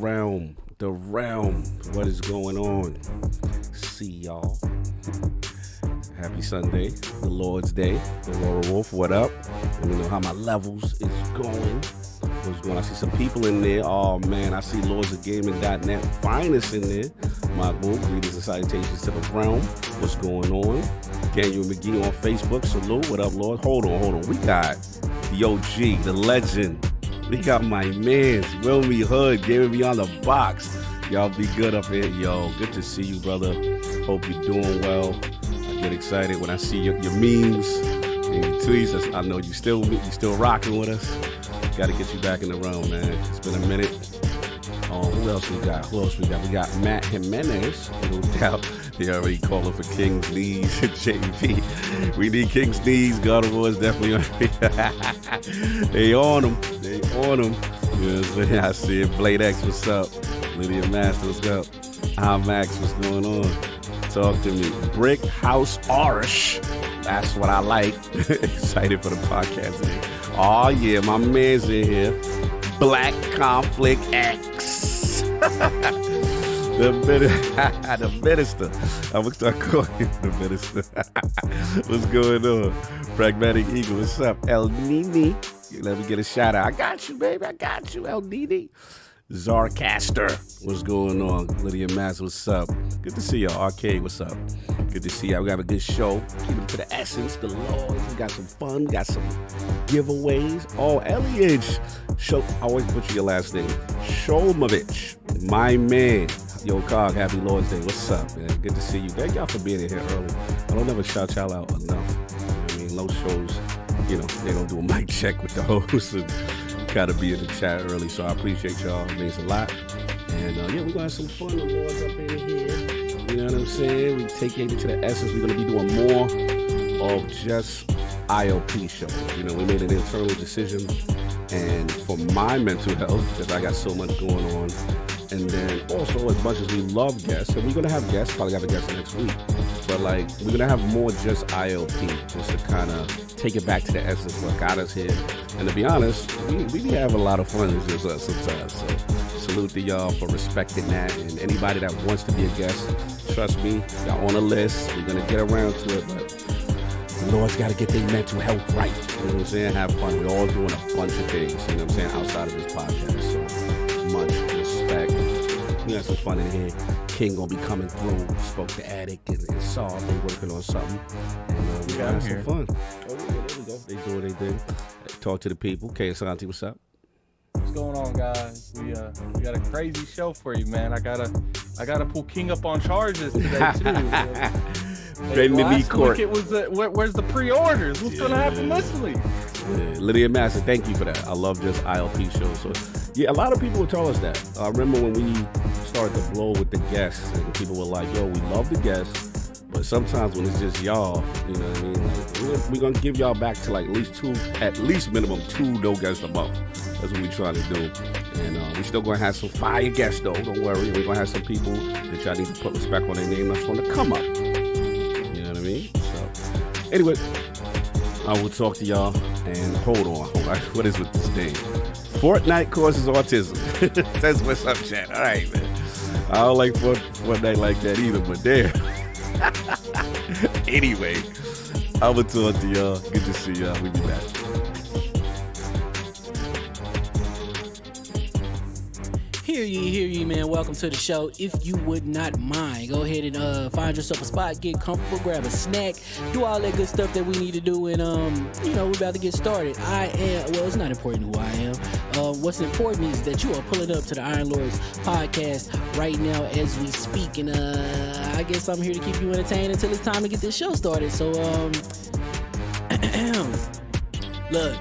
realm. What is going on? See y'all. Happy Sunday, the Lord's Day. The Laura Wolf, what up? Let me know how my levels is going. What's going on? I see some people in there. Oh man, I see Lords of Gaming.net finest in there. My boo, greetings and salutations to the realm. What's going on? Daniel McGee on Facebook. Salute. What up, Lord? Hold on. We got the OG, the legend. We got my mans, Wilmy Hood, giving me on the box. Y'all be good up here. Yo, good to see you, brother. Hope you're doing well. I get excited when I see your memes and your tweets. I know you still rocking with us. Got to get you back in the realm, man. It's been a minute. Who else we got? We got Matt Jimenez, no doubt. They already calling for King's Knees, JP. We need King's Knees. God of War is definitely on. They on them. You know what I'm saying? I see it. Blade X, what's up? Lydia Master, what's up? Hi, Max, what's going on? Talk to me. Brick House Irish. That's what I like. Excited for the podcast today. Oh, yeah, my man's in here. Black Conflict X. The minister. I'm going to start calling you the minister. What's going on? Pragmatic Eagle, what's up? El Nini. Let me get a shout out. I got you, baby. I got you, El Nini. Zarcaster, what's going on? Lydia Mass, what's up? Good to see y'all. Arcade, what's up? Good to see y'all. We have a good show. Keep it to the essence, the Lord. We got some fun. We got some giveaways. Oh, Eliage. I always butcher your last name. Shomavich, my man. Yo, Cog, happy Lord's Day. What's up, man? Good to see you. Thank y'all for being in here early. I don't ever shout y'all out enough. You know what I mean? Low shows, they don't do a mic check with the host and gotta be in the chat early, so I appreciate y'all. It means a lot. And we're gonna have some fun. The Lord's up in here. You know what I'm saying? We take it to the essence. We're gonna be doing more of just ILP shows. We made an internal decision, and for my mental health, because I got so much going on, and then also as much as we love guests, and we're gonna have guests. Probably have a guest next week, but we're gonna have more just ILP, just to kind of take it back to the essence of what got us here. And to be honest, we have a lot of fun with this sometimes. So salute to y'all for respecting that. And anybody that wants to be a guest, trust me, y'all on a list. We're going to get around to it, but the Lord's got to get their mental health right. You know what I'm saying? Have fun. We're all doing a bunch of things, you know what I'm saying, outside of this podcast. So much respect. We got some fun in here. King gonna be coming through. Spoke to Attic and Saul. They working on something. And we got some fun. Oh, yeah, there we go. They do what they do. Talk to the people. Okay, Santi, what's up? What's going on, guys? We got a crazy show for you, man. I gotta pull King up on charges today too. Last week it was where's the pre-orders? What's gonna happen this week? Yeah. Lydia Master, thank you for that. I love just ILP shows. So yeah, a lot of people would tell us that. I remember when we started to blow with the guests, and people were like, "Yo, we love the guests, but sometimes when it's just y'all, you know what I mean? We're gonna give y'all back to at least minimum 2 no guests a month. That's what we trying to do. And we still gonna have some fire guests though. Don't worry, we're gonna have some people that y'all need to put respect on their name that's gonna come up. You know what I mean? So anyway, I will talk to y'all. And hold on. What is with this thing? Fortnite causes autism. That's what's up, chat. All right, man. I don't like Fortnite like that either, but there. Anyway, I will talk to y'all. Good to see y'all. We'll be back. Hear ye, man. Welcome to the show. If you would not mind, go ahead and find yourself a spot, get comfortable, grab a snack, do all that good stuff that we need to do, and we're about to get started. It's not important who I am. What's important is that you are pulling up to the Iron Lords podcast right now as we speak, and I guess I'm here to keep you entertained until it's time to get this show started. So look,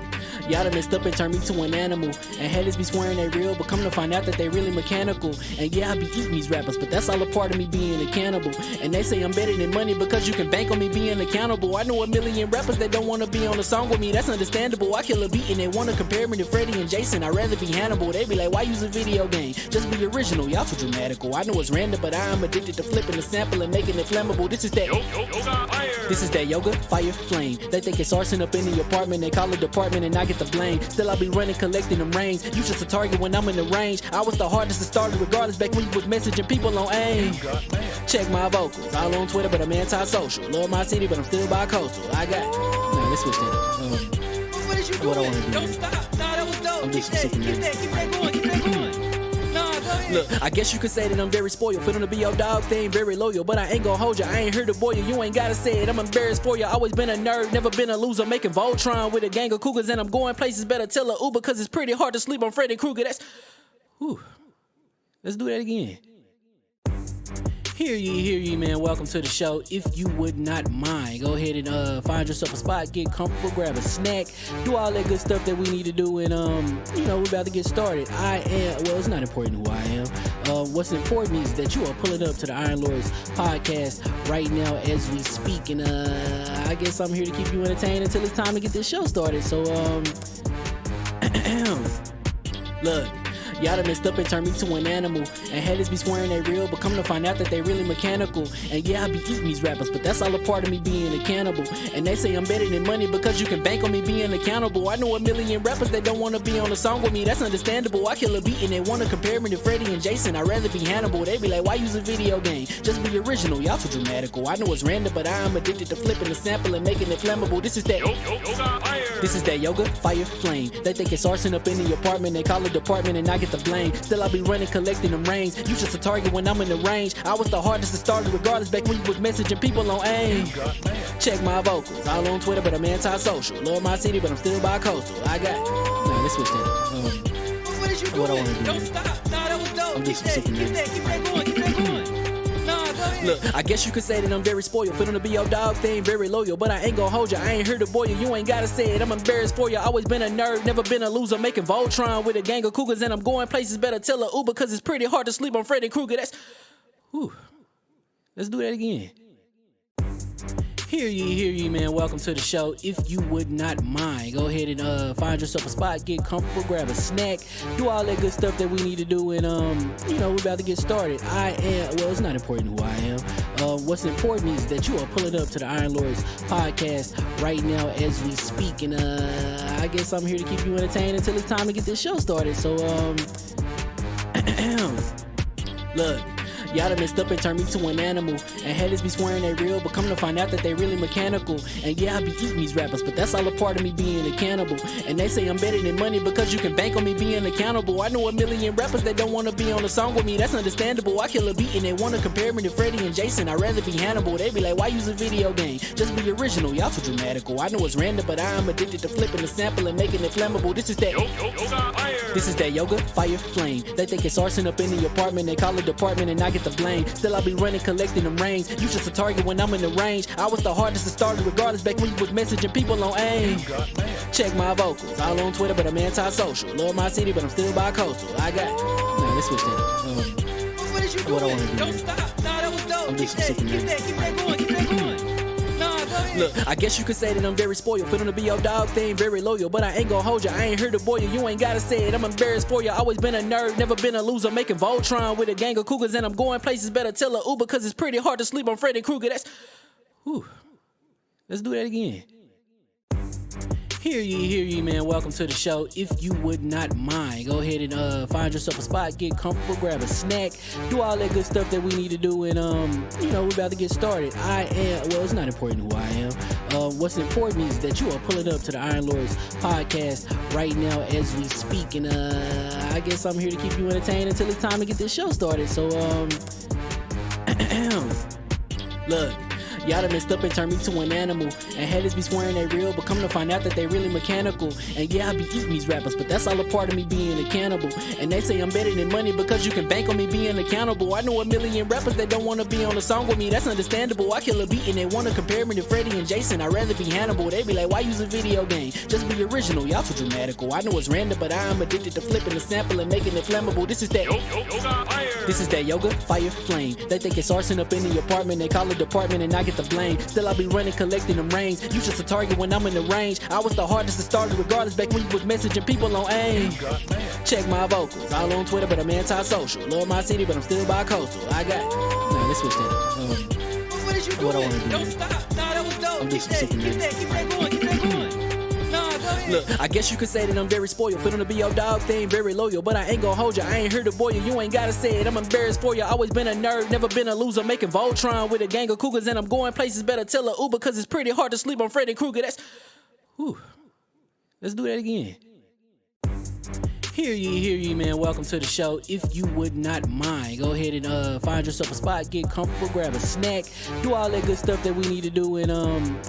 y'all done messed up and turned me to an animal. And haters be swearing they real, but come to find out that they really mechanical. And yeah, I be eating these rappers, but that's all a part of me being a cannibal. And they say I'm better than money because you can bank on me being accountable. I know a million rappers that don't want to be on a song with me. That's understandable. I kill a beat and they want to compare me to Freddie and Jason. I'd rather be Hannibal. They be like, why use a video game? Just be original. Y'all too dramatical. I know it's random, but I'm addicted to flipping the sample and making it flammable. This is that. Yo, fire. This is that yoga, fire, flame. They think it's arson up in the apartment. They call it department and I get the blame. Still I be running, collecting them rings. You just a target when I'm in the range. I was the hardest to start regardless back when you was messaging people on AIM. Check my vocals. All on Twitter, but I'm anti-social. Love my city, but I'm still bi-coastal. I got... Nah, let's switch that up. What is you What I doing? wanna do, Don't man. stop. Nah, that was dope. I'm Keep just that, super keep that, nervous. keep that going, keep that going. Nah, go ahead. Look, I guess you could say that I'm very spoiled. For them to be your dogs, they ain't very loyal. But I ain't gonna hold you, I ain't here to boil you. You ain't gotta say it, I'm embarrassed for you. Always been a nerd, never been a loser. Making Voltron with a gang of cougars. And I'm going places, better tell a Uber. Cause it's pretty hard to sleep on Freddy Krueger. That's... Whew. Let's do that again. Hear ye, man. Welcome to the show. If you would not mind, go ahead and find yourself a spot, get comfortable, grab a snack, do all that good stuff that we need to do, and we're about to get started. It's not important who I am. What's important is that you are pulling up to the Iron Lords podcast right now as we speak, and I guess I'm here to keep you entertained until it's time to get this show started. So look. Y'all done messed up and turned me to an animal. And haters be swearing they real, but come to find out that they really mechanical. And yeah, I be eating these rappers, but that's all a part of me being a cannibal. And they say I'm better than money because you can bank on me being accountable. I know a million rappers that don't wanna be on a song with me, that's understandable. I kill a beat and they wanna compare me to Freddie and Jason. I'd rather be Hannibal. They be like, why use a video game? Just be original, y'all too dramatical. I know it's random, but I am addicted to flipping the sample and making it flammable. This is that yoga, fire, flame. They think it's arson up in the apartment. They call it department and I get the blame. Still I be running, collecting them rings. You just a target when I'm in the range. I was the hardest to start regardless back when you was messaging people on AIM. Check my vocals. All on Twitter, but I'm anti-social. Love my city, but I'm still bi-coastal. I got... Nah, let's switch that up. What is you What I doing? wanna do, Don't man. stop. Nah, that was dope. I'm Keep just that, super keep nervous. that, keep that going, keep that going. Nah, go ahead. Look, I guess you could say that I'm very spoiled. For them to be your dogs, they ain't very loyal. But I ain't gonna hold you, I ain't here to boil you. You ain't gotta say it, I'm embarrassed for you. Always been a nerd, never been a loser. Making Voltron with a gang of cougars. And I'm going places, better tell a Uber. Cause it's pretty hard to sleep on Freddy Krueger. That's... Whew. Let's do that again. Hear ye, man. Welcome to the show. If you would not mind, go ahead and find yourself a spot, get comfortable, grab a snack, do all that good stuff that we need to do, and we're about to get started. It's not important who I am. What's important is that you are pulling up to the Iron Lords podcast right now as we speak, and I guess I'm here to keep you entertained until it's time to get this show started. So look. Y'all done messed up and turned me to an animal. And haters be swearing they real, but come to find out that they really mechanical. And yeah, I be eating these rappers, but that's all a part of me being a cannibal. And they say I'm better than money because you can bank on me being accountable. I know a million rappers that don't wanna be on a song with me, that's understandable. I kill a beat and they wanna compare me to Freddie and Jason. I'd rather be Hannibal. They be like, why use a video game? Just be original, y'all too dramatical. I know it's random, but I am addicted to flipping the sample and making it flammable. This is that yoga, fire, flame. They think it's arson up in the apartment. They call it department and I get the blame. Still I be running, collecting them rings. You just a target when I'm in the range. I was the hardest to start regardless back when you was messaging people on AIM. Check my vocals. All on Twitter, but I'm anti-social. Love my city, but I'm still bi-coastal. I got... Nah, let's switch that up. What is you What I doing? wanna do, Don't man. stop. Nah, that was dope. I'm Keep just that, super keep that, nervous. keep that going, keep that going. Nah, go ahead. Look, I guess you could say that I'm very spoiled. For them to be your dogs, they ain't very loyal. But I ain't gonna hold you, I ain't here to boil you. You ain't gotta say it, I'm embarrassed for you. Always been a nerd, never been a loser. Making Voltron with a gang of cougars. And I'm going places, better tell a Uber. Cause it's pretty hard to sleep on Freddy Krueger. That's... Whew. Let's do that again. Hear ye, man. Welcome to the show. If you would not mind, go ahead and find yourself a spot, get comfortable, grab a snack, do all that good stuff that we need to do, and we're about to get started. It's not important who I am. What's important is that you are pulling up to the Iron Lords podcast right now as we speak, and I guess I'm here to keep you entertained until it's time to get this show started. So look. Y'all done messed up and turned me to an animal. And haters be swearing they real, but come to find out that they really mechanical. And yeah, I be eating these rappers, but that's all a part of me being a cannibal. And they say I'm better than money because you can bank on me being accountable. I know a million rappers that don't wanna be on a song with me, that's understandable. I kill a beat and they wanna compare me to Freddie and Jason. I'd rather be Hannibal. They be like, why use a video game? Just be original, y'all too dramatical. I know it's random, but I am addicted to flipping the sample and making it flammable. This is that yoga, fire, flame. They think it's arson up in the apartment. They call it department and I get the blame. Still I be running, collecting them rings. You just a target when I'm in the range. I was the hardest to start regardless back when you was messaging people on AIM. Check my vocals. All on Twitter, but I'm anti-social. Love my city, but I'm still bi-coastal. I got... Nah, let's switch that up. What is you What I doing? wanna do, Don't man. stop. Nah, that was dope. I'm just some super Keep that going, keep that going. Nah, go ahead. Look, I guess you could say that I'm very spoiled. For them to be your dogs, they ain't very loyal. But I ain't gonna hold you, I ain't here to boil you. You ain't gotta say it, I'm embarrassed for you. Always been a nerd, never been a loser. Making Voltron with a gang of cougars, and I'm going places. Better tell a Uber, cause it's pretty hard to sleep on Freddy Krueger. That's. Whew. Let's do that again. Hear ye, man. Welcome to the show. If you would not mind, go ahead and find yourself a spot, get comfortable, grab a snack, do all that good stuff that we need to do, and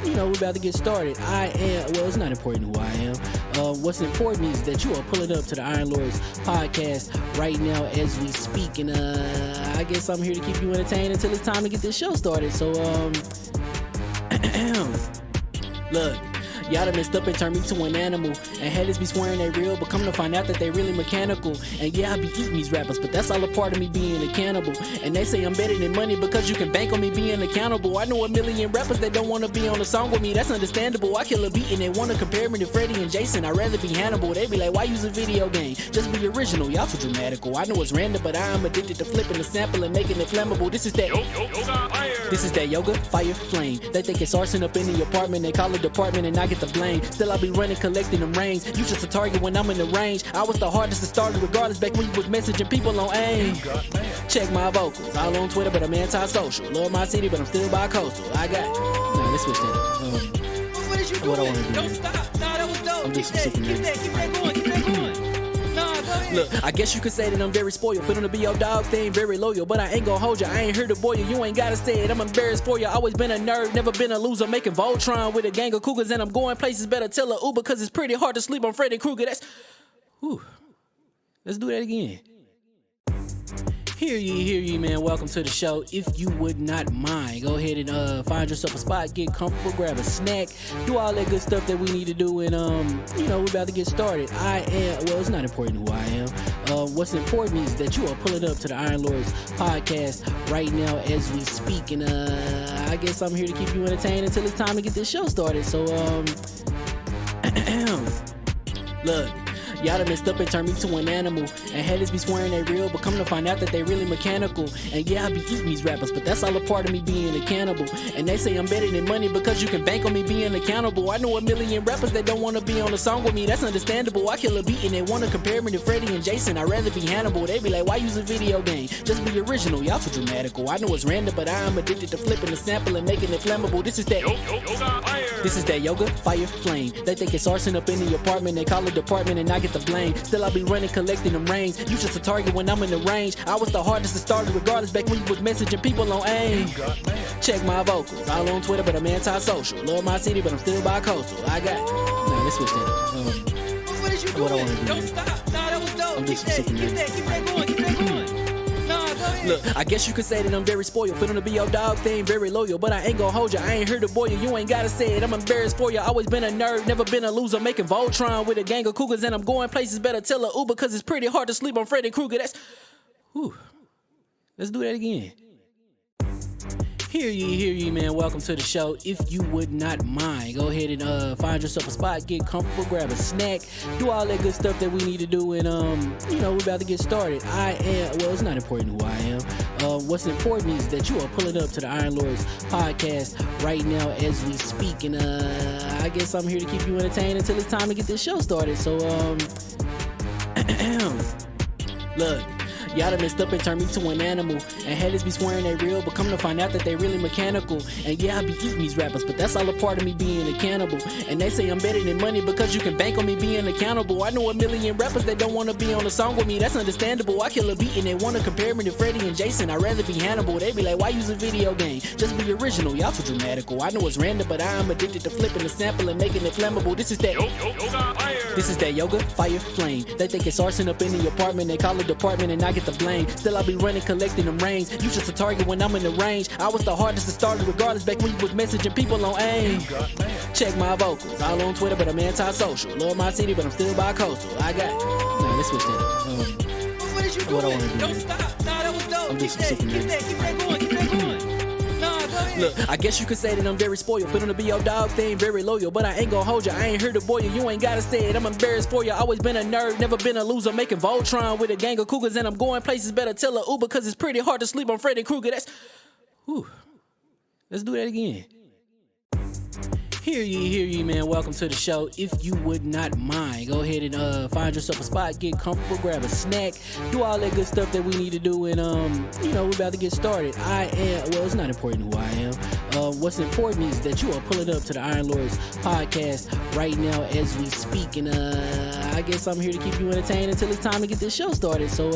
we're about to get started. It's not important who I am. What's important is that you are pulling up to the Iron Lords podcast right now as we speak, and I guess I'm here to keep you entertained until it's time to get this show started. So look. Y'all done messed up and turned me to an animal. And haters be swearing they real, but come to find out that they really mechanical. And yeah, I be eating these rappers, but that's all a part of me being a cannibal. And they say I'm better than money because you can bank on me being accountable. I know a million rappers that don't want to be on a song with me, that's understandable. I kill a beat and they want to compare me to Freddie and Jason. I'd rather be Hannibal. They be like, why use a video game? Just be original, y'all too dramatical. I know it's random, but I am addicted to flipping the sample and making it flammable. This is that yoga, fire, flame. They think it's arson up in the apartment. They call it department and I get the blame. Still I be running, collecting them rings. You just a target when I'm in the range. I was the hardest to start regardless back when you was messaging people on AIM. Check my vocals. All on Twitter, but I'm anti-social. Love my city, but I'm still bi-coastal. Let's switch that up. What is you doing? What I wanna do. Don't stop. Nah, that was dope. I'm just Keep some that going, keep that going. Nah, go ahead. Look, I guess you could say that I'm very spoiled. For them to be your dogs, they ain't very loyal. But I ain't gonna hold you, I ain't here to boil you. You ain't gotta say it, I'm embarrassed for you. Always been a nerd, never been a loser. Making Voltron with a gang of cougars, and I'm going places. Better tell a Uber, cause it's pretty hard to sleep on Freddy Krueger. That's. Whew. Let's do that again. Hear ye, man. Welcome to the show. If you would not mind, go ahead and find yourself a spot, get comfortable, grab a snack, do all that good stuff that we need to do, and we're about to get started. It's not important who I am. What's important is that you are pulling up to the Iron Lords podcast right now as we speak, and I guess I'm here to keep you entertained until it's time to get this show started. So look. Y'all done messed up and turned me to an animal. And haters be swearing they real, but come to find out that they really mechanical. And yeah, I be eating these rappers, but that's all a part of me being a cannibal. And they say I'm better than money because you can bank on me being accountable. I know a million rappers that don't want to be on a song with me, that's understandable. I kill a beat and they want to compare me to Freddie and Jason. I'd rather be Hannibal. They be like, why use a video game? Just be original, y'all too dramatical. I know it's random, but I am addicted to flipping the sample and making it flammable. This is that yoga, fire, flame. They think it's arson up in the apartment. They call it department and I get the blame. Still I be running, collecting them rings. You just a target when I'm in the range. I was the hardest to start regardless back when you was messaging people on AIM. Check my vocals. All on Twitter, but I'm anti-social. Love my city, but I'm still bi-coastal. Let's switch that up. What is you What I doing? wanna do. Don't stop. Nah, that was dope. I'm just Keep some that going, keep that going. Nah, go ahead. Look, I guess you could say that I'm very spoiled. For them to be your dogs, they ain't very loyal. But I ain't gonna hold you, I ain't here to boil you. You ain't gotta say it, I'm embarrassed for you. Always been a nerd, never been a loser. Making Voltron with a gang of cougars, and I'm going places. Better tell a Uber, cause it's pretty hard to sleep on Freddy Krueger. That's. Whew. Let's do that again. Hear ye, man. Welcome to the show. If you would not mind, go ahead and find yourself a spot, get comfortable, grab a snack, do all that good stuff that we need to do, and we're about to get started. It's not important who I am. What's important is that you are pulling up to the Iron Lords podcast right now as we speak, and I guess I'm here to keep you entertained until it's time to get this show started. So look. Y'all done messed up and turned me to an animal. And haters be swearing they real, but come to find out that they really mechanical. And yeah, I be eating these rappers, but that's all a part of me being a cannibal. And they say I'm better than money because you can bank on me being accountable. I know a million rappers that don't want to be on a song with me, that's understandable. I kill a beat and they want to compare me to Freddie and Jason. I'd rather be Hannibal. They be like, why use a video game? Just be original, y'all too dramatical. I know it's random, but I am addicted to flipping the sample and making it flammable. This is that yoga, fire, flame. They think it's arson up in the apartment. They call it department and I get the blame. Still I be running, collecting them rings. You just a target when I'm in the range. I was the hardest to start regardless back when you was messaging people on AIM. Check my vocals. All on Twitter, but I'm anti-social. Love my city, but I'm still bi-coastal. Let's switch that up. What is you doing? What I wanna do. Don't stop. Nah, that was dope. I'm just Keep some that going, keep that going. Nah, go ahead. Look, I guess you could say that I'm very spoiled. For them to be your dogs, they ain't very loyal. But I ain't gonna hold you, I ain't here to boil you. You ain't gotta say it, I'm embarrassed for you. Always been a nerd, never been a loser. Making Voltron with a gang of cougars, and I'm going places. Better tell a Uber, cause it's pretty hard to sleep on Freddy Krueger. That's. Whew. Let's do that again. Hear ye, man. Welcome to the show. If you would not mind, go ahead and find yourself a spot, get comfortable, grab a snack, do all that good stuff that we need to do, and we're about to get started. It's not important who I am. What's important is that you are pulling up to the Iron Lords podcast right now as we speak, and I guess I'm here to keep you entertained until it's time to get this show started. So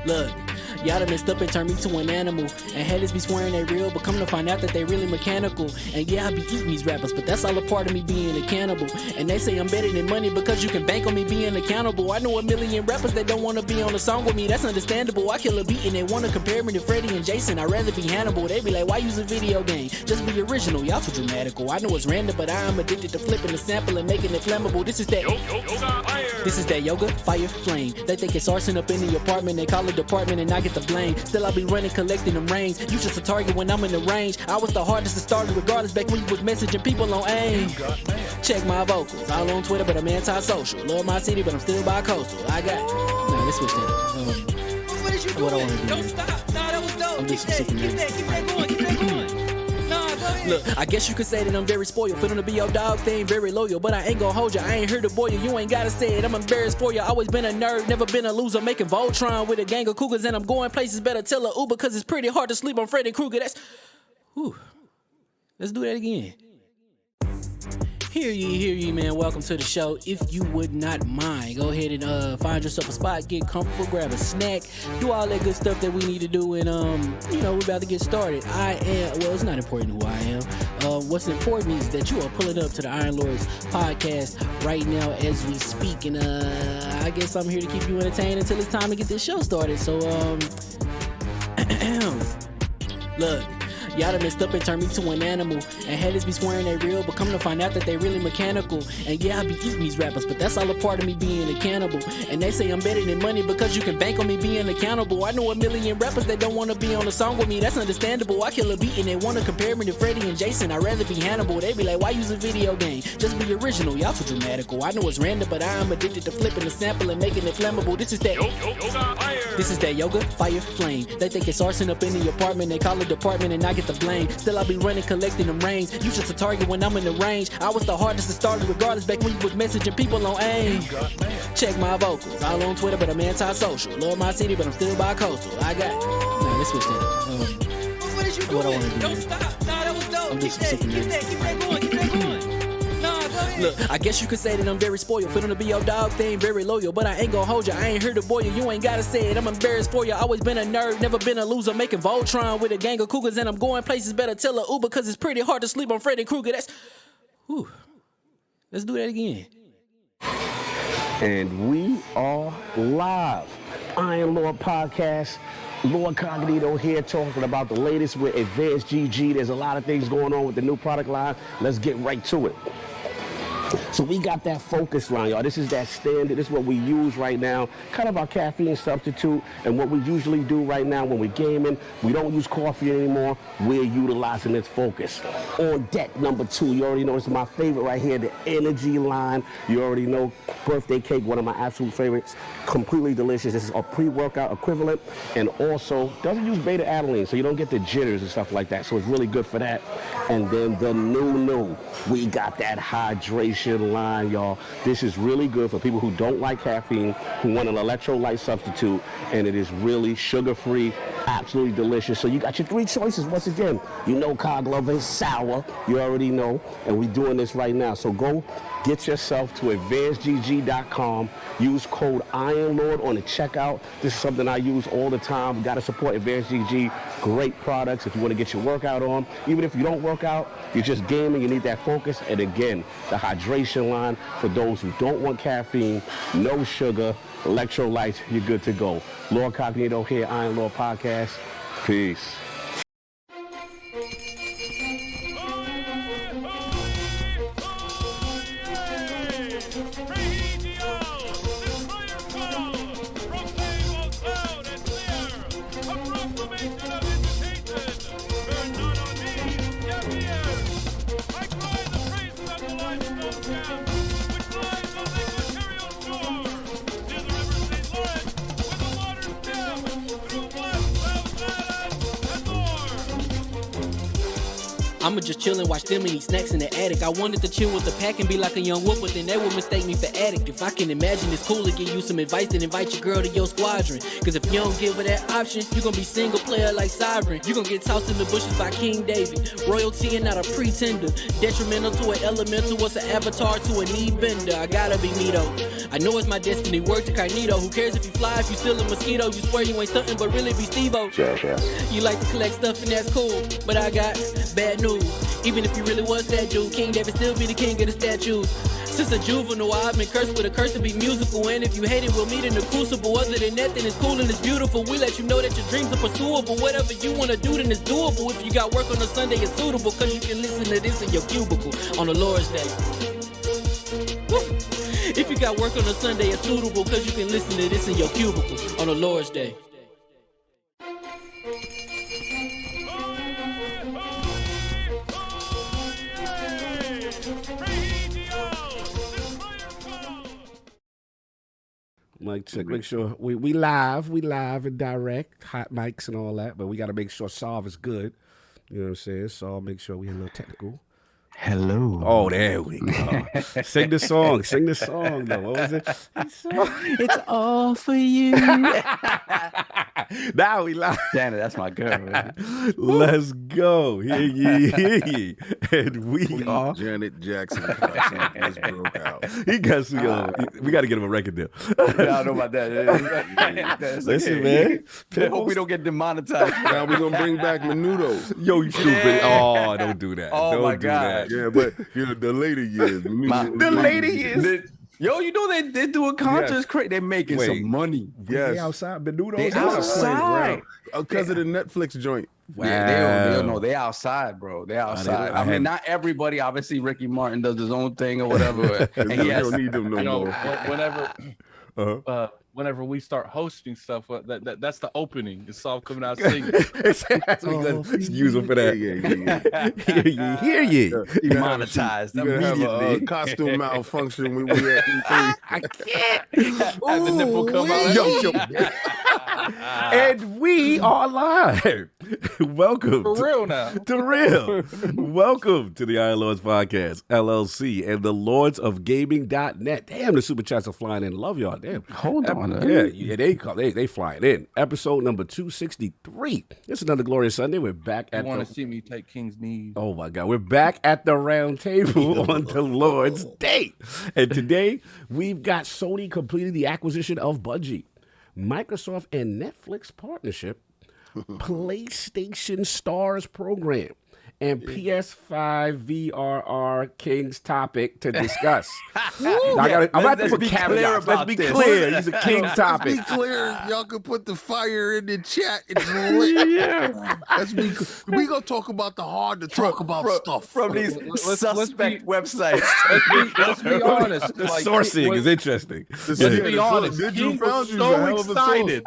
look. Y'all done messed up and turned me to an animal. And haters be swearing they real, but come to find out that they really mechanical. And yeah, I be eating these rappers, but that's all a part of me being a cannibal. And they say I'm better than money because you can bank on me being accountable. I know a million rappers that don't want to be on a song with me, that's understandable. I kill a beat and they want to compare me to Freddie and Jason. I'd rather be Hannibal. They be like, why use a video game? Just be original, y'all too dramatical. I know it's random, but I am addicted to flipping the sample and making it flammable. This is that This is that yoga, fire, flame. They think it's arson up in the apartment. They call it department and I get the blame. Still I be running, collecting them rings. You just a target when I'm in the range. I was the hardest to start regardless back when you was messaging people on AIM. Check my vocals. All on Twitter, but I'm anti-social. Love my city, but I'm still bi-coastal. I got Nah, let's switch that up. What is you doing? What I wanna do Don't is- stop. Nah, that was dope. I'm Keep just that super going. Keep that going. Nah, go ahead. Look, I guess you could say that I'm very spoiled. For them to be your dogs, they ain't very loyal. But I ain't gon' hold you, I ain't here to boil you. You ain't gotta say it, I'm embarrassed for you. Always been a nerd, never been a loser. Making Voltron with a gang of cougars. And I'm going places, better tell a Uber. Cause it's pretty hard to sleep on Freddy Krueger. Let's do that again. Hear ye, man. Welcome to the show. If you would not mind, go ahead and find yourself a spot, get comfortable, grab a snack, do all that good stuff that we need to do, and we're about to get started. It's not important who I am. What's important is that you are pulling up to the Iron Lords podcast right now as we speak, and I guess I'm here to keep you entertained until it's time to get this show started. So look. Y'all done messed up and turned me to an animal. And haters be swearing they real, but come to find out that they really mechanical. And yeah, I be eating these rappers, but that's all a part of me being a cannibal. And they say I'm better than money because you can bank on me being accountable. I know a million rappers that don't want to be on a song with me, that's understandable. I kill a beat and they want to compare me to Freddie and Jason. I'd rather be Hannibal. They be like, why use a video game? Just be original, y'all too dramatical. I know it's random, but I am addicted to flipping the sample and making it flammable. This is that yoga, fire, flame. They think it's arson up in the apartment. They call it department and I get the blame. Still I be running, collecting them rings. You just a target when I'm in the range. I was the hardest to start regardless back when you was messaging people on AIM. Check my vocals. All on Twitter, but I'm anti-social. Love my city, but I'm still bi-coastal. Nah, let's switch that up. What is you What I doing? wanna do Don't is- stop. Nah, that was dope. I'm Keep just that super going. Keep that going. Nah, go ahead. Look, I guess you could say that I'm very spoiled. For them to be your dogs, they ain't very loyal. But I ain't gon' hold you, I ain't here to boil you. You ain't gotta say it, I'm embarrassed for you. Always been a nerd, never been a loser. Making Voltron with a gang of cougars. And I'm going places, better tell a Uber. Cause it's pretty hard to sleep on Freddy Krueger. Let's do that again. And we are live. Iron Lord Podcast. LordCognito here talking about the latest with Advanced GG. There's a lot of things going on with the new product line. Let's get right to it. So we got that focus line, y'all. This is that standard. This is what we use right now. Kind of our caffeine substitute. And what we usually do right now when we're gaming, we don't use coffee anymore. We're utilizing this focus. On deck number 2, you already know this is my favorite right here, the energy line. You already know, birthday cake, one of my absolute favorites. Completely delicious. This is a pre-workout equivalent. And also doesn't use beta alanine, so you don't get the jitters and stuff like that. So it's really good for that. And then the new, we got that hydration line, y'all. This is really good for people who don't like caffeine, who want an electrolyte substitute, and it is really sugar-free, absolutely delicious. So you got your 3 choices. Once again, you know Cog Lover is sour. You already know, and we're doing this right now. So go get yourself to advancedgg.com. Use code IronLord on the checkout. This is something I use all the time. We got to support Advanced GG. Great products if you want to get your workout on. Even if you don't work out, you're just gaming, you need that focus. And again, the hydration line for those who don't want caffeine, no sugar, electrolytes, you're good to go. LordCognito here, Iron Lord Podcast. Peace. Through what thou I'ma just chill and watch them and eat snacks in the attic. I wanted to chill with the pack and be like a young wolf, but then they would mistake me for addict. If I can imagine it's cool to give you some advice, then invite your girl to your squadron. Cause if you don't give her that option, you gon' be single player like Sovereign. You gon' get tossed in the bushes by King David. Royalty and not a pretender. Detrimental to an elemental, what's an avatar to a knee bender? I gotta be me though. I know it's my destiny, word to Cognito. Who cares if you fly, if you still a mosquito? You swear you ain't stuntin', but really be Steve-O. You like to collect stuff and that's cool, but I got bad news. Even if you really was that dude, King David still be the king of the statues. Since a juvenile, I've been cursed with a curse to be musical. And if you hate it, we'll meet in the crucible. Other than that, then it's cool and it's beautiful. We let you know that your dreams are pursuable. Whatever you wanna do, then it's doable. If you got work on a Sunday, it's suitable. Cause you can listen to this in your cubicle on the Lord's Day. Woo. If you got work on a Sunday, it's suitable. Cause you can listen to this in your cubicle on the Lord's Day. Mic check. Make sure we live and direct, hot mics and all that. But we got to make sure Solve is good. You know what I'm saying? So make sure we have a little technical. Hello. Oh, there we go. Sing the song. Sing the song, though. What was it? It's all for you. Now we live. Janet, that's my girl. Man. Let's go. Hear ye, hear ye. And we are. Janet Jackson just broke out. He got some, we got to get him a record deal. I don't know about that. Listen, man. I hope we don't get demonetized. Now we're going to bring back Menudo. Yo, you stupid. Oh, don't do that. Oh, don't my do God. that. Yeah, but you know, the later years. The later years. Yo, you know they're doing concerts. Yes. They're making Wait. some money. Yes. They outside. Menudo. They outside. Because of the Netflix joint. Wow. Yeah, they don't know. They outside, bro. They outside. I mean, had- not everybody. Obviously, Ricky Martin does his own thing or whatever. And he We has, don't need them no You know, more. whenever whenever we start hosting stuff, that's the opening. It's all coming out singing. Use them for that. Yeah. Hear ye. monetized You gotta have immediately. a costume malfunction when we at E3. I can't. Have the nipple come out. Yo. And we are live. Welcome For real now. to real. Welcome to the Iron Lords Podcast, LLC, and the Lords of Gaming.net. Damn, the super chats are flying in. Love y'all. Damn. Hold on. Yeah, they flying in. Episode number 263. It's another glorious Sunday. We're back You at want the... to see me take King's knees? Oh my God, we're back at the round table on the Lord's Day. And today we've got Sony completing the acquisition of Bungie, Microsoft and Netflix partnership, PlayStation Stars program, and PS5 VRR King's topic to discuss. I'm about to put caveats. Let's be clear. He's a King's Be topic. clear, y'all can put the fire in the chat. It's lit. We gonna talk about the hard to talk about stuff From these suspect websites. Let's be honest. The like, sourcing is interesting. Let's be honest. Digital King was Foundry's a so hell of a excited.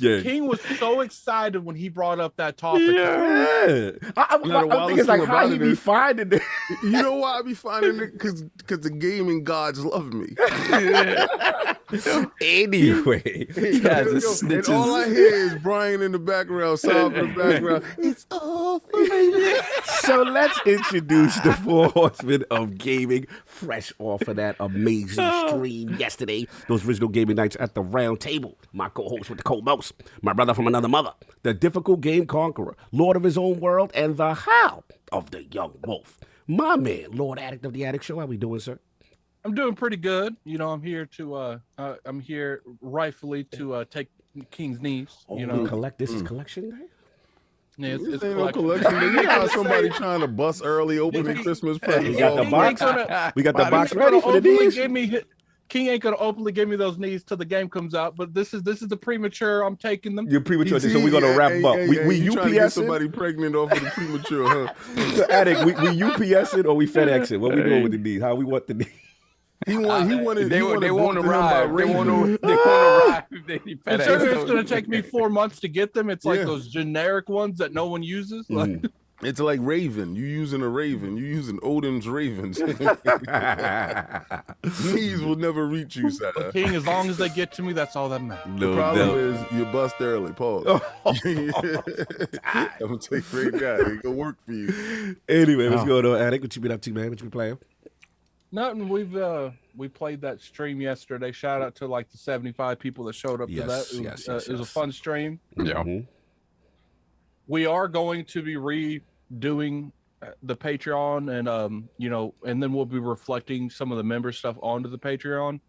Yeah. King was so excited when he brought up that topic. Yeah. I'm thinking like how he be finding it. You know why I be finding it? Because the gaming gods love me. Anyway. He has the And all I snitches. hear is Brian in the background, Saab in the background. It's all for me. So let's introduce the four horsemen of gaming, fresh off of that amazing stream yesterday. Those original gaming nights at the round table. My co-host with the co-most, my brother from another mother, the difficult game conqueror, lord of his own world, and the howl of the young wolf. My man, Lord Addict of the Addict Show. How we doing, sir? I'm doing pretty good. You know, I'm here rightfully to take King's knees. You know, This is collection day? yeah, This it's ain't no collection. collection. You got somebody trying to bust early opening Christmas presents. We got the King box. ain't gonna- We got the King box ain't ready gonna for the openly knees. give me- King ain't gonna openly give me those knees till the game comes out. But this is the premature. I'm taking them. You're premature, so we're gonna wrap them up. We you trying to get UPS it? somebody pregnant off of the premature, huh? So, Addict, we UPS it or we FedEx it? What we doing with the knees? How we want the knees? He wanted. They wanted won't both of them by arrive. They Raven. won't arrive. They need Considering FedEx. it's gonna take me 4 months to get them. It's like Yeah. those generic ones that no one uses. Like, It's like Raven. You using a Raven. You using Odin's Ravens. These will never reach you, sir. King, as long as they get to me, that's all that matters. The problem is you bust early. Pause. I'm gonna take great guy. It gonna work for you. Anyway, what's going on, Attic? What you been up to, man? What you been playing? Nothing. We played that stream yesterday. Shout out to like the 75 people that showed up to that. It was a fun stream. Yeah. We are going to be redoing the Patreon, and and then we'll be reflecting some of the member stuff onto the Patreon.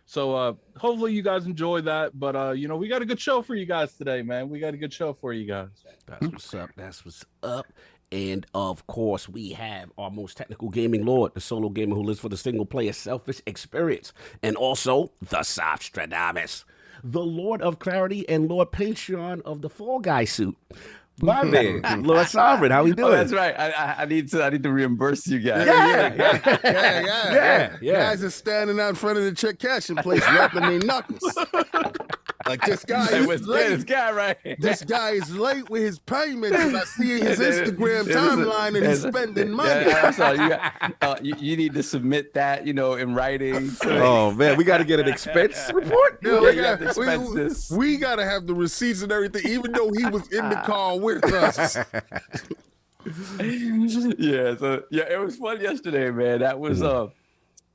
So hopefully you guys enjoy that. But we got a good show for you guys today, man. We got a good show for you guys. That's what's up. That's what's up. And of course, we have our most technical gaming lord, the solo gamer who lives for the single player selfish experience, and also the Sostradamus, the Lord of Clarity and Lord Patreon of the Fall Guy suit. My man, Lord Sovereign, how we doing? Oh, that's right. I need to reimburse you guys. Yeah. Guys are standing out in front of the check cashing place, rubbing their knuckles. Like this guy is late. This guy is late with his payments. And I see his Instagram timeline and he's spending money. You need to submit that, in writing. Oh man, we got to get an expense report. We got to have the receipts and everything, even though he was in the car with us. It was fun yesterday, man. That was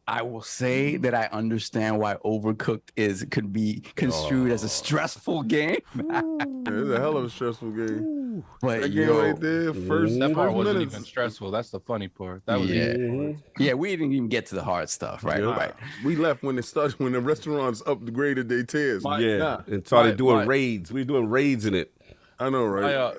I will say that I understand why Overcooked could be construed as a stressful game. It's a hell of a stressful game. But that game right there, that part wasn't minutes. even stressful. That's the funny part. That was we didn't even get to the hard stuff, right? Right. We left when the restaurants upgraded their tiers. And started doing raids. We were doing raids in it. I know, right?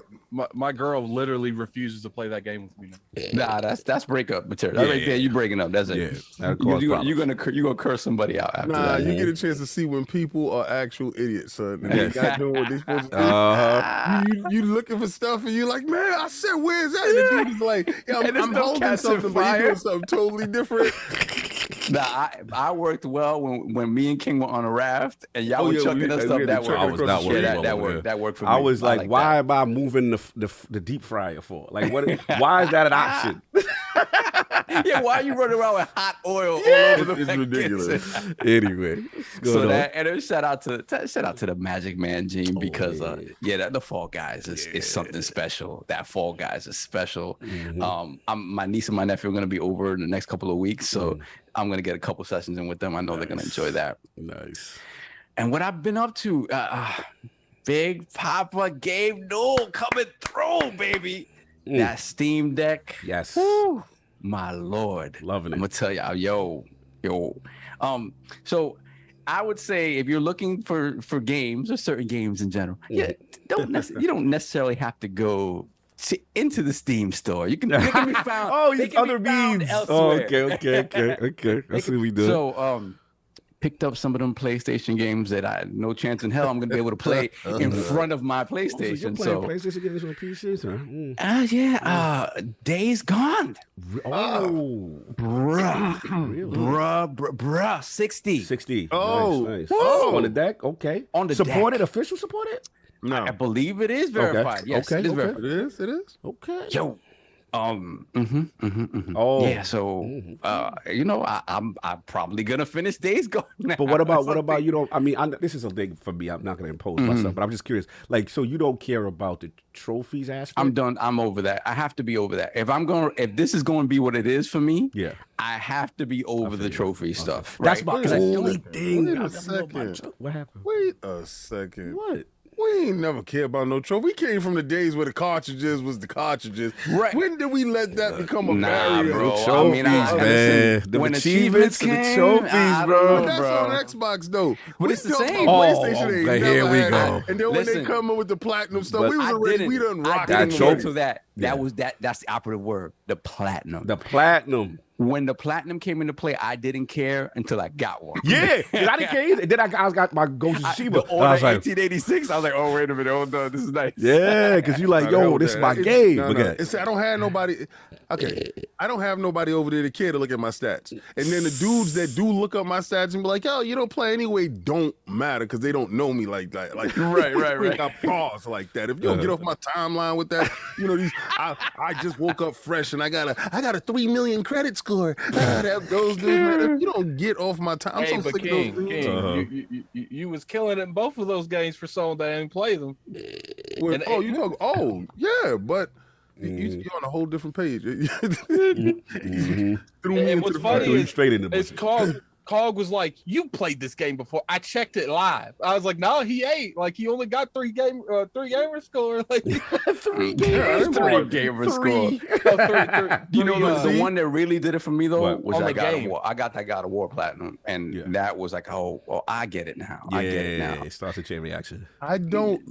My girl literally refuses to play that game with me Nah, now. that's breakup material. That right there, you breaking up. That's it. You're gonna curse somebody out after that. You get a chance to see when people are actual idiots, son. And they got doing what they supposed to do. You looking for stuff and you're like, man, I said, where's that? And the dude is like, I'm holding something, but you're doing something totally different. Nah, I worked well when me and King were on a raft and y'all were chucking us stuff. That worked. That worked for me. I was like, why am I moving the deep fryer for? Like, why is that an option? Why are you running around with hot oil all over the place? It's ridiculous. Anyway, shout out to the Magic Man Gene because the Fall Guys is something special. That Fall Guys is special. My niece and my nephew are going to be over in the next couple of weeks, so I'm going to get a couple sessions in with them. I know they're going to enjoy that. Nice. And what I've been up to, Big Papa Gabe Newell coming through, baby. That Steam Deck. Yes. Woo, my Lord. Loving it. I'm going to tell y'all, yo. So I would say if you're looking for games or certain games in general, you don't necessarily have to go into the Steam store. They can be found. These other means. Okay. That's what we do. So, picked up some of them PlayStation games that I had no chance in hell I'm going to be able to play in front of my PlayStation. So PlayStation games on PC, huh? Days Gone. Oh, bruh, 60. Oh, nice. On the deck. Okay. On the supported, deck. Official supported. No, I believe it is verified. Okay. Yes, it is verified. It is. Okay. Yo. Oh. Yeah. So, I'm probably gonna finish Days Gone now. But what about you? Don't. I mean, this is a thing for me. I'm not gonna impose myself, but I'm just curious. Like, so you don't care about the trophies aspect? I'm done. I'm over that. I have to be over that. If this is going to be what it is for me, I have to be over the trophy stuff. That's right? my only thing. Wait a second. What happened? Wait a second. What? We ain't never cared about no trophy. We came from the days where the cartridges was the cartridges. Right. When did we let that become a barrier? Bro. Trophies, man. The achievements and the trophies, bro. But that's on Xbox, though. But it's the same. PlayStation ain't never here we had go. it. And then when they come in with the platinum stuff, we was already, we done rocked I it. didn't go to that. That's the operative word. The platinum. The platinum. When the platinum came into play, I didn't care until I got one. Yeah, I didn't care either. Then I got my Ghost of Tsushima. I was like, 1886. I was like, oh, wait a minute. Hold on. This is nice. Yeah, because you like, yo, this is my game. It's, I don't have nobody. okay, I don't have nobody over there to care to look at my stats. And then the dudes that do look up my stats and be like, yo, you don't play anyway, don't matter because they don't know me like that. Like, right. I pause like that. If you don't get off my timeline with that, you know, I just woke up fresh and I got a 3 million credit score. Those dudes, man, if you don't get off my time, I'm so sick of those dudes. You was killing it in both of those games for someone that didn't play them. But you're on a whole different page. And what's funny is Cog was like, you played this game before. I checked it live. I was like, no, he ain't. Like, he only got three gamer score. Like, three gamer score. You know, the one that really did it for me though was I got that God of War Platinum, and that was like, oh, well, I get it now. I get it now. It starts a chain reaction. I don't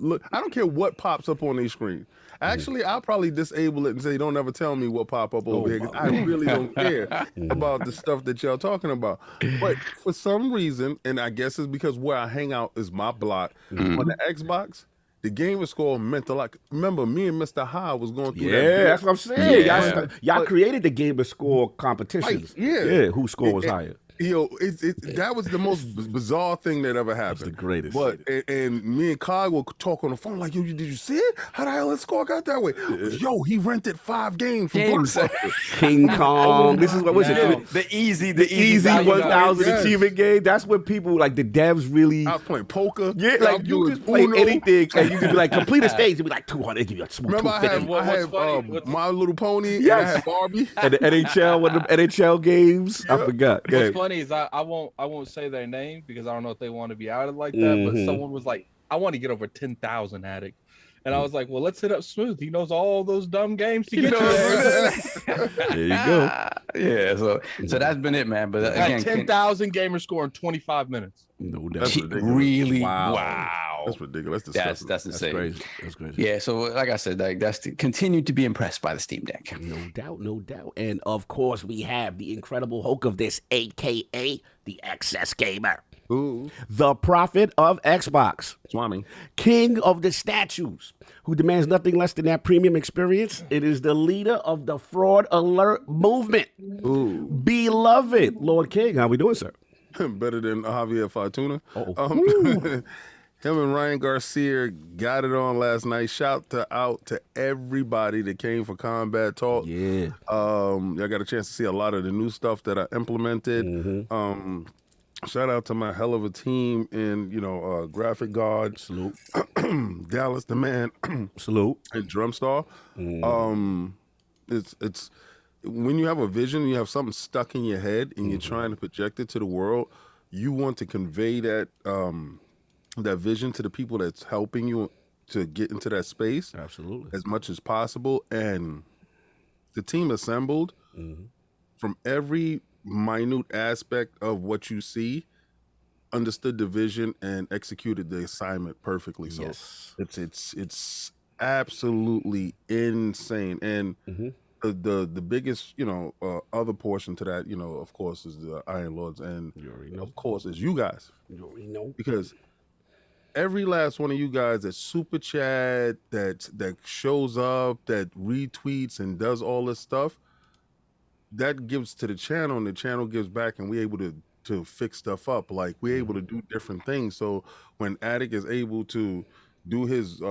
care what pops up on their screen. Actually, I'll probably disable it and say, don't ever tell me what pop up over here, because I really don't care about the stuff that y'all talking about. But for some reason, and I guess it's because where I hang out is my block, on the Xbox, the gamer score meant a lot. Remember, me and Mr. High was going through that. Yeah, that's what I'm saying. Y'all created the gamer score competitions. Whose score was higher? Yo, that was the most bizarre thing that ever happened. That's the greatest. But and me and Cog will talk on the phone like, yo, did you see it? How the hell that score got that way? Yo, he rented 5 games from Blockbuster. King Kong. This is what was it? The easy 1000 achievement game. That's what people like. The devs really. I was playing poker. Yeah, like you could play anything, and you could be like complete a stage. It'd be like 200. Give you a smooth. Remember, I have My Little Pony. Yes. And I had Barbie. And the NHL, one of the NHL games. I forgot. What's funny is I won't say their name because I don't know if they want to be outed like that. But someone was like, I want to get over 10,000 Addict. And I was like, well, let's hit up Smooth. He knows all those dumb games to get you there. There you go. Yeah, so that's been it, man. But again, 10,000 gamer score in 25 minutes. No doubt. That's ridiculous. Really? Wow. That's ridiculous. That's insane. That's crazy. Yeah, so like I said, like that's continue to be impressed by the Steam Deck. No doubt. And of course, we have the incredible Hulk of this, aka the Excess Gamer. Ooh. The prophet of Xbox. Swami. King of the statues, who demands nothing less than that premium experience. It is the leader of the fraud alert movement. Ooh. Beloved Lord King. How we doing, sir? Better than Javier Fortuna. Him and Ryan Garcia got it on last night. Shout out to everybody that came for Combat Talk. Yeah. I got a chance to see a lot of the new stuff that I implemented. Shout out to my hell of a team in, Graphic Guard. Salute. Dallas the man. Salute. And Drumstar. It's when you have a vision, you have something stuck in your head and you're trying to project it to the world, you want to convey that that vision to the people that's helping you to get into that space. Absolutely. As much as possible. And the team assembled from every minute aspect of what you see, understood the vision and executed the assignment perfectly. So it's absolutely insane. And the biggest, other portion to that, of course, is the Iron Lords, and of course, is you guys. You already know. Because every last one of you guys that super chat, that shows up, that retweets and does all this stuff, that gives to the channel, and the channel gives back, and we're able to fix stuff up. Like, we're able to do different things. So when Attic is able to do his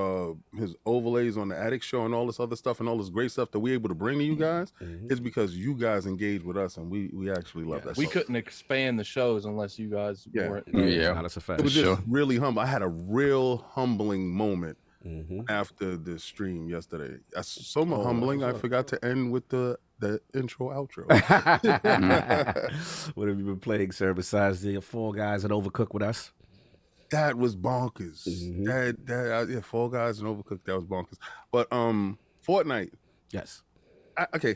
overlays on the Attic show and all this other stuff and all this great stuff that we're able to bring to you guys, it's because you guys engage with us, and we actually love that. We couldn't expand the shows unless you guys weren't. That's a fact. It was just really humble. I had a real humbling moment after the stream yesterday. So much humbling, I forgot to end with the intro outro. What have you been playing, sir, besides the Fall Guys and Overcooked with us? That was bonkers. That Fall Guys and Overcooked, that was bonkers. But Fortnite. Yes. Okay.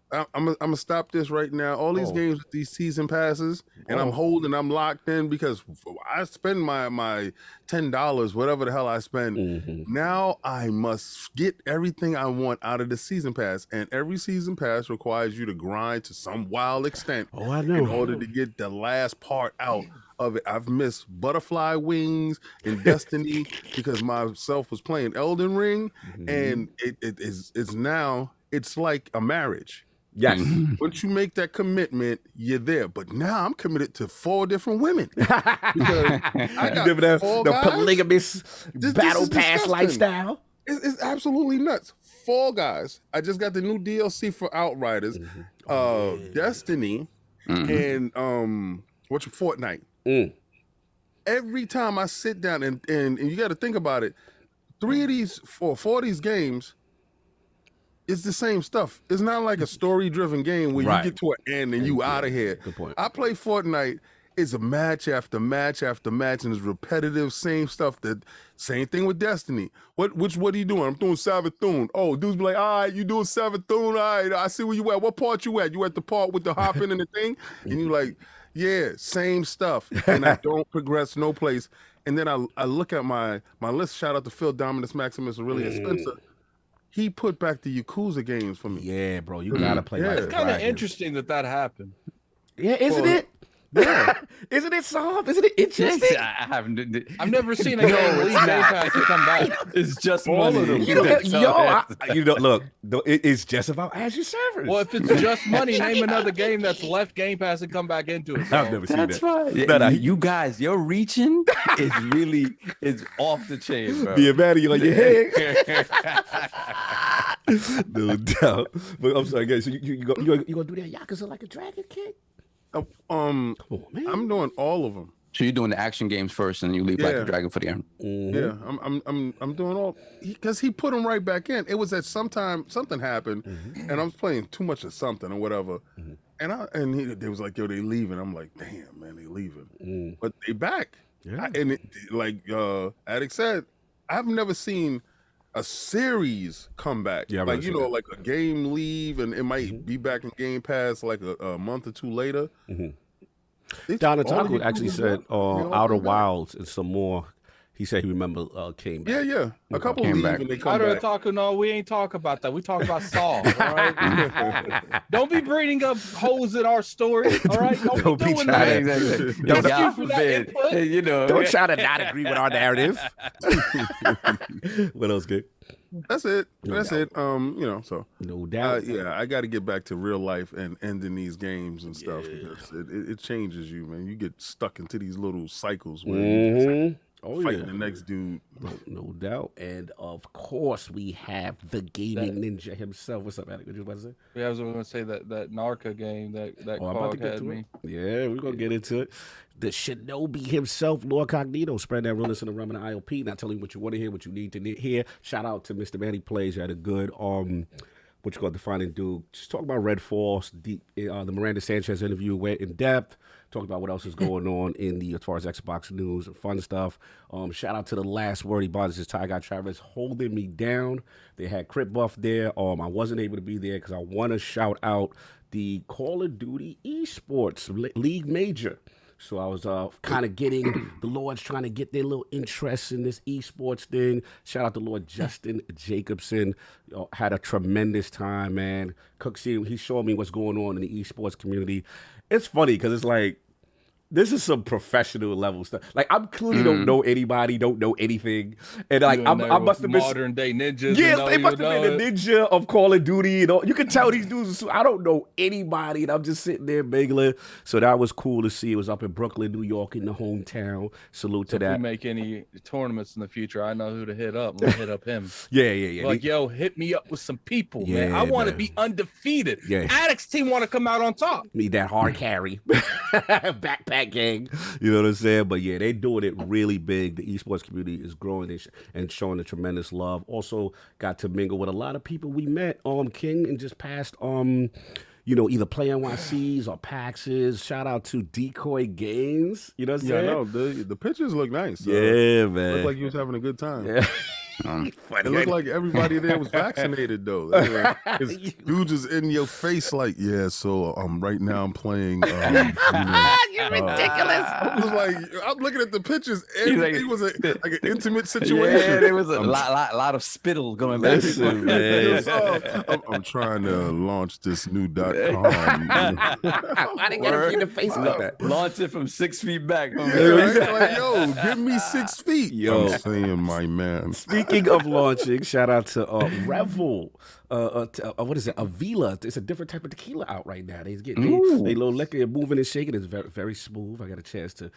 I'm gonna stop this right now. All these games with these season passes, and I'm locked in because I spend my $10, whatever the hell I spend. Now I must get everything I want out of the season pass, and every season pass requires you to grind to some wild extent. I know. In order to get the last part out of it. I've missed Butterfly Wings and Destiny because myself was playing Elden Ring, and it's now it's like a marriage. Yes. Once you make that commitment, you're there. But now I'm committed to 4 different women. Because I got the guys. polygamous battle pass disgusting. lifestyle. It's absolutely nuts. 4 guys. I just got the new DLC for Outriders, Destiny, and Fortnite. Every time I sit down and you got to think about it, 4 of these games. It's the same stuff. It's not like a story-driven game where you get to an end and you out of here. Good point. I play Fortnite. It's a match after match after match, and it's repetitive, same stuff. Same thing with Destiny. What are you doing? I'm doing Savathun. Oh, dudes be like, all right, you doing Savathun? All right, I see where you at. What part you at? You at the part with the hopping and the thing? And you like, yeah, same stuff. And I don't progress no place. And then I look at my list. Shout out to Phil Dominus Maximus and really Spencer. He put back the Yakuza games for me. Yeah, bro, you gotta play. It's kind of interesting that happened. Yeah, isn't it? Yeah, isn't it soft? Isn't it interesting? I've never seen a game leave Game Pass to come back. It's just all money. of them. Look, it's just about as your servers. Well, if it's just money, name another game that's left Game Pass and come back into it. I've never seen that. That's right. No, you guys, your reaching is off the chain, bro. Be a baddie on your head. No doubt. But I'm sorry, guys. So you gonna do that Yakuza Like a Dragon, kid? Come on, man. I'm doing all of them. So you're doing the action games first, and you leave Like a Dragon for the end. Yeah, I'm doing all because he put them right back in. It was that something happened, and I was playing too much of something or whatever, and they was like, yo, they leaving. I'm like, damn, man, they leaving, but they back. Yeah. Like Addict said, I've never seen a series come back. Yeah, like like a game leave and it might be back in Game Pass like a month or 2 later. Don Otaku actually said Outer Wilds and some more. He said he came back. Yeah. A couple leave and they come back. Outer Otaku, no, we ain't talk about that. We talk about Saul. All right. Don't be bringing up holes in our story. All right. Don't be doing that. God forbid. Don't try to not agree with our narrative. What else, good? That's it. So no doubt. I got to get back to real life and ending these games and stuff because it changes you, man. You get stuck into these little cycles where you fighting the next dude. No doubt. And of course, we have the gaming ninja himself. What's up, Alec? What you about to say? Yeah, I was going to say that Narca game that Cog had me. Yeah, we're going to get into it. The Shinobi himself, LordCognito, spread that realness in the realm of the ILP. Not telling you what you want to hear, what you need to hear. Shout out to Mr. Manny Plays. You had a good defining dude. Just talk about Red Force, the Miranda Sanchez interview went in depth. Talk about what else is going on as far as Xbox news and fun stuff. Shout out to the last word he bought. This is Ty Guy Travis holding me down. They had Crit Buff there. I wasn't able to be there because I want to shout out the Call of Duty Esports League Major. So I was kind of getting the Lords trying to get their little interest in this esports thing. Shout out to Lord Justin Jacobson. Had a tremendous time, man. Cook, he showed me what's going on in the esports community. It's funny because it's like, this is some professional level stuff. Like, I clearly don't know anybody, don't know anything. And like, I must have been modern day ninjas. Yeah, they must have been the ninja of Call of Duty. You can tell these dudes, I don't know anybody. And I'm just sitting there mingling. So that was cool to see. It was up in Brooklyn, New York, in the hometown. Salute to that. If we make any tournaments in the future, I know who to hit up. I'm going to hit up him. Yeah. Like, yo, hit me up with some people, man. I want to be undefeated. Yeah. Addicts team want to come out on top. Need that hard carry. Backpack gang, you know what I'm saying? But yeah, they're doing it really big. The esports community is growing and showing a tremendous love. Also got to mingle with a lot of people we met King and just past either Play NYCs or PAXs. Shout out to Decoy Games. You know what I'm saying? No, the pictures look nice. Yeah, man. Look like you was having a good time. Yeah. It looked like everybody there was vaccinated though. Dudes is in your face like, yeah. So right now I'm playing. You're ridiculous. I'm looking at the pictures. Everything was like an intimate situation. Yeah, there was a lot of spittle going back. Listen, man. I'm trying to launch this new .com. I didn't get him in the face like that. Launch it from 6 feet back. Yo, give me 6 feet. Yo, I'm saying, my man. Speaking of launching, shout out to Revel. what is it? Avila. It's a different type of tequila out right now. They little liquor, moving and shaking. It's very, very smooth. I got a chance to.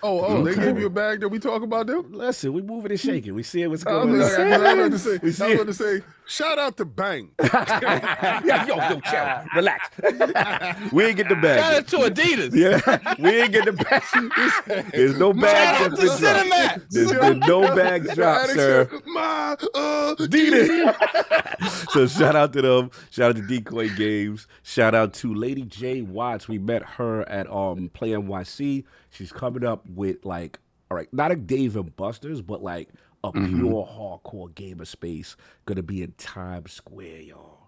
They gave you a bag that we talk about them? Listen, we moving and shaking. We see what's going on. I was going to say, shout out to Bang. Yo, chill, relax. We ain't get the bag. Shout out to Adidas. Yeah, we ain't get the bag. There's no bag. Shout out to Cinemax. There's no bag drop, sir. My Adidas. So shout out to them. Shout out to Decoy Games. Shout out to Lady J Watts. We met her at Play NYC. She's coming up with like, all right, not a Dave and Buster's, but like a pure hardcore gamer space. Gonna be in Times Square, y'all.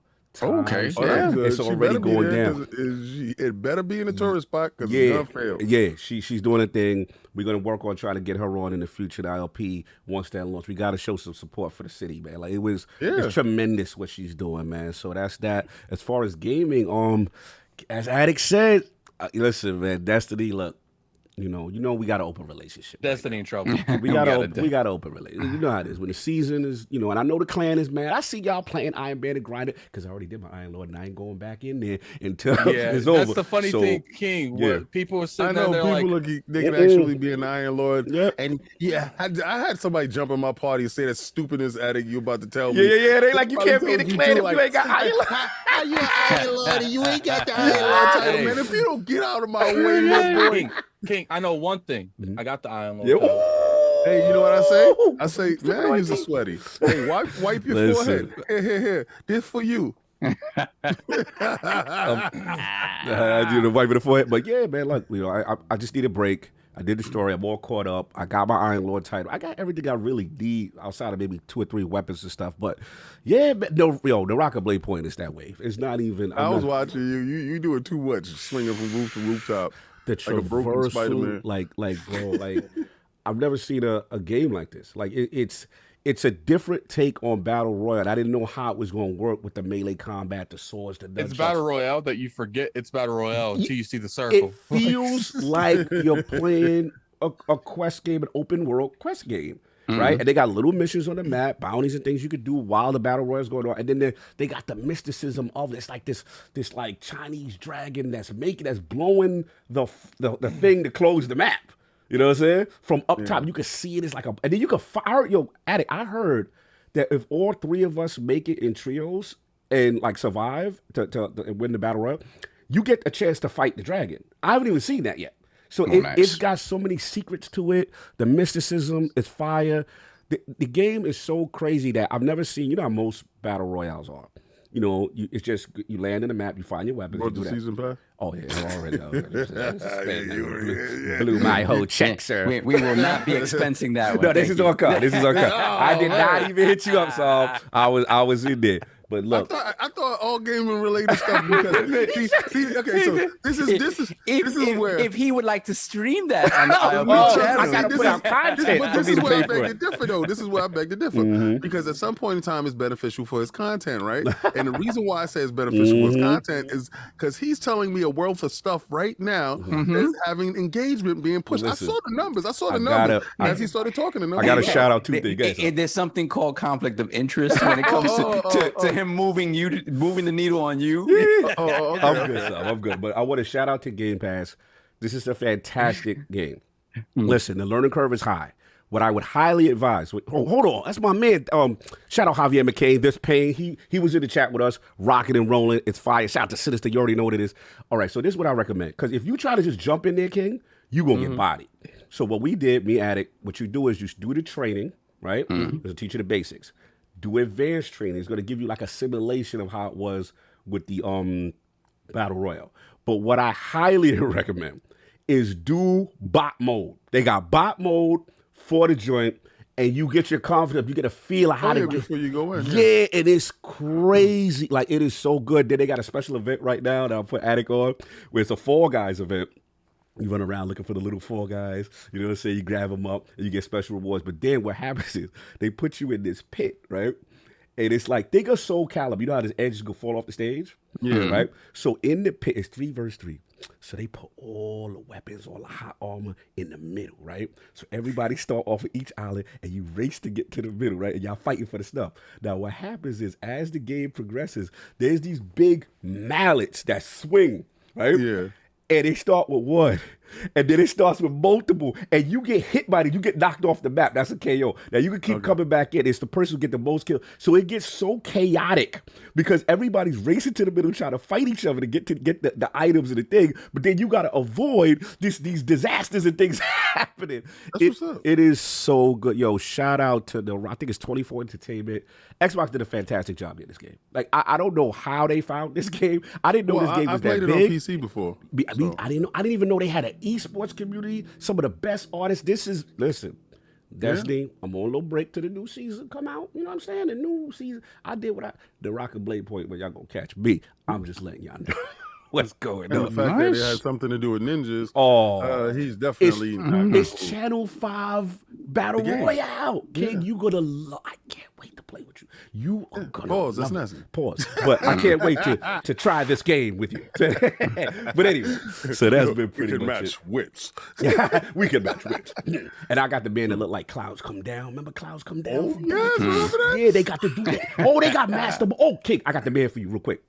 Okay. It's already going down. It better be in a tourist spot because it's gonna fail. Yeah, she's doing a thing. We're gonna work on trying to get her on in the future. The ILP once that launch. We got to show some support for the city, man. Like it's tremendous what she's doing, man. So that's that. As far as gaming, as Addict said, listen, man, Destiny, look. You know, we got an open relationship. Destiny in trouble. We got an open relationship. You know how it is. When the season is, and I know the clan is mad. I see y'all playing Iron Band and Grinder because I already did my Iron Lord and I ain't going back in there until it's over. That's the funny thing, King. Where people are sitting there, they're people like, they can actually be an Iron Lord. Yeah. And I had somebody jump in my party and say that stupidest Addict you about to tell me. Yeah. They like, you can't be in the clan if you ain't got Iron Lord. How you an Iron Lord and you ain't got the Iron Lord title, man? If you don't get out of my way, my boy. King, I know one thing. I got the Iron Lord. Hey, you know what I say? I say, man, you're sweaty. Hey, wipe your forehead. Here. This for you. I do the wipe of the forehead. But yeah, man, look, I just need a break. I did the story. I'm all caught up. I got my Iron Lord title. I got everything I really need outside of maybe 2 or 3 weapons and stuff. But yeah, the Rocket Blade point is that way. It's not even. I was watching you. You doing too much, swinging from roof to rooftop. The traversal, like I've never seen a game like this. Like it's a different take on Battle Royale. I didn't know how it was going to work with the melee combat, the swords, the nunchucks. It's Battle Royale that you forget it's Battle Royale until you see the circle. It feels like you're playing a quest game, an open world quest game. Right, and they got little missions on the map, bounties and things you could do while the battle royale is going on, and then they got the mysticism of it. It's like this like Chinese dragon that's blowing the thing to close the map. You know what I'm saying? From up top, you can see it. It's like and then you can fire. Addict, I heard that if all 3 of us make it in trios and like survive to win the battle royale, you get a chance to fight the dragon. I haven't even seen that yet. So it's got so many secrets to it. The mysticism is fire. The game is so crazy that I've never seen. You know how most battle royales are. It's just you land in the map, you find your weapons. What's the season pass? Oh yeah, already. Blew my whole check, sir. We will not be expensing that one. No, this is on cut. I did not even hit you up, so I was in there. But look, I thought all gaming related stuff. Because so this is where if he would like to stream that on the ILP channel, I gotta put out content. But this is where I beg to differ, though. This is where I beg to differ because at some point in time, it's beneficial for his content, right? And the reason why I say it's beneficial for his content is because he's telling me a wealth of stuff right now that's having engagement being pushed. Listen, I saw the numbers. As he started talking. I got to shout out 2 things. There's something called conflict of interest when it comes to him moving the needle on you. Okay. I'm good. But I want to shout out to Game Pass. This is a fantastic game. Listen, the learning curve is high. What I would highly advise. Hold on, that's my man. Shout out Javier McCain. This pain. He was in the chat with us, rocking and rolling. It's fire. Shout out to Sinister. You already know what it is. All right, so this is what I recommend. Because if you try to just jump in there, King, you gonna get bodied. So what we did, me Addict, what you do is you do the training, right? It'll teach you the basics. Do advanced training. It's going to give you like a simulation of how it was with the Battle Royale. But what I highly recommend is do bot mode. They got bot mode for the joint, and you get your confidence. You get a feel of how to get before you go in. Yeah, it is crazy. Like, it is so good. Then they got a special event right now that I'll put Attic on, where it's a Fall Guys event. You run around looking for the little Fall Guys. You know what I'm saying? You grab them up and you get special rewards. But then what happens is they put you in this pit, right? And it's like, think of Soul Calibur. You know how this edge is going to fall off the stage? Yeah. Right? So in the pit, it's 3 versus 3. So they put all the weapons, all the hot armor in the middle, right? So everybody start off of each island and you race to get to the middle, right? And y'all fighting for the stuff. Now what happens is as the game progresses, there's these big mallets that swing, right? Yeah. And they start with one, and then it starts with multiple, and you get hit by it, you get knocked off the map. That's a KO. Now you can keep coming back in. It's the person who get the most kills. So it gets so chaotic because everybody's racing to the middle trying to fight each other to get the items and the thing. But then you got to avoid these disasters and things happening. That's what's up. It is so good. Yo, shout out to I think it's 24 Entertainment. Xbox did a fantastic job in this game. Like I don't know how they found this game. I didn't know this game was that big. I played it on PC before. I mean, I didn't even know they had an esports community. Some of the best artists. Listen, Destiny. I'm on a little break to the new season come out. You know what I'm saying? The new season. I did the Rock and Blade point where y'all gonna catch me. I'm just letting y'all know what's going And on. the fact that it had something to do with ninjas. He's definitely it's Channel 5 Battle Royale. King, you gonna I can't wait to play with you. You are gonna pause. That's love it. nasty. Pause. But I can't wait to try this game with you. But anyway, so that's been pretty we can much match wits. we can match wits. And I got the band that look like Clouds Come Down. Remember Clouds Come Down? Oh, yes, remember that? Yeah, they got to do that. Oh, they got Master. Oh, King, I got the man for you real quick.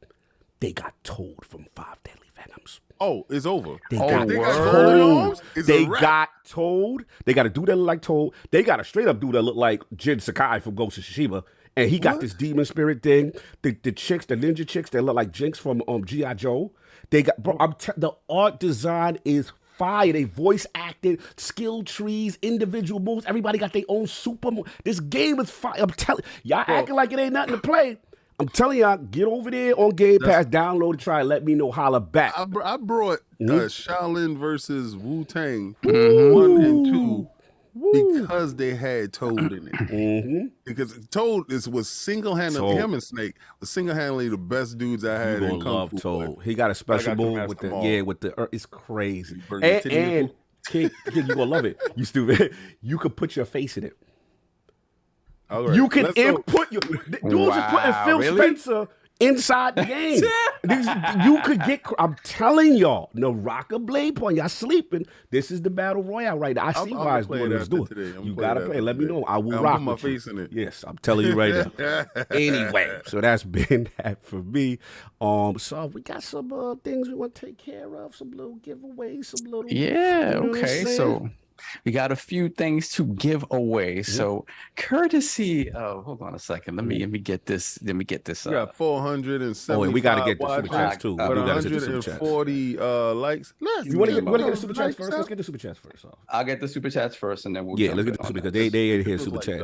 They got Toad from 5 Deadly Venoms. Oh, it's over. They got Toad. They got Toad. They got a dude that look like Toad. They got a straight up dude that look like Jin Sakai from Ghost of Tsushima. And he got this demon spirit thing. The chicks, the ninja chicks that look like Jinx from G.I. Joe. They got, bro, the art design is fire. They voice acted, skill trees, individual moves. Everybody got their own super move. This game is fire. I'm telling y'all acting like it ain't nothing to play. I'm telling y'all, get over there on Game Pass, download it, try it, let me know, holla back. I brought Shaolin versus Wu-Tang 1 and 2 because they had Toad in it. Because Toad was single-handedly, him and Snake was single-handedly the best dudes I had in Kung Fu. Toad. He got a special move with the it's crazy. And King, you gonna love it. You stupid. You could put your face in it. Right, you can input your dudes are putting Phil Spencer inside the game. You could get. I'm telling y'all, no Rocker Blade Point. Y'all sleeping. This is the battle royale right now. I see why it's doing what it's doing. You gotta play. Let me know. I will rock my with face you. in it. Yes, I'm telling you right now. Anyway, so that's been that for me. So we got some things we want to take care of. Some little giveaways. Some little. Yeah. Okay. So. We got a few things to give away. So courtesy of, hold on a second. Let me get this. Let me get this. We got 470. Oh, and we got to get the super chats too. 140 likes. You want to get the super chats first? Let's get the super chats first. I'll get the super chats first, and then we'll. Yeah, let's get the super because they in here super chat.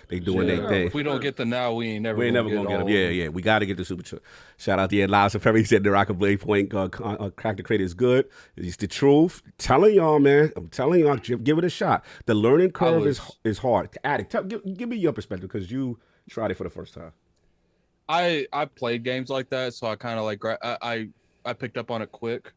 They doing their thing. If we don't get the now, we ain't never. We ain't never gonna get them. Yeah. We got to get the super chat. Shout out to Lives of Perry. He said the Rock and Blade Point Crack the Crate is good. It's the truth. I'm telling y'all, man. I'm telling y'all, give it a shot. The learning curve is hard. Addict, give me your perspective because you tried it for the first time. I played games like that, so I kind of like I picked up on it quick.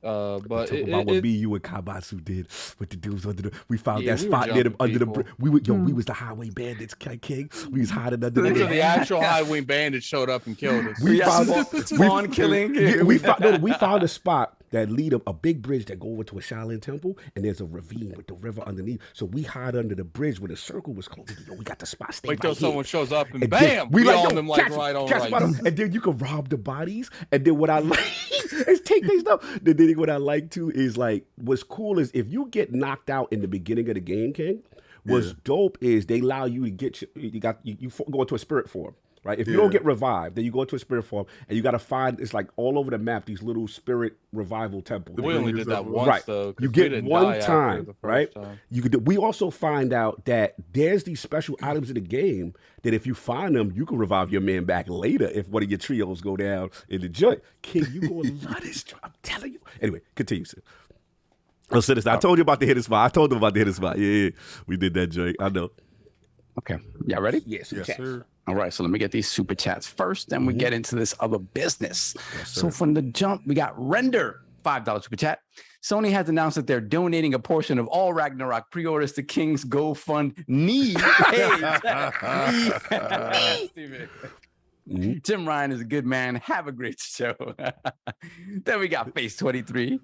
But about what you and Kabatsu did with the dudes under the. We found that spot near them under the. We was the highway bandits, King. We was hiding under the. So the actual highway bandits showed up and killed us. We found spawn killing. We found a spot that lead a big bridge that go over to a Shaolin temple, and there's a ravine with the river underneath. So we hide under the bridge where the circle was closed. Yo, we got the spot. Wait till someone shows up and bam, we on them like right on right. And then you can rob the bodies. And then what I like is take their stuff. Then what I like too is like what's cool is if you get knocked out in the beginning of the game, King. What's dope is they allow you to get you go into a spirit form. Right, if you don't get revived, then you go into a spirit form, and you got to find it's like all over the map these little spirit revival temples. We only did that once, though. You get one time, right? You could. We also find out that there's these special items in the game that if you find them, you can revive your man back later if one of your trios go down in the joint. King, you gonna love this joint. I'm telling you. Anyway, continue, sir. I told you about the hidden spot. I told them about the hidden spot. Yeah, we did that joint. I know. Okay, y'all ready? Yes, sir. All right, so let me get these super chats first, then we get into this other business. So from the jump, we got Render, $5 super chat. Sony has announced that they're donating a portion of all Ragnarok pre-orders to King's GoFundMe page. Tim Ryan is a good man. Have a great show. Then we got Face 23.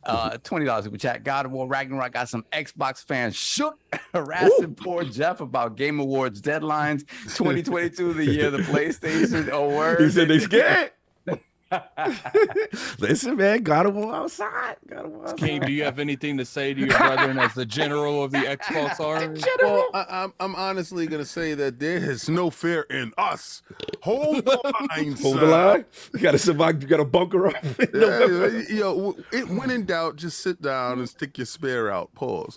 $20 super chat. God of War Ragnarok got some Xbox fans shook, harassing poor Jeff about Game Awards deadlines. 2022, the year of the PlayStation. Oh, word. He said they scared. Listen, man, God of War outside. King, do you have anything to say to your brethren as the general of the Xbox Army? Well, I'm honestly gonna say that there is no fear in us. Hold the line, Hold the line. You gotta survive. You gotta bunker up. When in doubt, just sit down and stick your spear out. Pause.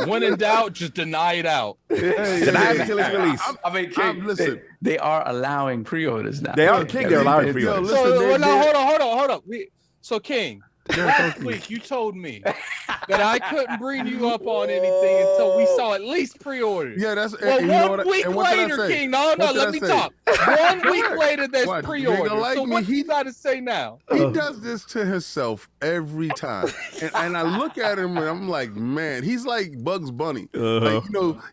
When in doubt, just deny it out. Deny it until it's released. I mean, King, listen. They are allowing pre-orders now. They are King. They're allowing pre-orders. Hold on. So King, last week you told me that I couldn't bring you up on anything until we saw at least pre-orders. Yeah, that's well. 1 week later, King. No, let me talk. 1 week later, there's pre-orders. Like so what you got to say now? He does this to himself every time, and I look at him and I'm like, man, he's like Bugs Bunny. Like,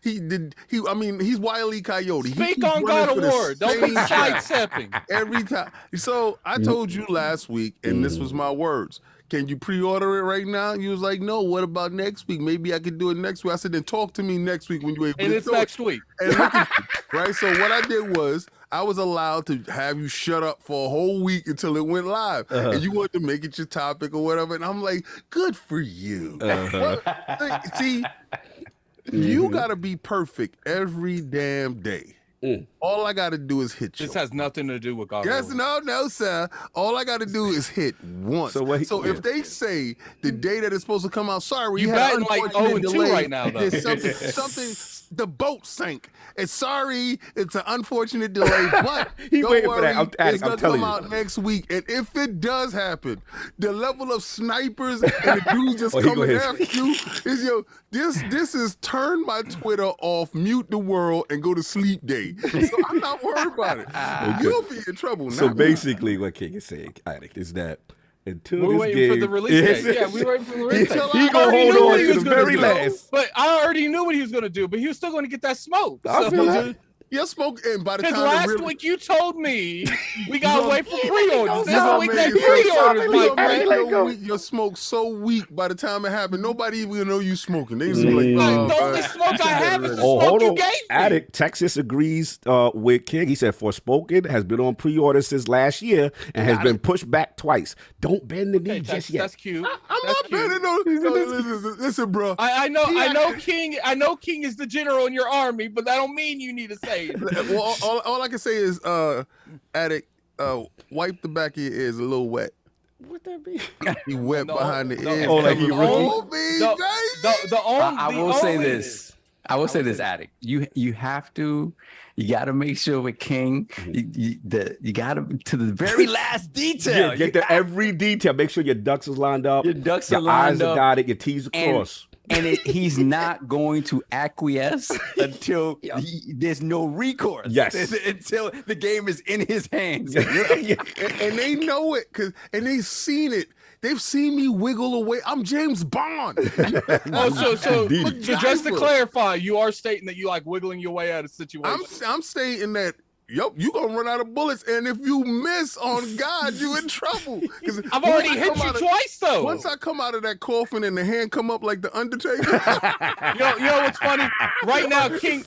he's Wile E. Coyote. Speak on God of War. Don't be sidestepping every time. So I told you last week, and this was my words. Can you pre-order it right now? You was like, no, what about next week? Maybe I could do it next week. I said, then talk to me next week when you able and to it's next week. And look at you, right? So what I did was I was allowed to have you shut up for a whole week until it went live. And you wanted to make it your topic or whatever. And I'm like, good for you. See, you got to be perfect every damn day. All I got to do is hit you. This has nothing to do with God. Yes, no, sir. All I got to do is hit once. So if they say the day that it's supposed to come out, sorry, you batting like 0-2 right now, though. Something, the boat sank. It's sorry, it's an unfortunate delay, but he don't waiting worry, for that. it's gonna come out next week. And if it does happen, the level of snipers and the dudes just coming after you is this is turn my Twitter off, mute the world, and go to sleep day. So I'm not worried about it. You'll be in trouble. So basically, what King is saying, Addict, is that until we're this waiting game, for the release date. Yeah, we waiting for the release date. He gonna hold on to the very last. But I already knew what he was gonna do. But he was still gonna get that smoke. I feel that. Yeah, smoke. And by the time last week you told me we gotta wait for pre-orders. This week they pre-orders, like your smoke so weak by the time it happened, nobody even gonna know you smoking. They just be like, the only smoke I have is the smoke you gave me. Addict, Texas agrees with King. He said Forspoken has been on pre-order since last year and has been pushed back twice. Don't bend the knee just yet. That's cute. I'm not bending no. Listen, bro. I know King is the general in your army, but that don't mean you need to say. Well, all I can say is, Addict, wipe the back of your ears a little wet. What that be? He wet behind the ears. Oh, like he I will say this. I will say this, Addict. You have to. You got to make sure with King, you got to the very last detail. Yeah, get to every detail. Make sure your ducks is lined up. Your ducks are lined up. Your eyes are dotted. Your T's are crossed. And he's not going to acquiesce until there's no recourse. Yes. Until the game is in his hands. And they know it, and they've seen it. They've seen me wiggle away. I'm James Bond. So just to clarify, you are stating that you like wiggling your way out of situations. I'm stating that. Yup, you gonna run out of bullets, and if you miss on God, you in trouble. I've already hit you twice, though. Once I come out of that coffin and the hand come up like the Undertaker. you know what's funny? Right now, King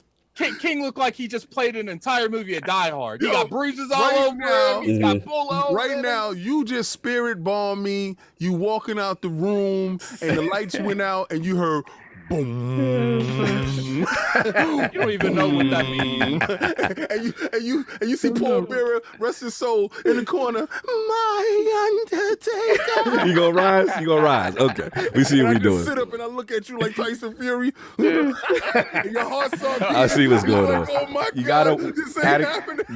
looked like he just played an entire movie of Die Hard. He got bruises all over him. He's got bullets. Right now, you just spirit bomb me. You walking out the room, and the lights went out, and you heard. Boom. You don't even know what that means. and you see Paul Bearer, rest his soul, in the corner. My Undertaker. You gonna rise? You gonna rise? Okay. We see what we doing. I sit up and I look at you like Tyson Fury. And your heart's on. I see what's going on. Oh my you God,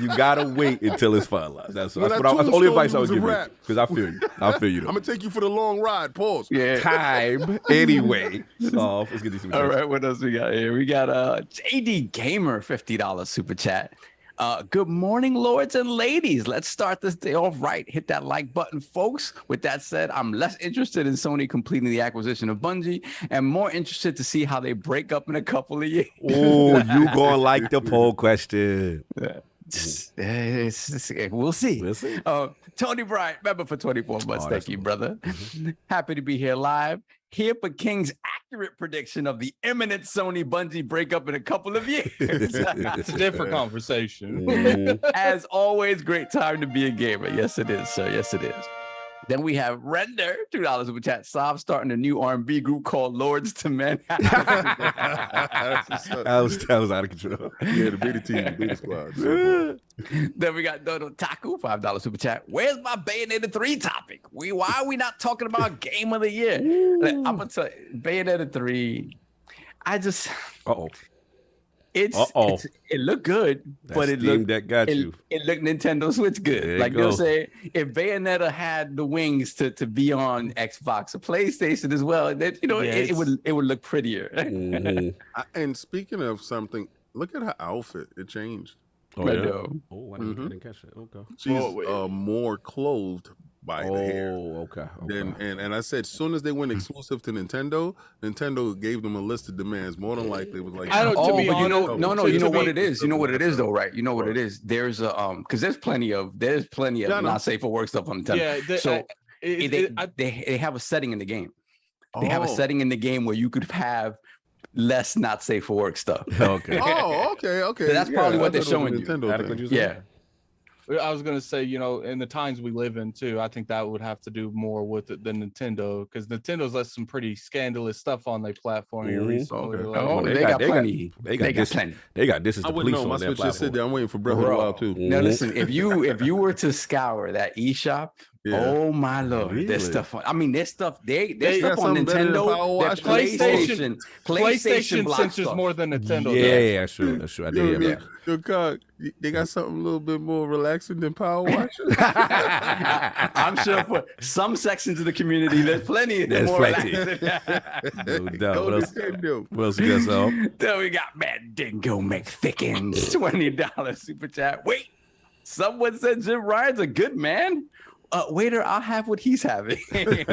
you gotta wait until it's finalized. That's the only advice I would give you. Because I feel you. I feel you. I'm gonna take you for the long ride. Pause. Yeah. Time anyway. So let's get these. All right, what else we got here? We got JD Gamer $50 super chat. Good morning, lords and ladies. Let's start this day off right. Hit that like button, folks. With that said, I'm less interested in Sony completing the acquisition of Bungie and more interested to see how they break up in a couple of years. Oh, you gonna like the poll question. We'll see. We'll see. Tony Bryant, member for 24 months. Thank you, brother. Happy to be here live. Here for King's accurate prediction of the imminent Sony Bungie breakup in a couple of years. It's a different conversation. As always, great time to be a gamer. Yes, it is, sir. Yes, it is. Then we have Render, $2 super chat. Sob starting a new R&B group called Lords to Men. that was out of control. Yeah, the beta team, the beta squad. Then we got Dodo Taku, $5 super chat. Where's my Bayonetta 3 topic? Why are we not talking about Game of the Year? Like, I'm gonna tell you, Bayonetta 3. Uh-oh. It looked good, but it looked Nintendo Switch good. Like you'll say, if Bayonetta had the wings to be on Xbox or PlayStation as well, that it would look prettier. And speaking of something, look at her outfit. It changed. Oh, yeah? Oh, I didn't catch that. Okay. She's more clothed by the hair. Oh, okay. And I said, as soon as they went exclusive to Nintendo gave them a list of demands. More than likely, it was like, you know what it is. You know what it is, though, right? You know what it is. There's because there's plenty of not safe for work stuff on Nintendo. Yeah, they have a setting in the game. They have a setting in the game where you could have less not safe for work stuff. Okay. okay. So that's probably what they're showing you. Yeah. I was gonna say, in the times we live in too, I think that would have to do more with it than Nintendo, because Nintendo's let some pretty scandalous stuff on their platform here recently. They got plenty. They got plenty. They got this is the police on my their Switch just sit there. I'm waiting for Breath of the Wild too. Now listen, if you were to scour that eShop, oh my lord, really? there's stuff on. I mean, there's stuff on Nintendo. That PlayStation censors more than Nintendo. Yeah, that's true. I did hear that. They got something a little bit more relaxing than Power Watch. I'm sure for some sections of the community, there's plenty. There's more plenty. No doubt. What else you got, Sam? Then we got Mad Dingo McThickens, $20 super chat. Wait, someone said Jim Ryan's a good man. Waiter, I'll have what he's having. Funny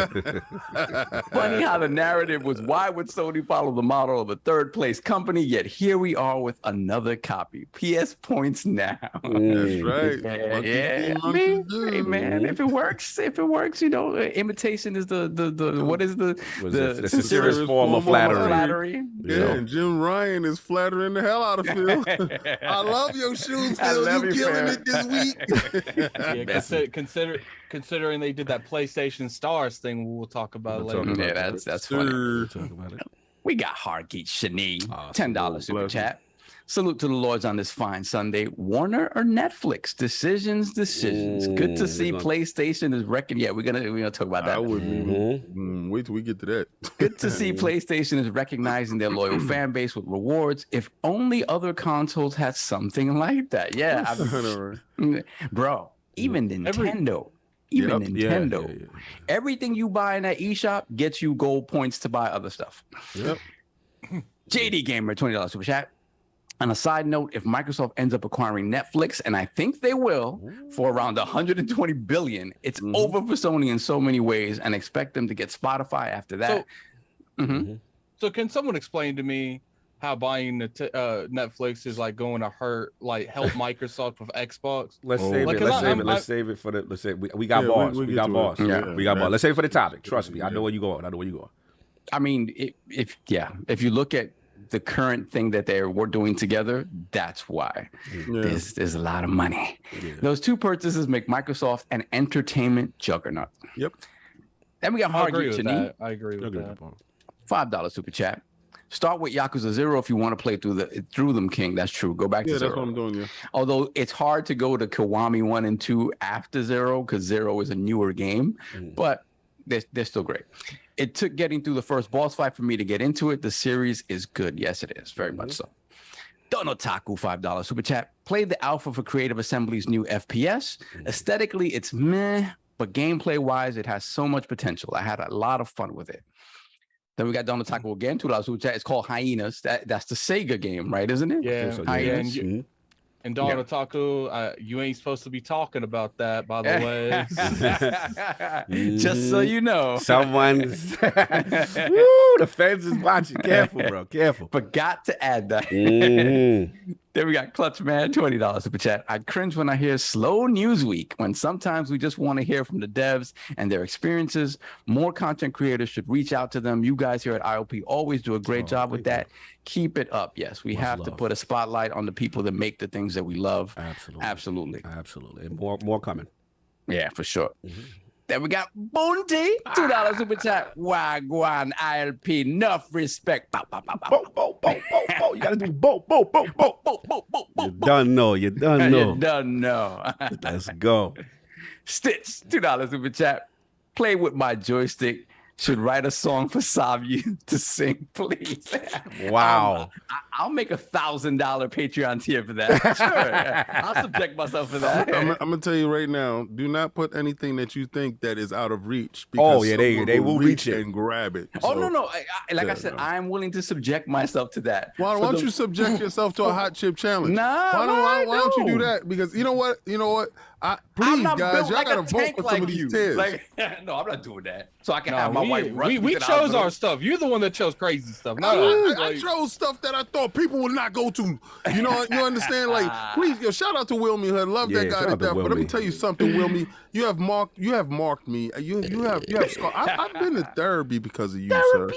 how the narrative was, why would Sony follow the model of a third place company? Yet here we are with another copy. PS points now. That's right. Yeah. I mean, hey man, if it works, imitation is the sincerest form of flattery. Yeah, and Jim Ryan is flattering the hell out of Phil. I love your shoes, Phil. You killing it this week. Considering they did that PlaystationStars thing, we'll talk about later. Yeah, that's funny. We'll talk about it. We got Hardgeek Shani, $10 super chat. Salute to the Lords on this fine Sunday. Warner or Netflix? Decisions. Good to see PlayStation is reckoning. Yeah, we're gonna talk about that. I wouldn't even wait till we get to that. Good to see PlayStation is recognizing their loyal fan base with rewards. If only other consoles had something like that. Yeah, bro. Even Nintendo. Nintendo. Everything you buy in that eShop gets you gold points to buy other stuff. Yep. JD Gamer, $20 super chat. On a side note, if Microsoft ends up acquiring Netflix, and I think they will, for around $120 billion, it's over for Sony in so many ways, and expect them to get Spotify after that. So can someone explain to me how buying Netflix is like going to help Microsoft with Xbox? Let's save it for the. Let's say we got bars. We got bars. We got bars. Let's save it for the topic. Trust me, I know where you going. I mean, if you look at the current thing that we're doing together, that's why. There's a lot of money. Those two purchases make Microsoft an entertainment juggernaut. Yep. Then we got Hardgeek Shani. I agree with that. $5 super chat. Start with Yakuza 0 if you want to play through them, King. That's true. Go back to 0. That's what I'm doing, yeah. Although it's hard to go to Kiwami 1 and 2 after 0 because 0 is a newer game, but they're still great. It took getting through the first boss fight for me to get into it. The series is good. Yes, it is. Very much so. Donotaku, $5 super chat. Played the alpha for Creative Assembly's new FPS. Aesthetically, it's meh, but gameplay-wise, it has so much potential. I had a lot of fun with it. Then we got Donotaku again, $2 super chat. It's called Hyenas. That's the Sega game, right? Isn't it? Yeah. Hyenas. And Donotaku, you ain't supposed to be talking about that, by the way. Just so you know. Someone, the fans is watching. Careful, bro. Careful. Forgot to add that. Then we got Clutch Man, $20 super chat. I cringe when I hear slow news week, when sometimes we just want to hear from the devs and their experiences. More content creators should reach out to them. You guys here at ILP always do a great job with that. Keep it up. Yes, we have to put a spotlight on the people that make the things that we love. Absolutely. And more coming. Yeah, for sure. Then we got Bounty, $2 super chat. Wagwan ILP, enough respect. Bow, bow, bow, bow. Bo. You gotta do bo. You done know. You done know. Let's go. Stitch, $2 super chat. Play with my joystick. Should write a song for Savio to sing, please. Wow. I'll make $1,000 Patreon tier for that. Sure. I'll subject myself for that. I'm gonna tell you right now, do not put anything that you think that is out of reach. Because they will reach it and grab it. Oh, no. Like I said, I'm willing to subject myself to that. Why don't you subject yourself to a hot chip challenge? Nah, why don't you do that? Because you know what? Please, guys, y'all gotta vote for some of these tiers. No, I'm not doing that. So I can have my wife run. We chose our stuff. You're the one that chose crazy stuff. I chose stuff that I thought people would not go to. You understand? Like, please, shout out to Wilmy Hood. Love that guy to death. But let me tell you something, Wilmy. You have marked me. You have I've been to therapy because of you, sir.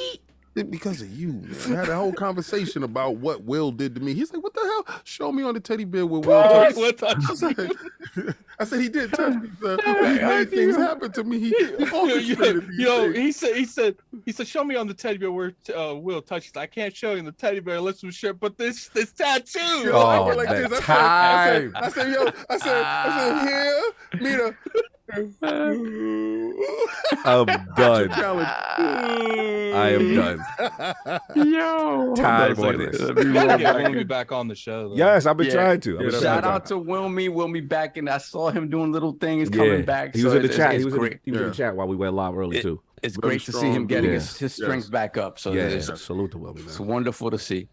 Because of you, man. I had a whole conversation about what Will did to me. He's like, "What the hell? Show me on the teddy bear where Will touched me." I said, "He did touch me, sir. He made things happen to me. He said, show me on the teddy bear where Will touched. I can't show you the teddy bear unless we share. But this tattoo." Oh, like that this. time. I said, here, meet her. I'm done. I am done. Yo, time on this. Wilmy back on the show. Though. Yes, I've been trying to. Shout out to Wilmy back, and I saw him doing little things coming back. He was in the chat. He was great. in the chat while we went live early too. It's great to see him getting his strength back up. So salute to Wilmy. It's wonderful to see.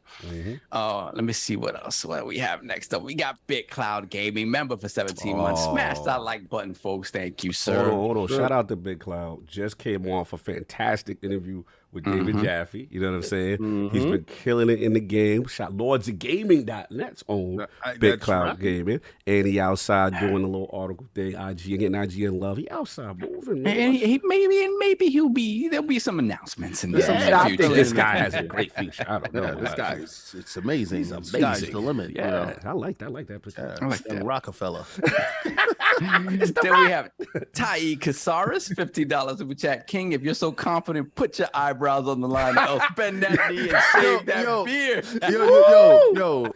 Let me see what else. What do we have next up? We got Big Cloud Gaming, member for 17 months. Smash that like button, folks. Thank you, sir. Hold on. Shout out to Big Cloud. Just came off a fantastic interview with David Jaffe. You know what I'm saying? He's been killing it in the game. Shot LordsOfGaming.net's own Big Cloud Gaming. And he outside doing a little article thing, getting IGN love. He outside moving, man. And maybe there'll be some announcements in the future. I think this guy has a great future. I don't know. This guy it's amazing. He's amazing. Sky's the limit. Yeah, I like that. I like that. Rockefeller. Then we have Tai Casares, $50 super chat. King, if you're so confident, put your eyebrows on the line. Else bend that knee and shave that beard.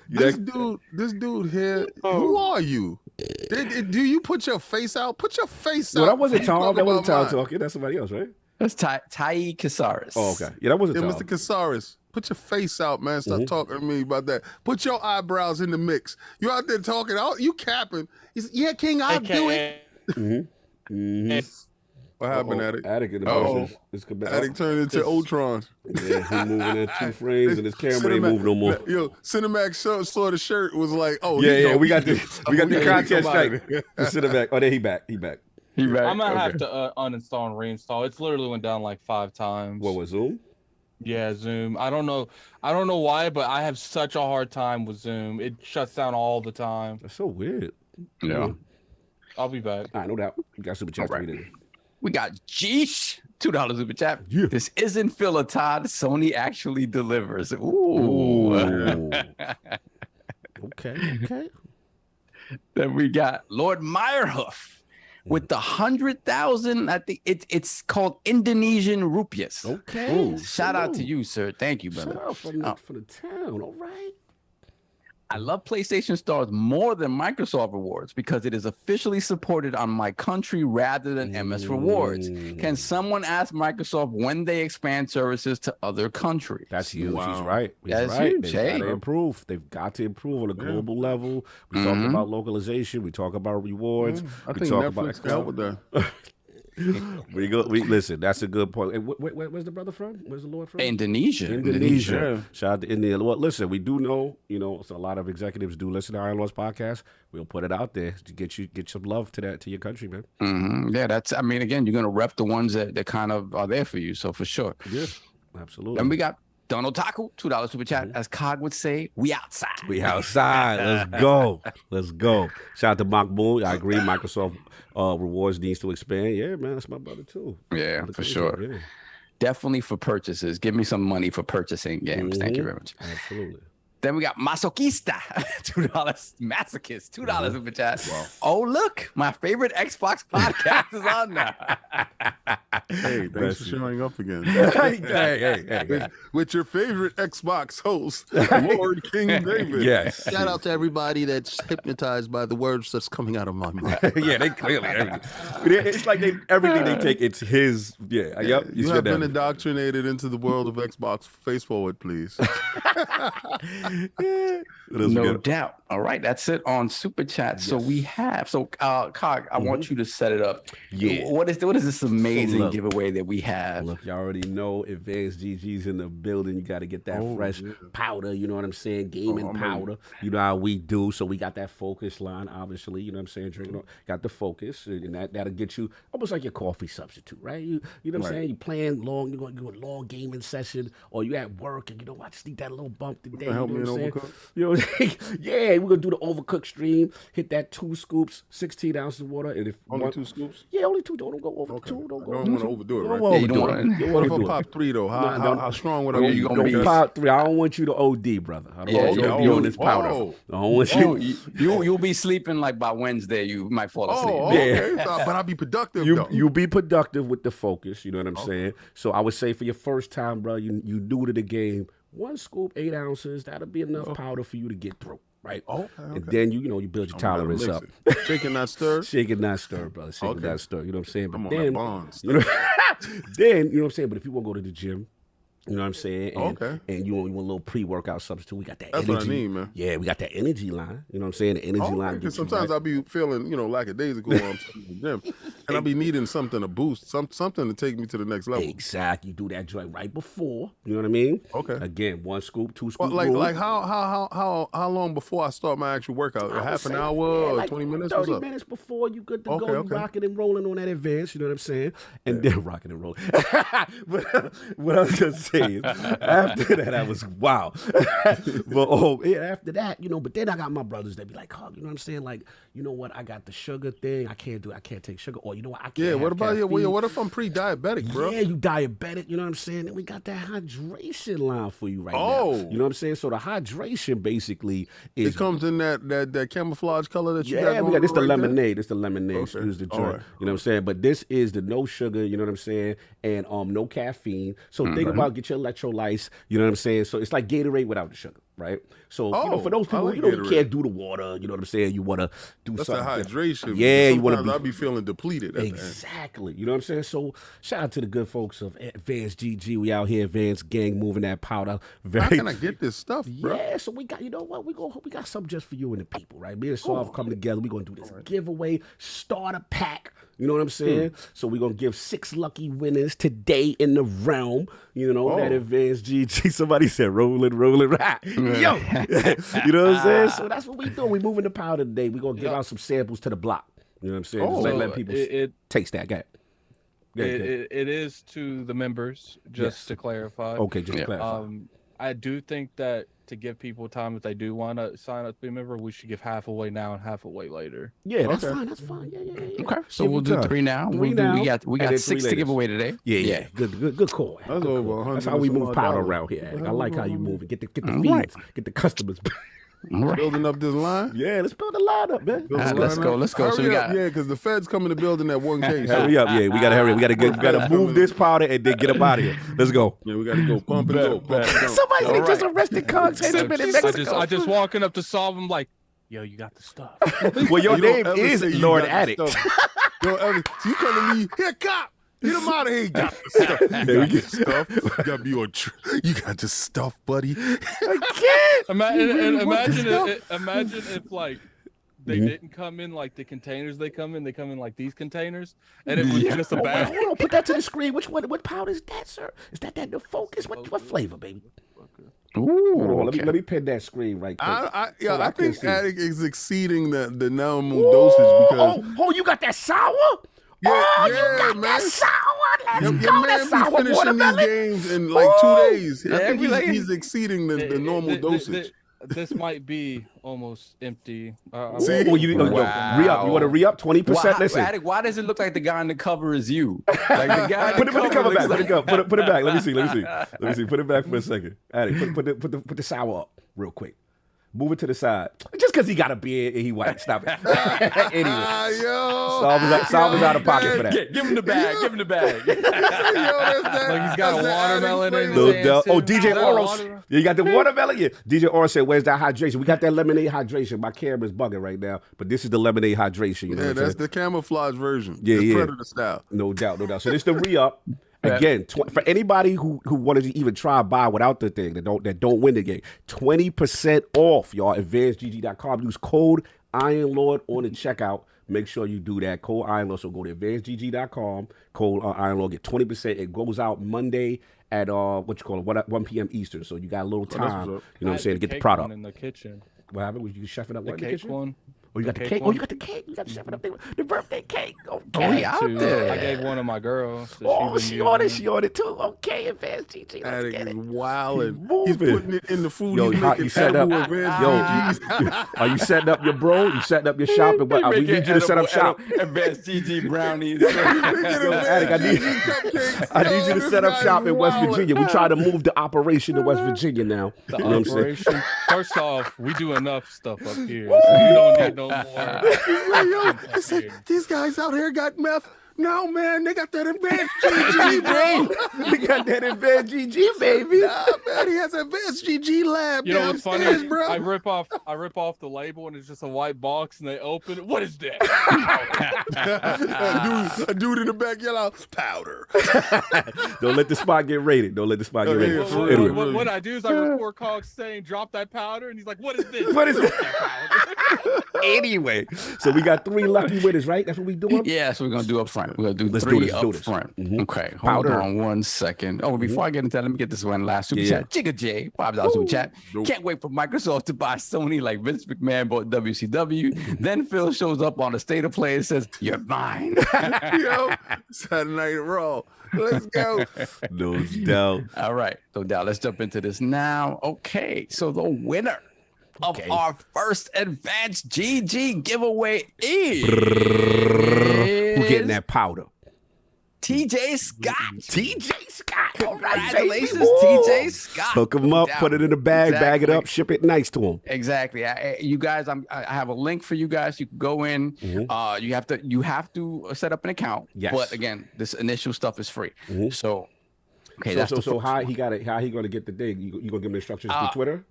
This dude here. Who are you? Do you put your face out? Put your face out. No, that wasn't Tom. That wasn't Tom talking. That's somebody else, right? That's Tai Casares. Oh, okay. Yeah, that wasn't Tom. Mr. Casares. Put your face out, man. Stop talking to me about that. Put your eyebrows in the mix. You out there talking. You capping. He said, yeah, King, I'll do it. What happened, Attic? Attic in the bushes. Attic turned into Ultron. Yeah, he moving in two frames and his camera ain't move no more. Cinemax saw the shirt, was like, we got the contest strike. The Cinemax. Oh, there he back. I'm gonna have to uninstall and reinstall. It's literally went down like 5 times. What was Zoom? Yeah, Zoom. I don't know why, but I have such a hard time with Zoom. It shuts down all the time. That's so weird. Yeah. I'll be back. All right, no doubt. You got super chat. Right. We got Jeesh, $2 super chat. Yeah. This isn't Phil or Todd. Sony actually delivers. Ooh. Okay. Then we got Lord Meyerhoof with the 100,000. I think it's called Indonesian rupiahs. Okay. Shout out to you, sir. Thank you, brother. Shout out for the town. All right. I love PlayStation Stars more than Microsoft Rewards because it is officially supported on my country rather than MS Rewards. Can someone ask Microsoft when they expand services to other countries? That's huge. Wow. He's right. That's huge. They've got to improve. They've got to improve on a global level. We talk about localization. We talk about rewards. I think Netflix can help with that. Listen, that's a good point. Where's the brother from? Where's the Lord from? Indonesia. Shout out to India. Well, listen, we do know, so a lot of executives do listen to Iron Lord's podcast. We'll put it out there to get some love to your country, man. Yeah, again, you're gonna rep the ones that kind of are there for you. So for sure. Yeah, absolutely. And we got Donald Taku, $2 super chat. As Cog would say, we outside. We outside. Let's go. Let's go. Shout out to Makbul. I agree. Microsoft rewards needs to expand. Yeah, man, that's my brother too. Yeah, for sure. Yeah. Definitely for purchases. Give me some money for purchasing games. Thank you very much. Absolutely. Then we got Masochista, $2. Masochist, $2 super chat. Wow. Oh, look, my favorite Xbox podcast is on now. Hey, thanks for showing up again. Hey. With your favorite Xbox host, Lord King David. Yes. Shout out to everybody that's hypnotized by the words that's coming out of my mouth. Yeah, they clearly it's like everything they take, it's his. Yeah, yep. You have been indoctrinated into the world of Xbox. Face forward, please. No doubt. All right, that's it on super chat. So we have Cog, I want you to set it up. Yeah. What is this amazing giveaway that we have? Look, you already know Advanced GG's in the building. You got to get that fresh powder. You know what I'm saying? Gaming powder. You know how we do. So we got that focus line, obviously. You know what I'm saying? Drinking. Got the focus, and that'll get you almost like your coffee substitute, right? You know what I'm saying? You playing long. You're going to do a long gaming session, or you at work, and I just need that little bump today. Help me in Overcooked. You know, yeah, we're gonna do the Overcooked stream. Hit that 2 scoops, 16 ounces of water, and if only 2 scoops. Yeah, only 2. Don't go over 2. Don't go. I don't want to overdo it. Right? You don't want What if I pop 3 though? How strong would I be? You gonna be pop 3? I don't want you to OD, brother. I don't want you to be on this powder. I don't want you. You'll be sleeping like by Wednesday. You might fall asleep. Okay. But I'll be productive. You be productive with the focus. You know what I'm saying? So I would say for your first time, bro, you new to the game. 1 scoop, 8 ounces. That'll be enough powder for you to get through, right? Okay. And then you build your tolerance up. Shaking not stir. Shaking not stir, brother. Shaking not stir. You know what I'm saying? But I'm then, on that bond. then you know what I'm saying. But if you want to go to the gym. You know what I'm saying? And, and you want a little pre-workout substitute. We got that energy. That's what I need, man. Yeah, we got that energy line. You know what I'm saying? The energy line. Because sometimes I'll be feeling, lackadaisical while I'm sitting in the gym. And I'll be needing something to boost, something to take me to the next level. Exactly. You do that joint right before. You know what I mean? Okay. Again, 1 scoop, 2 scoops. Like how long before I start my actual workout? Half an hour or 20 minutes? 30 minutes before you good to go. You rocking and rolling on that advance. You know what I'm saying? And then rocking and rolling. But what I was going to say is, after that, I was wow. But after that, but then I got my brothers that be like, oh, you know what I'm saying? Like, you know what? I got the sugar thing. I can't take sugar. Or you know what? I can't. Yeah, what about caffeine. you? What if I'm pre-diabetic, bro? Yeah, you diabetic. You know what I'm saying? And we got that hydration line for you right now. You know what I'm saying? So the hydration basically is. It comes in that camouflage color that you got. Yeah, we got this the lemonade. This the lemonade. Excuse the joint. Right. You know what I'm saying? But this is the no sugar. You know what I'm saying? And no caffeine. So think about get your electrolytes. You know what I'm saying? So it's like Gatorade without the sugar, right? So for those people, you can't do the water. You know what I'm saying? You want to do something. That's a hydration. Yeah, you want to. I'll be feeling depleted. Exactly. You know what I'm saying? So shout out to the good folks of Advanced GG. We out here, Advanced Gang, moving that powder. How can I get this stuff, bro? Yeah, so we got, you know what? We got something just for you and the people, right? Me and Soft coming together. We're gonna do this giveaway starter pack. You know what I'm saying? So we're going to give 6 lucky winners today in the realm. That Advanced GG. Somebody said, rolling, right. Yo. You know what I'm saying? So that's what we do. We moving the powder today. We're going to give out some samples to the block. You know what I'm saying? Just let people taste that. Go ahead. It is to the members, just to clarify. Okay, just to clarify. I do think that to give people time, if they do want to sign up to be a member, we should give half away now and half away later. Yeah, that's fine. That's fine. Yeah. Okay, so we'll do 3 now. We got 6 to give away today. Yeah. Good call. That's over 100. That's how we move powder around here. I like how you move it. Get the feeds, get the customers. Building up this line? Yeah, let's build a line up, man. Let's go. So we got because the feds come in the building at 1 case. Hurry up, we gotta hurry. We gotta move this powder and then get up out of here. Let's go. Yeah, we gotta go pump and go. Somebody just arrested Cogs. I just walking up to solve him like, yo, you got the stuff. Well, your name is Lord Addict. Don't ever. So you come to me, here, cop. Get him out of here. You got the stuff. You got stuff. You got to be on. You got the stuff, buddy. I can't. Imagine if like they didn't come in like the containers they come in like these containers, and it was just a bag. Hold on, put that to the screen. What powder is that, sir? Is that the focus? What flavor, baby? Ooh, let me pin that screen right there. I think Addict is exceeding the normal dosage because. Oh, you got that sour? Yeah, you got man. that sour. Your man be finishing these games in like 2 days. I think he's exceeding the normal dosage. This might be almost empty. See? Re-up. You want to re-up 20%? Listen. Attic, why does it look like the guy on the cover is you? Like the guy put the cover back. Put it back. Let me see. Put it back for a second. Attic, put the sour up real quick. Move it to the side. Just because he got a beard and he white. Stop it. Anyway. Saul was out of pocket for that. Give him the bag. Give him the bag. Like he's got a watermelon in his hand. Oh, DJ Oros. Yeah, you got the watermelon? Yeah. DJ Oros said, where's that hydration? We got that lemonade hydration. My camera's bugging right now, but this is the lemonade hydration. You know that's the camouflage version. Yeah, the Predator style. No doubt. So this is the re-up. Again, for anybody who wanted to even try buy without the thing that don't win the game, 20% off, y'all. AdvancedGG.com. Use code Iron Lord on the checkout. Make sure you do that. Code Iron Lord. So go to AdvancedGG.com. Code Iron Lord. Get 20%. It goes out Monday at 1 p.m. Eastern. So you got a little time. You know what I'm saying, to get the product. In the kitchen. What happened? You chef it up the in the cake kitchen? one. Oh, you got the cake? Oh, you got the cake. You got to chef it up there. The birthday cake. Okay. Out there. I gave one of my girls. She on it too. Okay, Advanced GG. Let's get it. Wow. He's putting it in the food. Yo, you set up. Are you setting up your bro? You setting up your shop? And what? We need you to set up shop. Advanced GG brownies. I need you to set up shop in West Virginia. We try to move the operation to West Virginia now. The operation. First off, we do enough stuff up here. So you don't need no more. These guys out here got meth. No, man, they got that advanced GG, bro. We got that advanced GG, baby. Nah, man, he has an advanced GG lab. You know what's funny is, bro? I rip off the label and it's just a white box and they open it. What is that? a dude in the back yell out, powder. Don't let the spot get raided. Anyway. What I do is I record Cog saying, drop that powder, and he's like, what is this? What is it? Anyway, so we got 3 lucky winners, right? That's what we doing? Yeah, so we're going to do up front. We're going to do Let's 3 do this, up front. Mm-hmm. Okay, hold on 1 second. Oh, before I get into that, let me get this one last super chat. Jigga J, $5 super chat. Can't wait for Microsoft to buy Sony like Vince McMahon bought WCW. Then Phil shows up on the State of Play and says, "You're mine." Yo, Saturday Night Raw. Let's go. No doubt. All right, no doubt. Let's jump into this now. Okay, so the winner of our first Advanced GG giveaway is who getting that powder? TJ Scott. TJ Scott. Congratulations, TJ Scott. Hook him up, put it in a bag, bag it up, ship it nice to him. Exactly. You guys, I have a link for you guys. You can go in. Mm-hmm. You have to set up an account. Yes. But again, this initial stuff is free. Mm-hmm. So, okay. So how he going to get the thing? You gonna give him instructions through Twitter?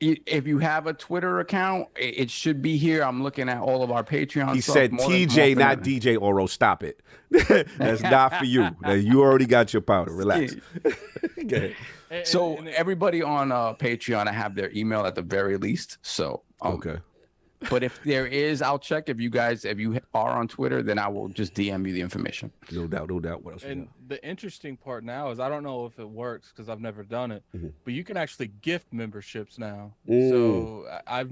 If you have a Twitter account, it should be here. I'm looking at all of our Patreon. He said TJ, not DJ Oro. Stop it. That's not for you. You already got your powder. Relax. So everybody on Patreon, I have their email at the very least. So okay. But if there is, I'll check. If you are on Twitter, then I will just DM you the information. No doubt. What else? And the interesting part now is I don't know if it works because I've never done it, but you can actually gift memberships now. So I've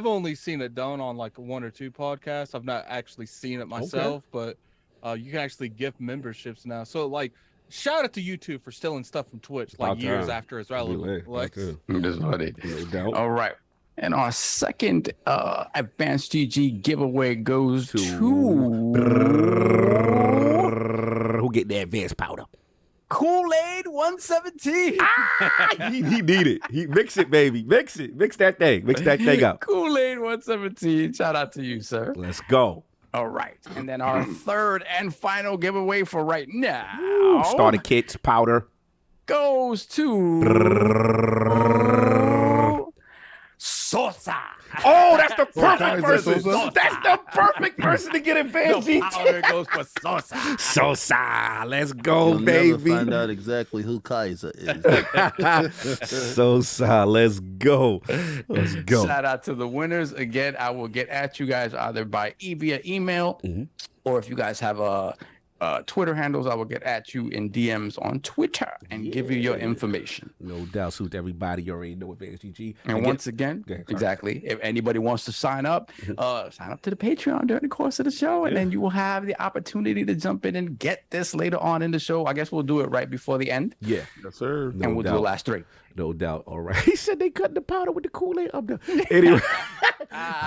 only seen it done on like 1 or 2 podcasts. I've not actually seen it myself, but you can actually gift memberships now. So like, shout out to YouTube for stealing stuff from Twitch like years after it's relevant. Like, that's funny. No doubt. All right. And our second Advanced GG giveaway goes to who get the advanced powder? Kool-Aid 117. He need it. He mix it, baby. Mix that thing. Mix that thing up. Kool-Aid 117. Shout out to you, sir. Let's go. All right. And then our third and final giveaway for right now. Starter kits, powder. Goes to Sosa. Oh, that's the perfect person. That's the perfect person to get advanced GG. Powder goes for Sosa. Sosa, let's go, You'll baby. never find out exactly who Kaiser is. Sosa, let's go. Let's go. Shout out to the winners. Again, I will get at you guys either via email, or if you guys have Twitter handles. I will get at you in DMs on Twitter and give you your information. No doubt. Suit everybody. You already know Advanced GG. And once again, exactly, if anybody wants to sign up to the Patreon during the course of the show, and then you will have the opportunity to jump in and get this later on in the show. I guess we'll do it right before the end. Yeah. Yes, sir. And we'll do the last 3. No doubt. All right. He said they cut the powder with the Kool-Aid up there. Anyway.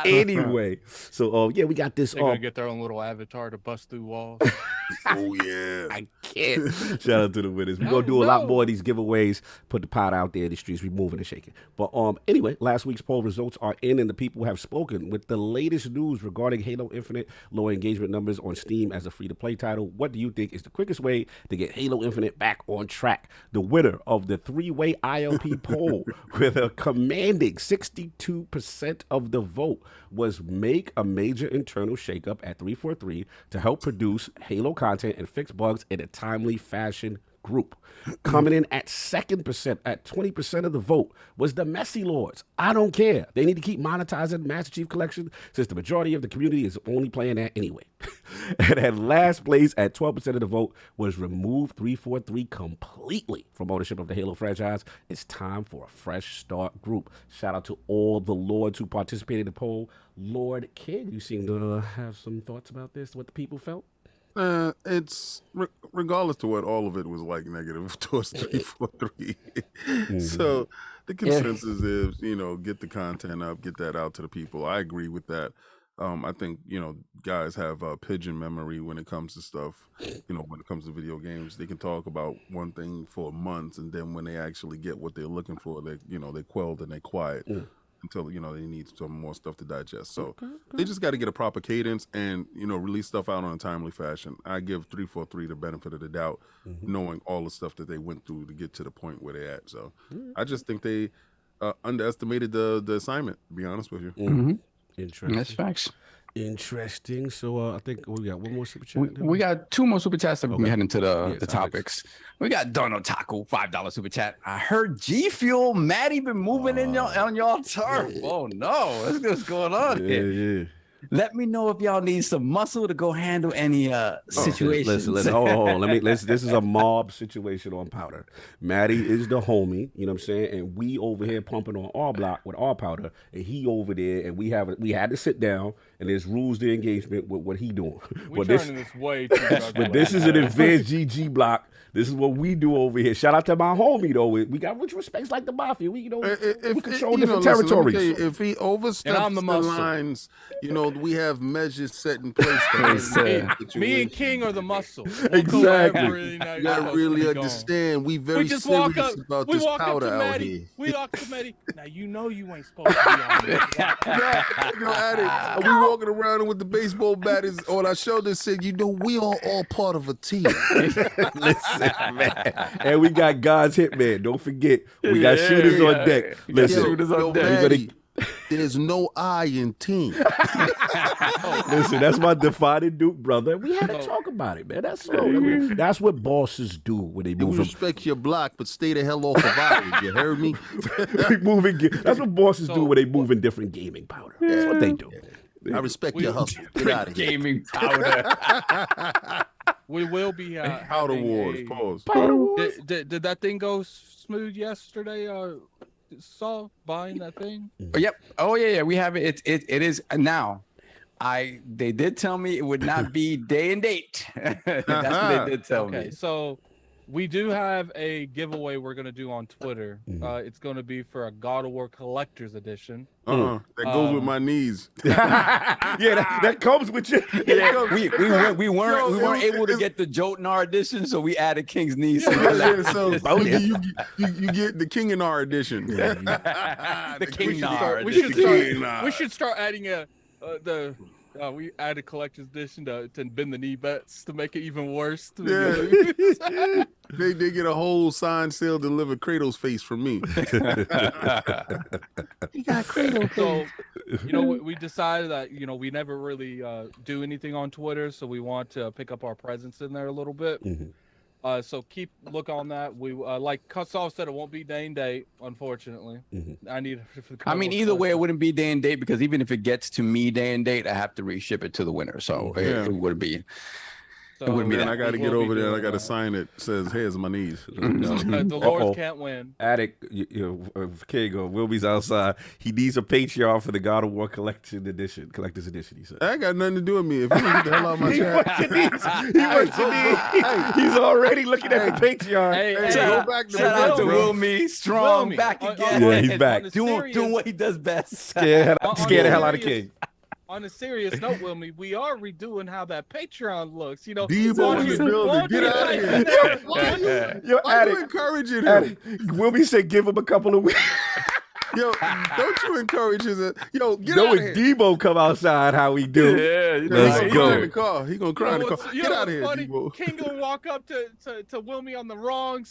Anyway. So, yeah, we got this. They're going to get their own little avatar to bust through walls. Oh, yeah. I can't. Shout out to the winners. We're going to do a lot more of these giveaways. Put the pot out there in the streets. We're moving and shaking. But anyway, last week's poll results are in, and the people have spoken with the latest news regarding Halo Infinite, lower engagement numbers on Steam as a free-to-play title. What do you think is the quickest way to get Halo Infinite back on track? The winner of the 3-way ILP poll with a commanding 62% of the vote was make a major internal shakeup at 343 to help produce Halo content and fix bugs in a timely fashion group. Coming in at 2nd at 20% of the vote was the Messy Lords. I don't care. They need to keep monetizing Master Chief Collection since the majority of the community is only playing that anyway. And at last place at 12% of the vote was remove 343 completely from ownership of the Halo franchise. It's time for a fresh start group. Shout out to all the Lords who participated in the poll. Lord King, you seem to have some thoughts about this, what the people felt? It's regardless to what all of it was like negative towards 343. So the consensus is, get the content up, get that out to the people. I agree with that. I think, guys have pigeon memory when it comes to stuff. When it comes to video games, they can talk about one thing for months, and then when they actually get what they're looking for, they quelled and they quiet. Until they need some more stuff to digest. So they just got to get a proper cadence and release stuff out on a timely fashion. I give 343 the benefit of the doubt, knowing all the stuff that they went through to get to the point where they're at. So I just think they underestimated the assignment, to be honest with you. Interesting. That's facts. Interesting. So I think we got one more super chat. We got 2 more super chats that we can head into the topics. We got Dono Taco, $5 super chat. I heard G Fuel, Maddie been moving in on y'all turf. Oh no, what's going on here? Yeah. Let me know if y'all need some muscle to go handle any situations. Listen, hold on. This is a mob situation on powder. Maddie is the homie, you know what I'm saying? And we over here pumping on our block with our powder, and he over there, and we had to sit down, and there's rules to engagement with what he doing. We're turning this way too much. But this is an advanced GG block. This is what we do over here. Shout out to my homie though. We got which respects like the mafia. We we control different territories. Listen, if he oversteps the lines, we have measures set in place. Me and King are the muscle. Exactly. You gotta really understand. We very serious about this powder out here. We walk to Maddie. Now you ain't supposed to be on this. We walking around with the baseball bat on our shoulders, saying, we are all part of a team. Listen, man. And we got God's hitman. Don't forget, we got shooters on deck. Listen, shooters on deck. There's no I in team. Listen, that's my defining Duke brother. We had to talk about it, man. That's so. That's what bosses do when they move. Respect your block, but stay the hell off of ours. You heard me? That's what bosses do when they move in different gaming powder. That's what they do. I respect your hustle. Get out of here. Gaming powder. We will be powder wars. Pause. Powder wars. Did that thing go smooth yesterday? Saw buying that thing. Yep. Oh yeah. We have it. It is now. They did tell me it would not be day and date. That's what they did tell me. So we do have a giveaway we're gonna do on Twitter. It's gonna be for a God of War Collector's Edition. That goes with my knees. that comes with you. We weren't able to get the Jotnar edition, so we added King's knees. So you get the King and R edition. The King Nar. We should start adding we added collector's edition to bend the knee bets to make it even worse. They get a whole signed, sealed, delivered Kratos face from me. You got Kratos. So, we decided that we never really do anything on Twitter, so we want to pick up our presence in there a little bit. So keep look on that. We like Saul said, it won't be day and date, unfortunately. I mean, either way, it wouldn't be day and date because even if it gets to me day and date, I have to reship it to the winner. So it would be. So wouldn't be Man, that. I got to we get will be over there and I doing got to that. sign it. Says, here's my knees. The Lords can't win. Addict, King or Wilby's outside. He needs a Patreon for the God of War collector's edition. He said. That got nothing to do with me. If you don't get the hell out of my He chat. wants your knees. He wants your knees. He's already looking at the Patreon. Hey, Hey, Shout go back to shout out to bro. Wilmy, strong, Wilmy. back On- again. Yeah, he's back. Doing what he does best. Scared On the hell out of serious- King. On a serious note, Wilmy, we are redoing how that Patreon looks. You know, Debo in the building. Get out of here. Yo, Why you Addict. encouraging him? Addict. Wilby said give him a couple of weeks. Yo, don't you encourage his? Yo, get Know out of when here. Debo come outside, how we do. Yeah, you know, Let's He like, gonna go. cry in the car. He gonna cry in the car. You Get know out of here, what's funny? Debo. King gonna walk up to Wilmy on the wrong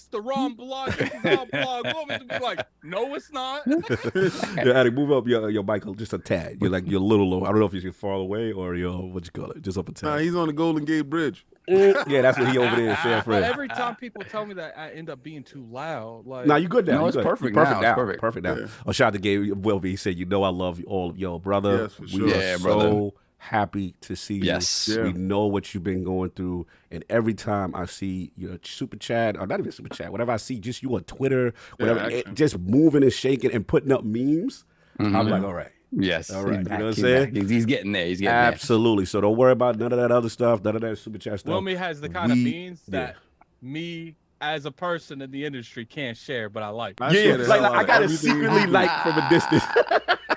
block. This is our blog. Wilmy to be like, no, it's not. Yeah, Addict, move up your mic just a tad. You're like you're a little low. I don't know if you're far away or you're what you call it, just up a Nah, tad. he's on the Golden Gate Bridge. Yeah, that's what he over there in San But Fran. every time people tell me that, I end up being too loud. Like, Nah, you good now. No, You it's good. perfect You now. It's now. perfect. Perfect now. Yeah. Oh, shout out to Gabe Wilby. He said, "You know I love all of y'all, brother. Yes, for We sure. are Yeah, so brother. happy to see you. Yes. Yeah. We know what you've been going through, and every time I see your super chat, or not even super chat, whatever I see, just you on Twitter, whatever, action. just moving and shaking and putting up memes, Mm-hmm. I'm like, all right. Yes. All right, He's you back, know what I'm he's saying? back. He's getting there. He's getting there. Absolutely. So don't worry about none of that other stuff, none of that super chat stuff. Wilmy has the kind of We- means that me as a person in the industry can't share, but I like. I Yeah, share the like hell out I of gotta everything you secretly do. like from a distance.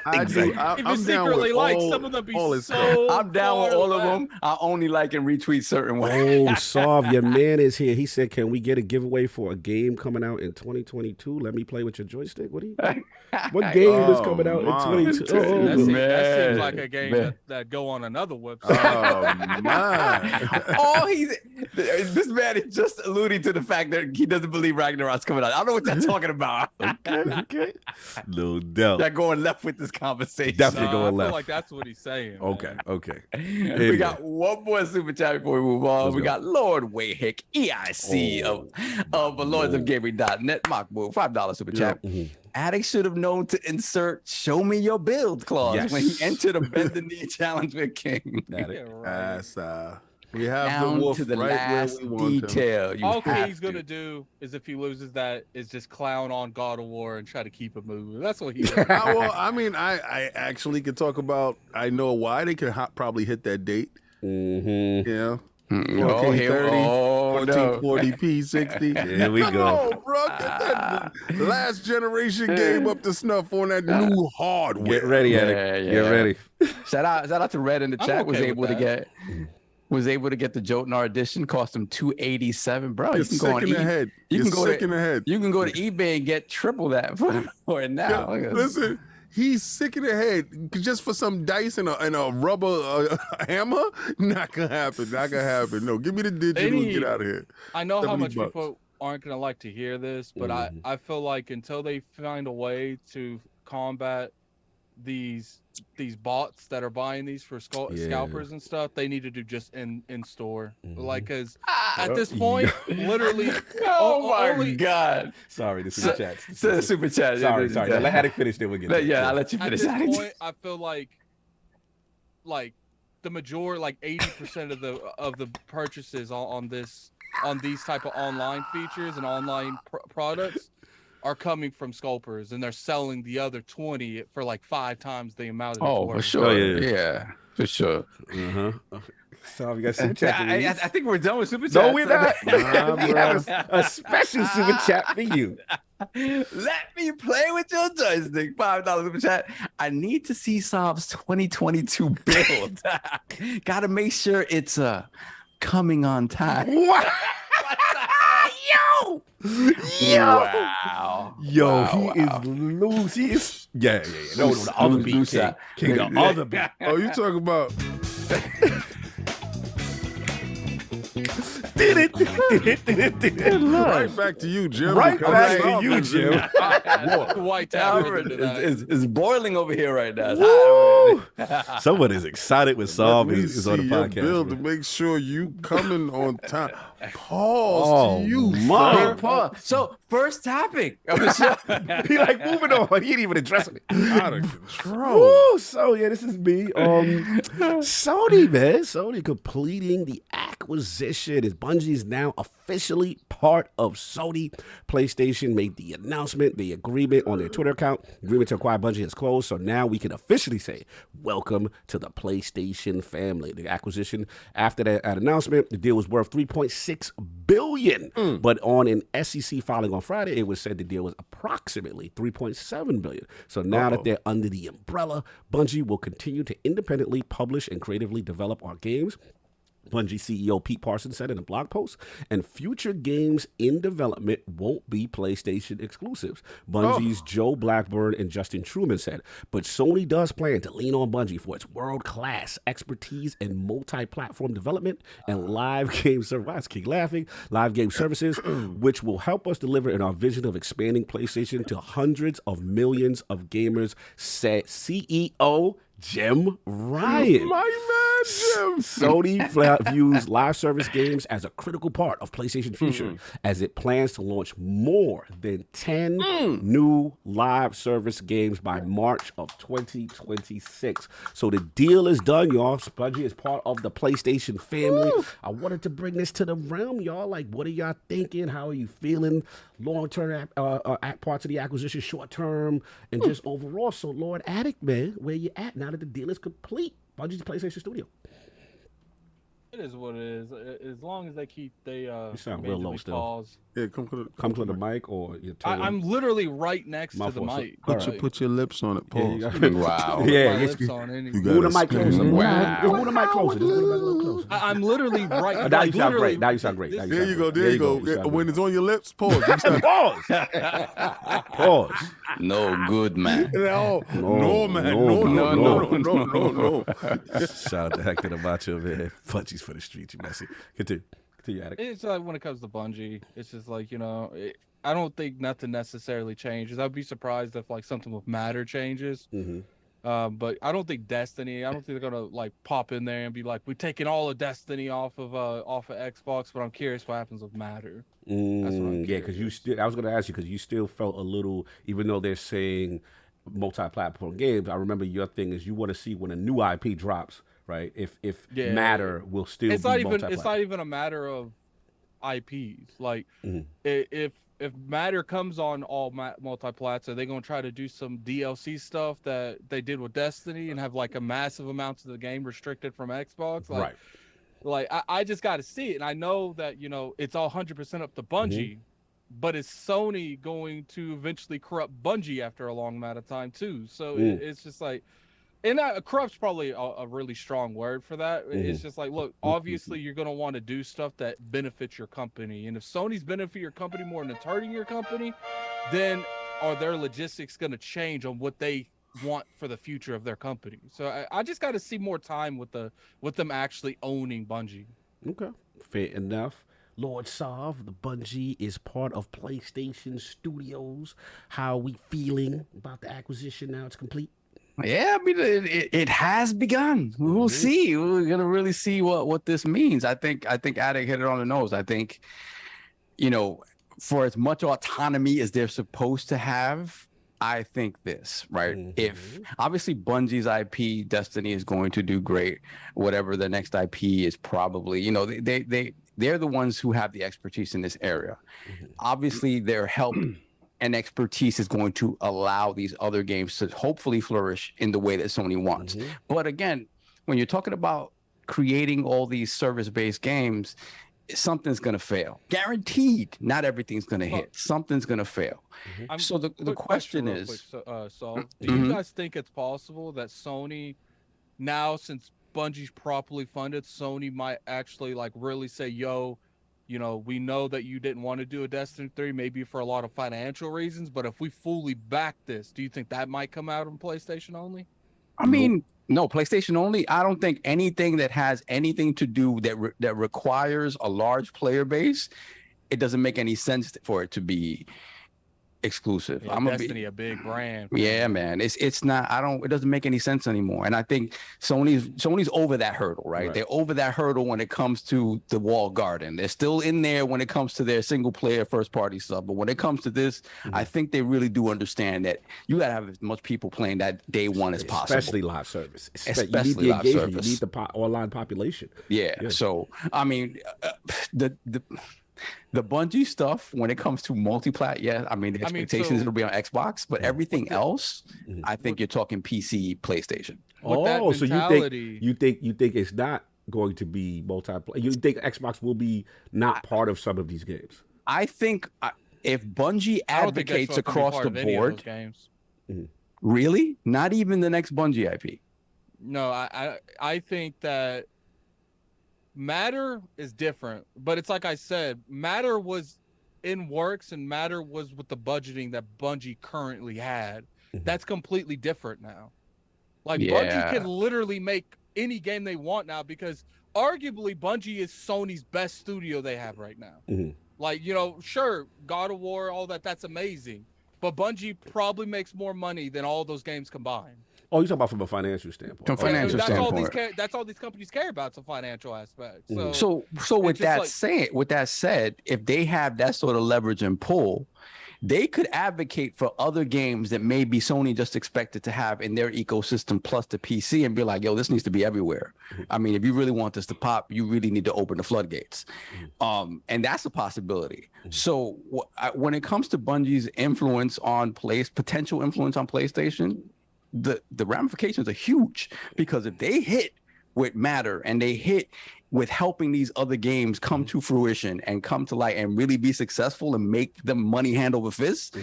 I do. Exactly. I, If you I'm down secretly with like, all, some of them be all his so. stuff. I'm down with far all of left. them. I only like and retweet certain ones. Oh, Sav, your man is here. He said, "Can we get a giveaway for a game coming out in 2022? Let me play with your joystick." What game is coming out in my. 2022? That seems Man. like a game Man. that go on another website. Oh my! All this man is just alluding to the fact that he doesn't believe Ragnarok's coming out. I don't know what they're talking about. Okay. No doubt. They're going left with this conversation. Definitely I going feel left. like that's what he's saying. Okay. man. Okay. We got one more super chat before we move on. Let's We go. got Lord EIC of LordsofGaming.net. Mockbull, $5 super chat. Mhm. Addict should have known to insert "Show me your build" clause Yes. when he entered a bend the knee challenge with King. Got Yeah, it. right. That's we have Down the wolf to the right last where we want him. detail. You All have he's gonna to. do is if he loses that is just clown on God of War and try to keep it moving. That's what he's Well, I mean, I actually could talk about. I know why they could probably hit that date. Mm-hmm. Yeah. Oh, 1430, oh, no. 1440p 60. Here we Come go. on, bro. Get that last generation game up to snuff on that new hardware. Get ready, Addict. Yeah, Get yeah. ready. Shout out to Red in the I'm chat. okay Was with able to that. get the Jotnar edition. Cost him $287, bro. It's You can go sick on in the head. you can It's go sick to- in the head. You can go to eBay and get triple that for it now. Look at this. Listen, he's sick in the head just for some dice and a rubber hammer. Not gonna happen. Not gonna happen. No, give me the digital and get out of here. I know how much $70. people aren't gonna like to hear this, but I feel like until they find a way to combat these bots that are buying these for Yeah. scalpers and stuff, they need to do just in store. Mhm. Like, cause Ah, at this point, literally, oh my only- God. Sorry, the super chats. So the super chat. Sorry. Now, let Addict finish, then we'll get to it. Yeah, I'll let you at finish this that. point, I feel like the majority, like 80% of the purchases on these type of online features and online products are coming from scalpers, and they're selling the other 20 for like 5 times the amount. Of Oh, for sure. Oh, yeah. Yeah, for sure. Uh-huh. So we got super chat. to read. I think we're done with super chat. No, we're not. Nah, We have a special super chat for you. Let me play with your joystick. $5 super chat. I need to see Saab's 2022 build. Gotta make sure it's coming on time. What? Yo! Wow. Yo, Wow, he wow. is loose. He is. Yeah. No, Loose- the other loose- beat, loose King. out. King, the other beat. Oh, you talking about? Did it. Right back to you, Jim. Right because back Saab to you, is- Jim. White tab Albert into that. is boiling over here right now. It's hot over Woo! Someone is excited when Let Saab me is on the see your podcast. bill to man. make sure you coming on time. Pause to you, my. sir. Paul. So first topic of the show. He like moving on. He ain't even addressing it. Out of control. Woo, so yeah, this is me. Sony, man. Sony completing the acquisition. Is Bungie's now officially part of Sony. PlayStation made the announcement, the agreement on their Twitter account. Agreement to acquire Bungie has closed, so now we can officially say, welcome to the PlayStation family. The acquisition, after that announcement, the deal was worth $3.6 billion. But on an SEC filing on Friday, it was said the deal was approximately $3.7 billion. So now that they're under the umbrella, Bungie will continue to independently publish and creatively develop our games. Bungie CEO Pete Parsons said in a blog post, and future games in development won't be PlayStation exclusives. Bungie's Joe Blackburn and Justin Truman said, but Sony does plan to lean on Bungie for its world-class expertise in multi-platform development and live game services. Keep laughing. Live game services, which will help us deliver in our vision of expanding PlayStation to hundreds of millions of gamers, said CEO Jim Ryan. My man, Jim. Sony views live service games as a critical part of PlayStation's future as it plans to launch more than 10 new live service games by March of 2026. So the deal is done, y'all. Bungie is part of the PlayStation family. I wanted to bring this to the realm, y'all. Like, what are y'all thinking? How are you feeling? Long-term parts of the acquisition, short-term, and just overall. So, Lord Addict, man, where you at now that the deal is complete? Bungie's PlayStation Studio. It is what it is. As long as they keep You sound real low still. pause. Yeah, come to the mic, or you. I'm literally right next to the Muffle. mic. Put your lips on it. Pause. Wow. Yeah, My just lips on any- move the mic closer. Wow. Just move the mic closer. Just move the mic a little closer. I'm literally right. Now like, you sound literally- great. Now you sound great. There you go. There you go. You sound When great. it's on your lips, pause. You sound- Pause. No good, man. No, No, man. no, No. Shout out to Hector the Macho, man. Punchies for the streets, you messy. Continue, Addict. It's like when it comes to Bungie, it's just like, I don't think nothing necessarily changes. I'd be surprised if like something with Matter changes. But I don't think Destiny. I don't think they're gonna like pop in there and be like, we're taking all of Destiny off of Xbox. But I'm curious what happens with Matter. That's what I'm Yeah, because you still. I was going to ask you because you still felt a little, even though they're saying multi-platform games. I remember your thing is you want to see when a new IP drops, right? If Matter will still It's be not even. multi-platform. It's not even a matter of IPs. Like if Matter comes on all multi-plats, are they gonna try to do some DLC stuff that they did with Destiny and have like a massive amount of the game restricted from Xbox? Like, Right. Like I just got to see it, and I know that it's all 100% up to Bungie, but is Sony going to eventually corrupt Bungie after a long amount of time too? So it's just like. And corrupt's probably a really strong word for that. It's just like, look, obviously you're going to want to do stuff that benefits your company. And if Sony's benefit your company more than it's hurting your company, then are their logistics going to change on what they want for the future of their company? So I just got to see more time with them actually owning Bungie. Okay, fair enough. Lord Sav, the Bungie is part of PlayStation Studios. How are we feeling about the acquisition now it's complete? Yeah, I mean, it has begun. We will see. We're gonna really see what this means. I think Addict hit it on the nose. I think, for as much autonomy as they're supposed to have, I think this, right? If obviously Bungie's IP, Destiny, is going to do great, whatever the next IP is probably, they're the ones who have the expertise in this area. Obviously, their help and expertise is going to allow these other games to hopefully flourish in the way that Sony wants. But again, when you're talking about creating all these service-based games, something's going to fail. Guaranteed, not everything's going to hit. Something's going to fail. So the question is... do you guys think it's possible that Sony, now since Bungie's properly funded, Sony might actually like really say, yo, we know that you didn't want to do a Destiny 3, maybe for a lot of financial reasons, but if we fully back this, do you think that might come out on PlayStation only? I mean, no, PlayStation only. I don't think anything that has anything to do that requires a large player base, it doesn't make any sense for it to be exclusive. Yeah, I'm Destiny, a big brand. Yeah, man. It's not. It doesn't make any sense anymore. And I think Sony's over that hurdle, right? They're over that hurdle when it comes to the walled garden. They're still in there when it comes to their single player first party stuff. But when it comes to this, I think they really do understand that you gotta have as much people playing that day one as possible. Especially live service. Especially you need the live engagement. service. You need the online population. Yeah. So I mean, the Bungie stuff when it comes to multiplat, I mean the expectations it'll be on Xbox, but everything else, I think you're talking PC, PlayStation. Oh, so you think it's not going to be multiplayer? You think Xbox will be not part of some of these games? I think if Bungie advocates across the board, really, not even the next Bungie IP. No, I think that Matter is different, but it's like I said, Matter was in works and Matter was with the budgeting that Bungie currently had. That's completely different now. Like Bungie can literally make any game they want now because arguably Bungie is Sony's best studio they have right now. Like, sure, God of War, all that's amazing, but Bungie probably makes more money than all those games combined. Oh, you're talking about from a financial standpoint. From financial standpoint. That's all these companies care about, it's a financial aspect. So with that said, if they have that sort of leverage and pull, they could advocate for other games that maybe Sony just expected to have in their ecosystem plus the PC and be like, yo, this needs to be everywhere. I mean, if you really want this to pop, you really need to open the floodgates. And that's a possibility. So when it comes to Bungie's influence on potential influence on PlayStation, the ramifications are huge, because if they hit with Matter and they hit with helping these other games come to fruition and come to light and really be successful and make them money hand over fist,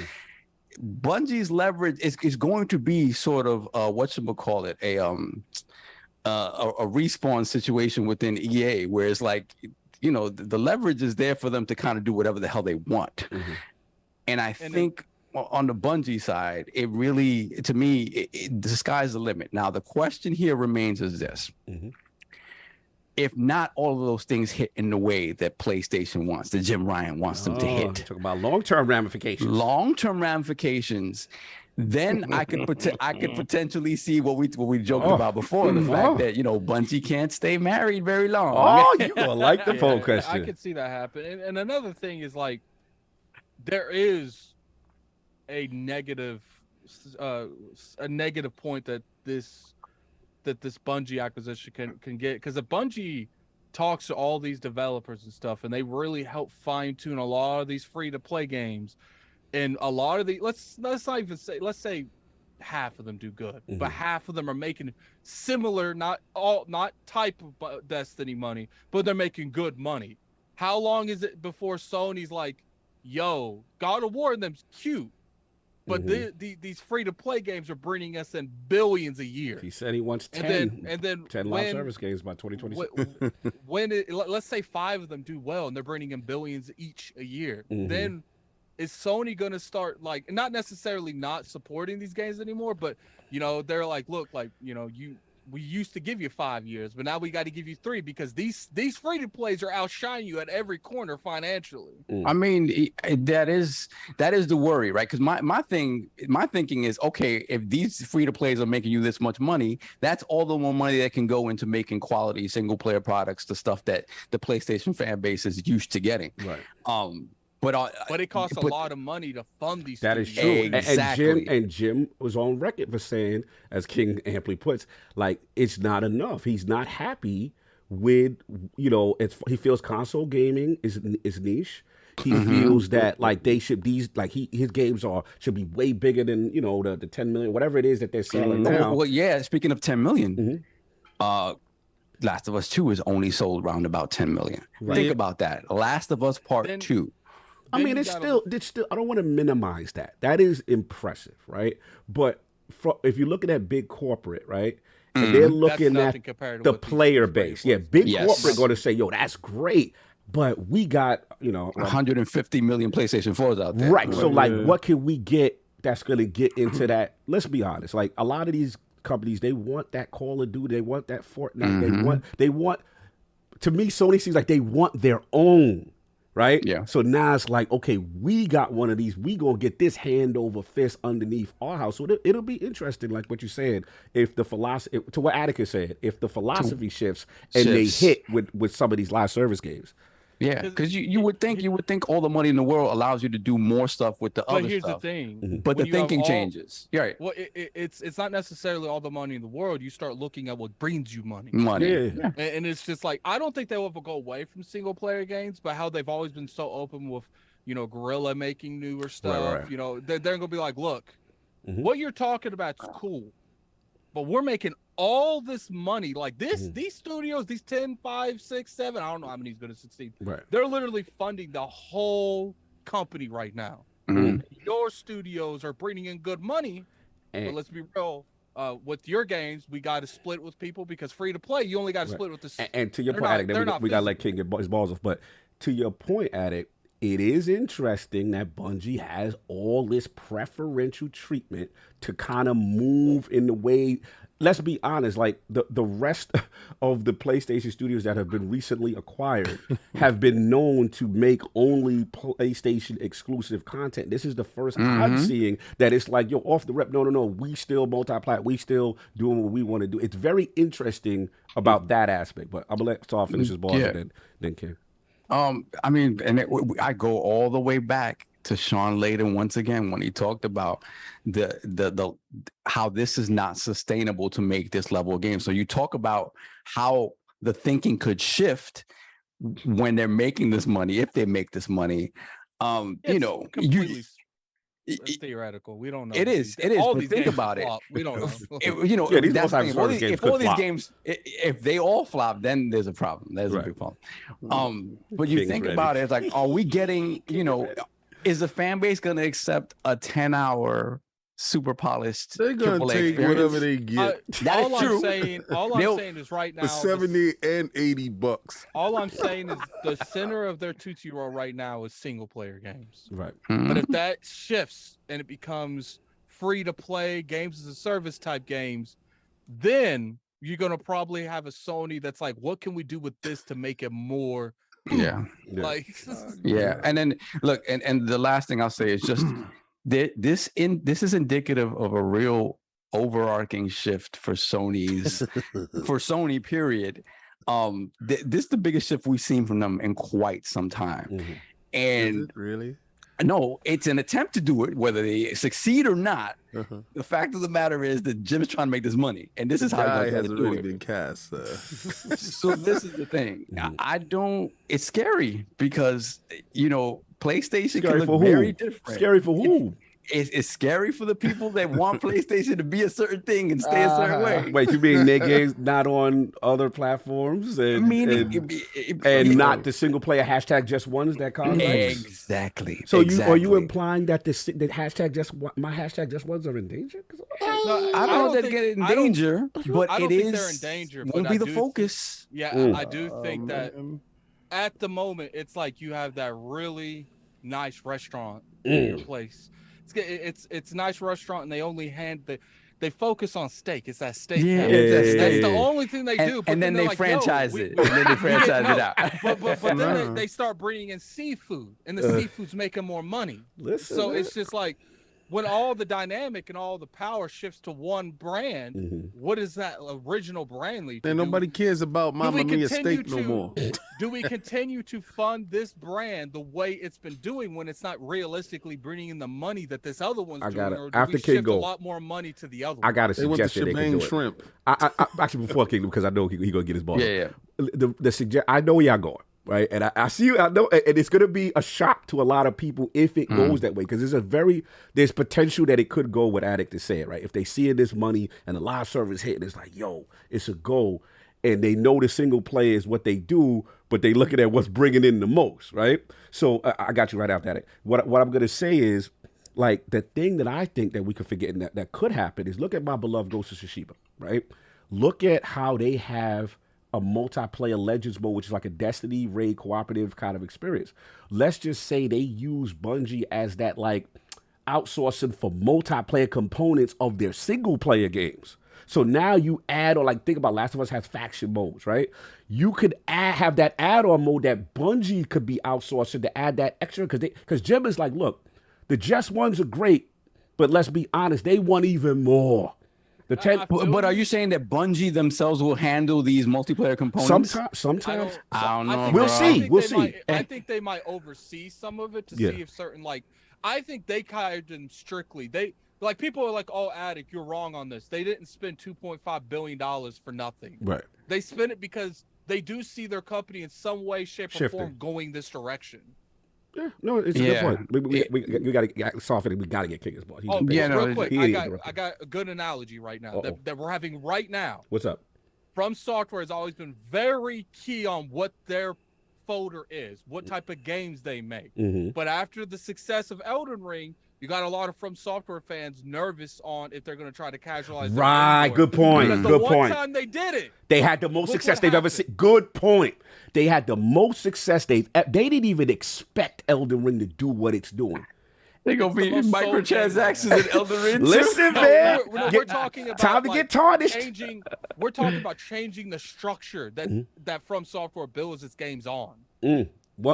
Bungie's leverage is going to be sort of a respawn situation within EA, where it's like, the leverage is there for them to kind of do whatever the hell they want. And I think on the Bungie side, it really, to me, the sky's the limit. Now, the question here remains is this. If not all of those things hit in the way that PlayStation wants, that Jim Ryan wants them to hit. Talk about long-term ramifications. Long-term ramifications. Then I could potentially see what we joked about before, the fact that Bungie can't stay married very long. Oh, you gonna like the poll question? I could see that happen. And another thing is, like, there is a negative point that this Bungie acquisition can get, because the Bungie talks to all these developers and stuff, and they really help fine tune a lot of these free to play games, and a lot of the let's say half of them do good, but half of them are making similar, not type of Destiny money, but they're making good money. How long is it before Sony's like, yo, God of War and them's cute, but these free-to-play games are bringing us in billions a year. He said he wants 10 live service games by 2026. Let's say 5 of them do well, and they're bringing in billions each a year. Then is Sony going to start, like, not necessarily not supporting these games anymore, but, they're like, look, like, we used to give you 5 years, but now we got to give you 3 because these free-to-plays are outshining you at every corner financially. I mean, that is the worry, right? Because my thinking is, okay, if these free-to-plays are making you this much money, that's all the more money that can go into making quality single-player products, the stuff that the PlayStation fan base is used to getting. Right. But it costs a lot of money to fund these. That is true. Exactly. And Jim was on record for saying, as King amply puts, like, it's not enough. He's not happy with, he feels console gaming is niche. He feels that, like, they should be, like, his games should be way bigger than, the 10 million, whatever it is that they're selling now. Well, yeah. Speaking of 10 million, Last of Us 2 is only sold around about 10 million. Right. Think about that. Last of Us Part 2. I mean, it's still. I don't want to minimize that. That is impressive, right? But if you're looking at big corporate, right, and they're looking at the player base, big corporate going to say, "Yo, that's great," but we got 150 million PlayStation 4s out there, right? So, like, what can we get that's going to get into that? Let's be honest. Like, a lot of these companies, they want that Call of Duty, they want that Fortnite, they want. To me, Sony seems like they want their own right? Yeah. So now it's like, okay, we got one of these. We gonna get this hand over fist underneath our house. So it'll be interesting, like what you said. If the philosophy, to what Atticus said, if the philosophy shifts and they hit with some of these live service games. Yeah, because you would think all the money in the world allows you to do more stuff with the other But here's stuff. the thing. But the When you have thinking all- changes. Yeah, right. Well, it's not necessarily all the money in the world. You start looking at what brings you money. Yeah. And it's just like, I don't think they'll ever go away from single player games, but how they've always been so open with, Guerrilla making newer stuff. Right. They're gonna be like, look, what you're talking about is cool, but we're making all this money. Like these studios, these 10, 5, 6, 7, I don't know how many is gonna succeed. Right. They're literally funding the whole company right now. Your studios are bringing in good money, but let's be real. With your games, we got to split with people because free to play, you only got to split with the. And to your point, Addict, we got to let King get his balls off. But to your point, Addict, it is interesting that Bungie has all this preferential treatment to kind of move in the way. Let's be honest, like the rest of the PlayStation studios that have been recently acquired have been known to make only PlayStation exclusive content. This is the first I'm seeing that it's like, yo, off the rep, no, we still multi-plat, we still doing what we want to do. It's very interesting about that aspect, but I'm gonna let Saul finish his balls and then Ken. I mean, I go all the way back to Sean Layden once again when he talked about the how this is not sustainable to make this level of game. So you talk about how the thinking could shift when they're making this money, if they make this money. Completely it's theoretical. We don't know. It is. All these think about it. We don't know. That's the thing. If all these games, if they all flop, then there's a problem. There's a big problem. But you think about it, it's like, are we getting? Is the fan base going to accept a 10-hour super polished? They're going to take whatever they get. That's true. All I'm saying is right now, for $70 and $80. All I'm saying is the center of their Tootsie Roll right now is single player games. Right. But if that shifts and it becomes free to play games as a service type games, then you're going to probably have a Sony that's like, what can we do with this to make it more? Like, and then look, and the last thing I'll say is just this is indicative of a real overarching shift for Sony's for Sony period. This is the biggest shift we've seen from them in quite some time. And is it really? No, it's an attempt to do it, whether they succeed or not. The fact of the matter is that Jim is trying to make this money, and this is how he hasn't really been cast. So this is the thing. I don't. It's scary because PlayStation can look very different. Scary for who? It's scary for the people that want PlayStation to be a certain thing and stay a certain way. Wait, you mean their games not on other platforms and not the single player hashtag just ones that cause exactly. So are you implying that the hashtag just my hashtag just ones are in danger? I don't know that they get in danger, but I don't it think is. They're in danger. Won't be the focus. I do think that at the moment it's like you have that really nice restaurant in your place. It's a nice restaurant, and they only they focus on steak. It's that steak. That's the only thing they do. And then they franchise it. And then they franchise it out. But then they start bringing in seafood, and the seafood's making more money. So it's just like when all the dynamic and all the power shifts to one brand, what is that original brand lead to? And nobody cares about Mamma Mia steak no more. Do we continue to fund this brand the way it's been doing when it's not realistically bringing in the money that this other one's doing? Or do we shift a lot more money to the other one? I got to suggest that they can do it. Shrimp. I actually, before King, because I know he's going to get his ball. Yeah. I know where y'all going. Right, and I see you. I know, and it's going to be a shock to a lot of people if it goes that way, because there's potential that it could go what Addict is saying. Right, if they see this money and the live service hit, and it's like, yo, it's a go, and they know the single play is what they do, but they looking at what's bringing in the most. Right, so I got you right after that. What I'm going to say is, like, the thing that I think that we could forget and that could happen is look at my beloved Ghost of Tsushima. Right, look at how they have a multiplayer Legends mode, which is like a Destiny raid cooperative kind of experience. Let's just say they use Bungie as that like outsourcing for multiplayer components of their single player games. So now you add on, like, think about Last of Us has faction modes, right? You could have that add-on mode that Bungie could be outsourcing to add that extra, because Jim is like, look, the Just ones are great, but let's be honest, they want even more. But are you saying that Bungie themselves will handle these multiplayer components? Sometimes. I don't know. We'll see. We'll see. I think they might oversee some of it to see if certain, like, I think they hired them strictly. Like, people are like, oh, Addict, you're wrong on this. They didn't spend $2.5 billion for nothing. Right. They spent it because they do see their company in some way, shape, or form going this direction. Yeah, no, it's a good point. We got to soften it. We got to get King as boss. Real quick, I got a good analogy right now that we're having right now. What's up? From Software has always been very key on what their folder is, what type of games they make. But after the success of Elden Ring, you got a lot of From Software fans nervous on if they're going to try to casualize. Right, good point. Because the one time they did it, they had the most success they've ever seen. Good point. They had the most success they didn't even expect Elden Ring to do what it's doing. They're going to be microtransactions in Elden Ring. Listen, man. We're talking about time to get tarnished. We're talking about changing the structure that From Software builds its games on.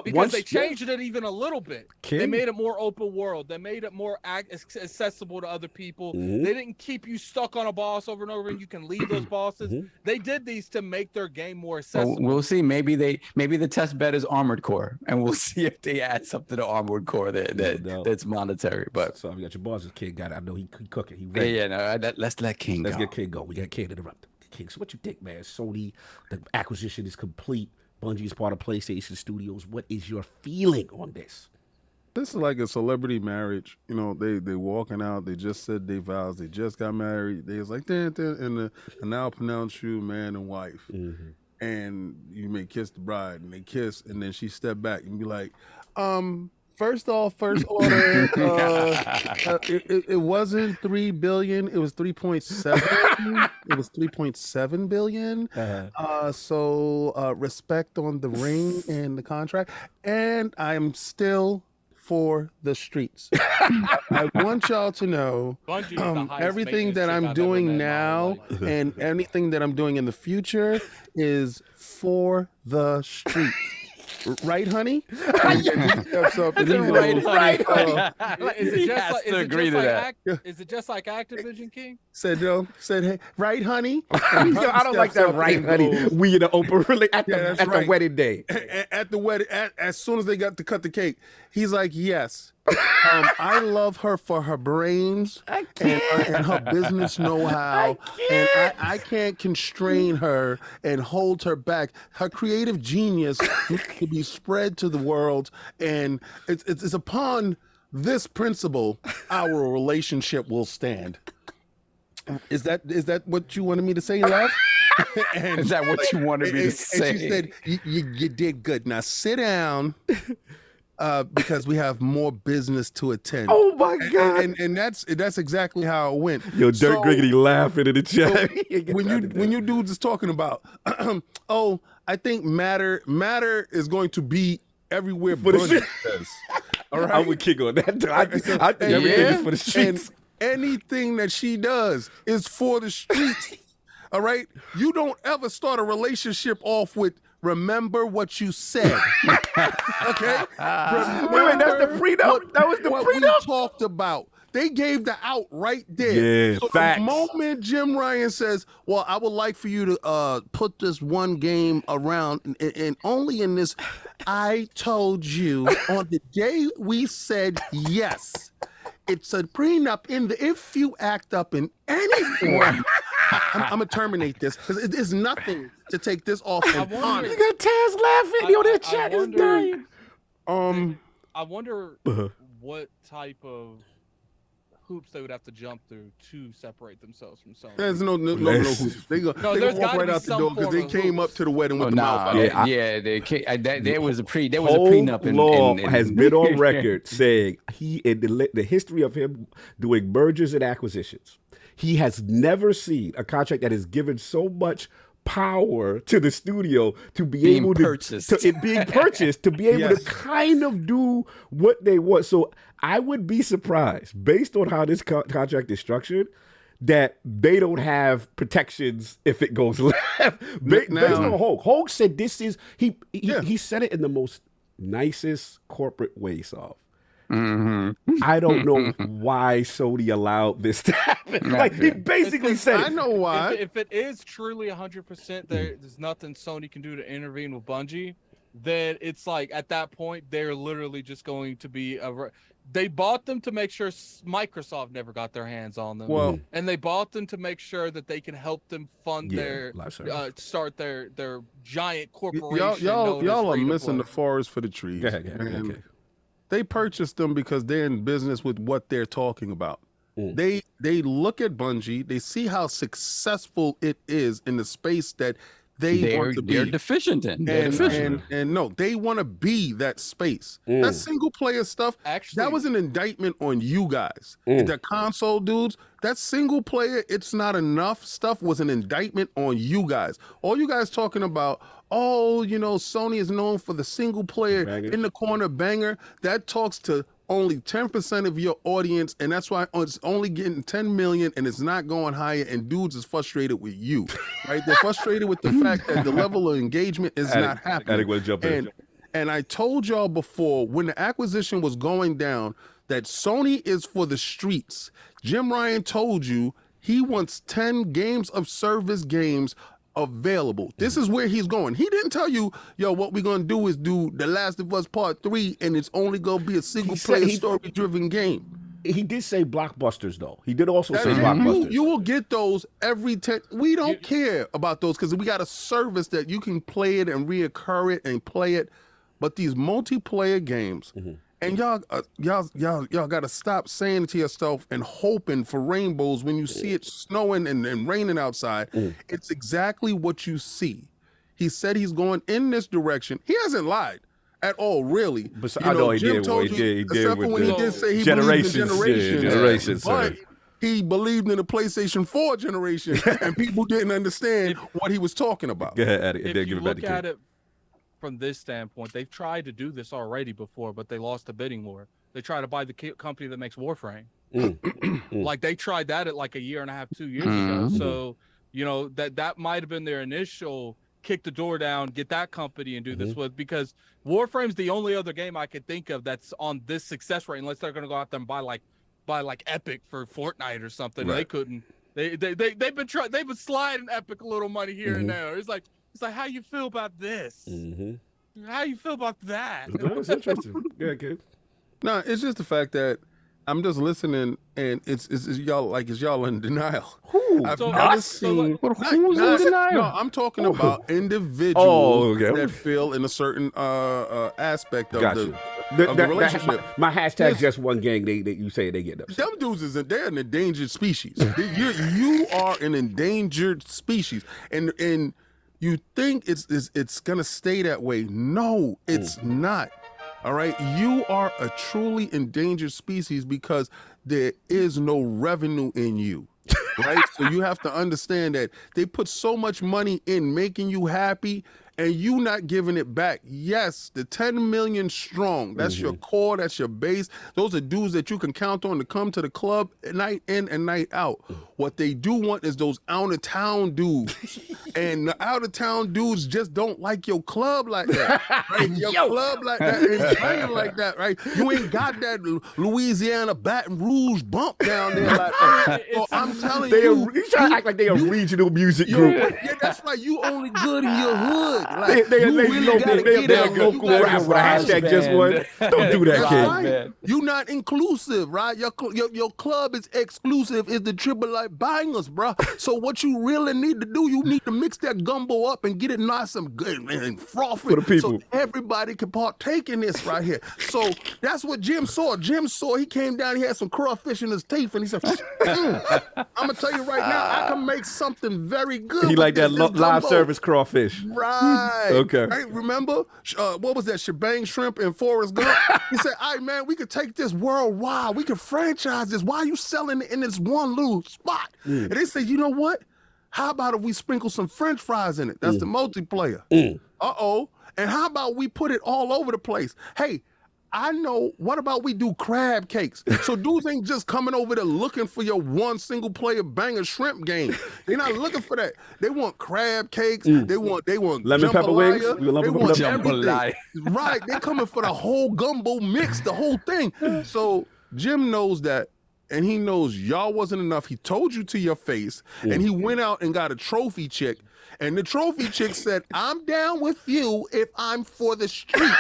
Because they changed it even a little bit. They made it more open world. They made it more accessible to other people. They didn't keep you stuck on a boss over and over, and you can leave those bosses. They did these to make their game more accessible. We'll see. Maybe the test bed is Armored Core, and we'll see if they add something to Armored Core that's monetary. But so you got your bosses, King. I know he cooking. He ready. Let's let King go. Let's get King go. We got King interrupt. King. So what you think, man? Sony, the acquisition is complete. Bungie is part of PlayStation Studios. What is your feeling on this? This is like a celebrity marriage. You know, they walking out. They just said their vows. They just got married. They was like, and now pronounce you man and wife. And you may kiss the bride, and they kiss, and then she step back and be like, first order. It wasn't 3 billion. It was 3.7. It was 3.7 billion. So respect on the ring and the contract. And I'm still for the streets. I want y'all to know everything that I'm doing now and anything that I'm doing in the future is for the streets. Right, honey? Is it just like Activision, King? Said no. Said, hey, right, honey? I don't like that, right, honey. We in the open, really, at the wedding day. At the wedding, as soon as they got to cut the cake, he's like, yes. I love her for her brains and her business know-how, and I can't constrain her and hold her back. Her creative genius needs to be spread to the world, and it's upon this principle our relationship will stand. Is that what you wanted me to say, love? Is that what you wanted me to say? And she said, you did good. Now sit down. Because we have more business to attend. Oh my God! And that's exactly how it went. Yo, Dirk Griggity laughing in the chat. When you dudes is talking about, I think matter is going to be everywhere. For the Bungie says. All right, I would kick on that. I think everything is for the streets. And anything that she does is for the streets. All right, you don't ever start a relationship off with. Remember what you said. Okay? Wait, that's the prenup? That was the what prenup? we talked about. They gave the out right there. Yeah, so facts. The moment Jim Ryan says, well, I would like for you to put this one game around and only in this, I told you on the day we said yes, it's a prenup if you act up in any form, I'm going to terminate this because it is nothing to take this off and on it. You got Taz laughing. Yo, that chat is dying. I wonder what type of hoops they would have to jump through to separate themselves from Sony. There's no hoops. They go walk right out the door because they came up to the wedding with the mouth. There was a prenup. Law has been on record saying he in the history of him doing mergers and acquisitions, he has never seen a contract that has given so much power to the studio to be able to be able to kind of do what they want. So I would be surprised, based on how this contract is structured, that they don't have protections if it goes left. Based on Hulk. Hulk said this is he said it in the most nicest corporate way, Soft. I don't know why Sony allowed this to happen. Like he basically said, I know why. If it is truly 100%, there's nothing Sony can do to intervene with Bungie. Then it's like at that point they're literally just going to be they bought them to make sure Microsoft never got their hands on them. Well, and they bought them to make sure that they can help them fund their start their giant corporation. Y'all are missing the forest for the trees. Go ahead. They purchased them because they're in business with what they're talking about. They look at Bungie, they see how successful it is in the space that they're deficient in. And no, they want to be that space. That single player stuff, actually, that was an indictment on you guys. The console dudes, that single player, it's not enough stuff was an indictment on you guys. All you guys talking about, Sony is known for the single player in the corner banger. That talks to only 10% of your audience, and that's why it's only getting 10 million and it's not going higher, and dudes is frustrated with you, right? They're frustrated with the fact that the level of engagement is not happening. And I told y'all before, when the acquisition was going down, that Sony is for the streets. Jim Ryan told you he wants 10 games of service games available. This is where he's going. He didn't tell you, what we're going to do is do The Last of Us Part 3, and it's only going to be a single-player story-driven game. He did say blockbusters, though. He did also say blockbusters. You will get those every 10. We don't care about those because we got a service that you can play it and reoccur it and play it. But these multiplayer games, and y'all got to stop saying it to yourself and hoping for rainbows when you see it snowing and raining outside. It's exactly what you see. He said he's going in this direction. He hasn't lied at all, really. But I know he Jim did. He did except for when he did say he believed in generations. But he believed in the PlayStation 4 generation, and people didn't understand what he was talking about. Go ahead, Eddie. If you look at it from this standpoint, they've tried to do this already before, but they lost the bidding war. They tried to buy the company that makes Warframe. Like they tried that at like a year and a half, 2 years ago. So, that might have been their initial kick the door down, get that company and do this with, because Warframe's the only other game I could think of that's on this success rate, unless they're going to go out there and buy like Epic for Fortnite or something. Right. They couldn't. They've been sliding Epic a little money here and there. It's like, how you feel about this? How you feel about that? That's interesting. Yeah, kid. No, it's just the fact that I'm just listening, and it's y'all in denial. I've never seen. Who's in denial? No, I'm talking about individuals that feel in a certain aspect of the relationship. My hashtag just one gang. You say they get upset. Them dudes they're an endangered species. You are an endangered species, and you think it's gonna stay that way. No, it's not. All right, you are a truly endangered species because there is no revenue in you, right? So you have to understand that they put so much money in making you happy and you not giving it back. Yes, the 10 million strong, that's your core, that's your base. Those are dudes that you can count on to come to the club night in and night out. What they do want is those out-of-town dudes. And the out-of-town dudes just don't like your club like that, right? Your club like that ain't playing like that, right? You ain't got that Louisiana Baton Rouge bump down there like that. So I'm telling you. You trying to act like they a regional music group. Yeah, that's right. You only good in your hood. Like, they're local rap with a hashtag just one. Don't do that, kid. Right. You're not inclusive, right? Your club is exclusive. Is the Triple Light Bangers, bro. So what you really need to do, you need to mix that gumbo up and get it nice and good and frothy for the people. So everybody can partake in this right here. So that's what Jim saw. He came down, he had some crawfish in his teeth, and he said, I'm going to tell you right now, I can make something very good. He like that live service crawfish. Right. Okay. Right, remember, what was that, Shebang Shrimp and Forrest Gump? He said, all right, man, we could take this worldwide. We could franchise this. Why are you selling it in this one little spot? And they said, you know what? How about if we sprinkle some French fries in it? That's the multiplayer. Uh-oh. And how about we put it all over the place? Hey, I know. What about we do crab cakes? So dudes ain't just coming over there looking for your one single player banger shrimp game. They're not looking for that. They want crab cakes. They want lemon pepper wings. They want everything. Right. They're coming for the whole gumbo mix, the whole thing. So Jim knows that. And he knows y'all wasn't enough. He told you to your face, and he went out and got a trophy chick. And the trophy chick said, I'm down with you if I'm for the streets.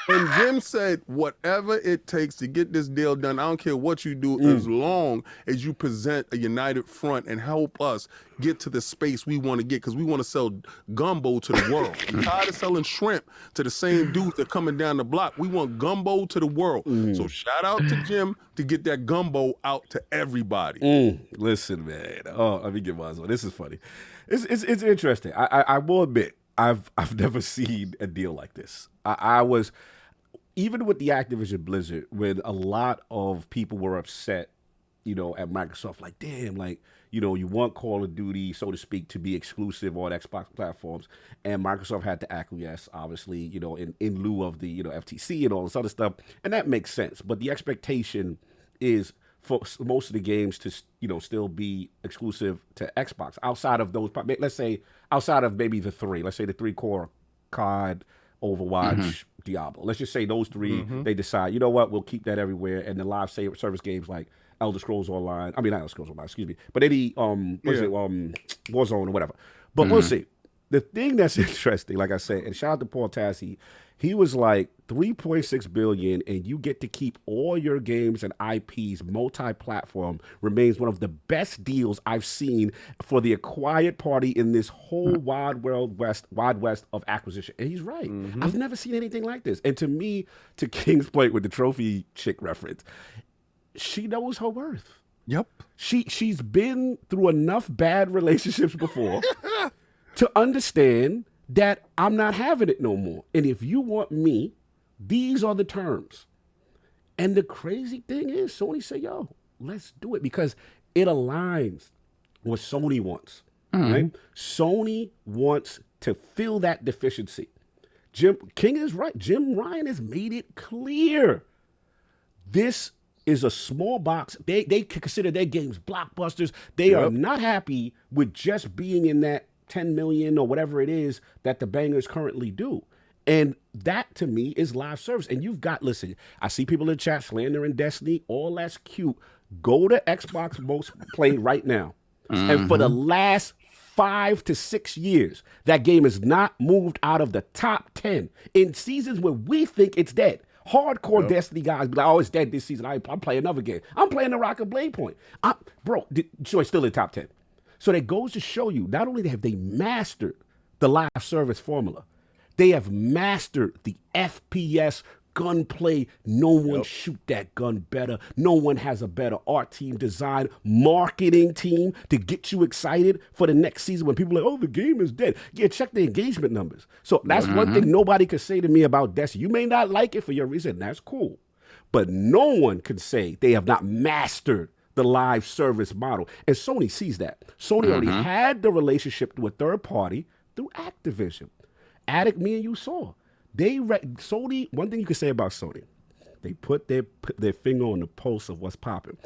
And Jim said, whatever it takes to get this deal done, I don't care what you do, as long as you present a united front and help us get to the space we want to get, because we want to sell gumbo to the world. We're tired of selling shrimp to the same dudes that coming down the block. We want gumbo to the world. So shout out to Jim to get that gumbo out to everybody. Listen, man. Oh, let me get mine on. This is funny. It's interesting. I will admit, I've never seen a deal like this. I was, even with the Activision Blizzard, when a lot of people were upset, at Microsoft, like, damn, like, you want Call of Duty, so to speak, to be exclusive on Xbox platforms, and Microsoft had to acquiesce, obviously, in lieu of the, FTC and all this other stuff, and that makes sense. But the expectation is for most of the games to, still be exclusive to Xbox, outside of those, let's say, outside of maybe the three, let's say the three core COD, Overwatch, Diablo. Let's just say those three, they decide, you know what, we'll keep that everywhere, and the live service games like Elder Scrolls Online, not Elder Scrolls Online, excuse me, but any, Warzone or whatever. But we'll see. The thing that's interesting, like I said, and shout out to Paul Tassi, he was like $3.6 billion, and you get to keep all your games and IPs multi-platform, remains one of the best deals I've seen for the acquired party in this whole wide west of acquisition. And he's right. I've never seen anything like this. And to me, to King's point with the trophy chick reference, she knows her worth. Yep. She's been through enough bad relationships before to understand that I'm not having it no more. And if you want me, these are the terms. And the crazy thing is, Sony said, yo, let's do it, because it aligns what Sony wants, right? Sony wants to fill that deficiency. King is right. Jim Ryan has made it clear. This is a small box. They consider their games blockbusters. They are not happy with just being in that 10 million or whatever it is that the bangers currently do. And that to me is live service. And you've got, listen, I see people in the chat slandering Destiny, all that's cute. Go to Xbox Most Played right now. And for the last 5 to 6 years, that game has not moved out of the top 10 in seasons where we think it's dead. Hardcore Destiny guys be like, oh, it's dead this season. I'm playing another game. I'm playing the Rocket Blade Point. So it's still in the top 10. So that goes to show you, not only have they mastered the live service formula, they have mastered the FPS gunplay. No one shoot that gun better. No one has a better art team, design, marketing team to get you excited for the next season when people are like, oh, the game is dead. Yeah, check the engagement numbers. So that's one thing nobody can say to me about Destiny. You may not like it for your reason. That's cool. But no one can say they have not mastered the live service model. And Sony sees that. Sony already had the relationship to a third party through Activision. Addict, me and you saw. Sony, one thing you can say about Sony, they put their finger on the pulse of what's popping.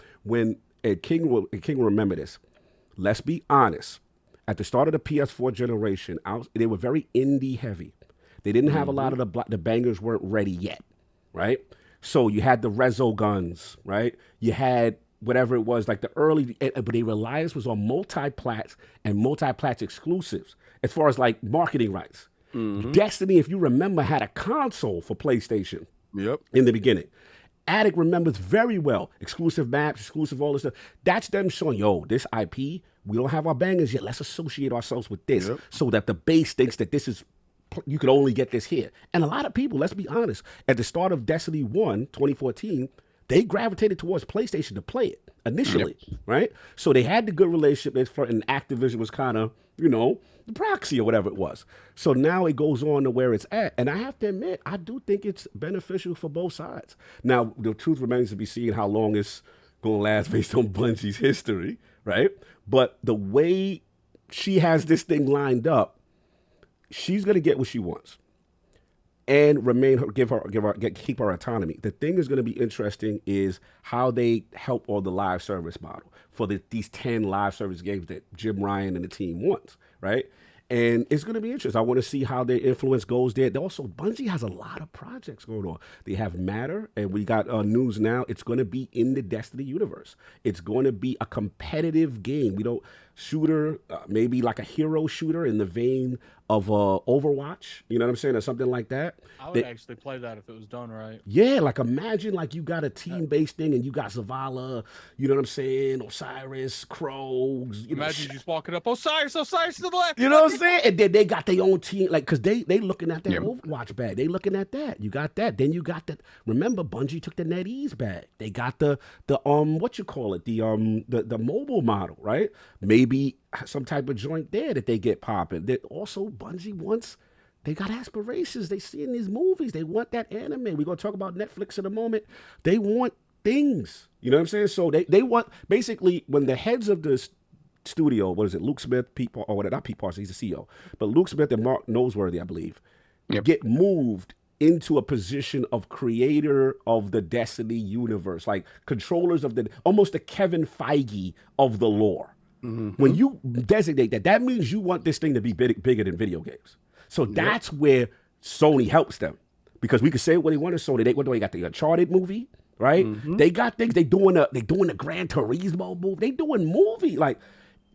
King will remember this. Let's be honest. At the start of the PS4 generation, they were very indie heavy. They didn't have a lot of the bangers weren't ready yet, right? So you had the Rezo guns, right? You had whatever it was, like the early, but their reliance was on multi-plats and multi-plats exclusives as far as like marketing rights. Destiny, if you remember, had a console for PlayStation in the beginning. Addict remembers very well, exclusive maps, exclusive all this stuff. That's them showing, yo, this IP, we don't have our bangers yet. Let's associate ourselves with this so that the base thinks that this is, you could only get this here. And a lot of people, let's be honest, at the start of Destiny 1, 2014, they gravitated towards PlayStation to play it initially, right? So they had the good relationship, and Activision was kind of, the proxy or whatever it was. So now it goes on to where it's at. And I have to admit, I do think it's beneficial for both sides. Now, the truth remains to be seen how long it's going to last based on Bungie's history, right? But the way she has this thing lined up, she's going to get what she wants. and keep her autonomy. The thing that's going to be interesting is how they help on the live service model for these 10 live service games that Jim Ryan and the team wants, right? And it's going to be interesting. I want to see how their influence goes there. Also, Bungie has a lot of projects going on. They have Matter, and we got news now. It's going to be in the Destiny universe. It's going to be a competitive game. Shooter, maybe like a hero shooter in the vein of Overwatch. You know what I'm saying? Or something like that. I would actually play that if it was done right. Yeah, like imagine like you got a team-based thing and you got Zavala, you know what I'm saying? Osiris, Crows. Imagine you just walking up, Osiris to the left. You know what I'm saying? And then they got their own team, like, because they looking at that Overwatch bag. They looking at that. You got that. Then you got that. Remember, Bungie took the NetEase bag. They got the what you call it? The mobile model, right? Maybe some type of joint there that they get popping. That also Bungie wants. They got aspirations. They see in these movies. They want that anime. We're going to talk about Netflix in a moment. They want things. You know what I'm saying? So they want, basically, when the heads of the studio, what is it, Luke Smith, not Pete Parsons, he's the CEO, but Luke Smith and Mark Noseworthy, I believe, get moved into a position of creator of the Destiny universe, like controllers of almost the Kevin Feige of the lore. Mm-hmm. When you designate that means you want this thing to be bigger than video games. So that's where Sony helps them, because we could say what they want to Sony. They got the Uncharted movie, right? Mm-hmm. They got things. They doing the Gran Turismo movie. They doing movie. Like,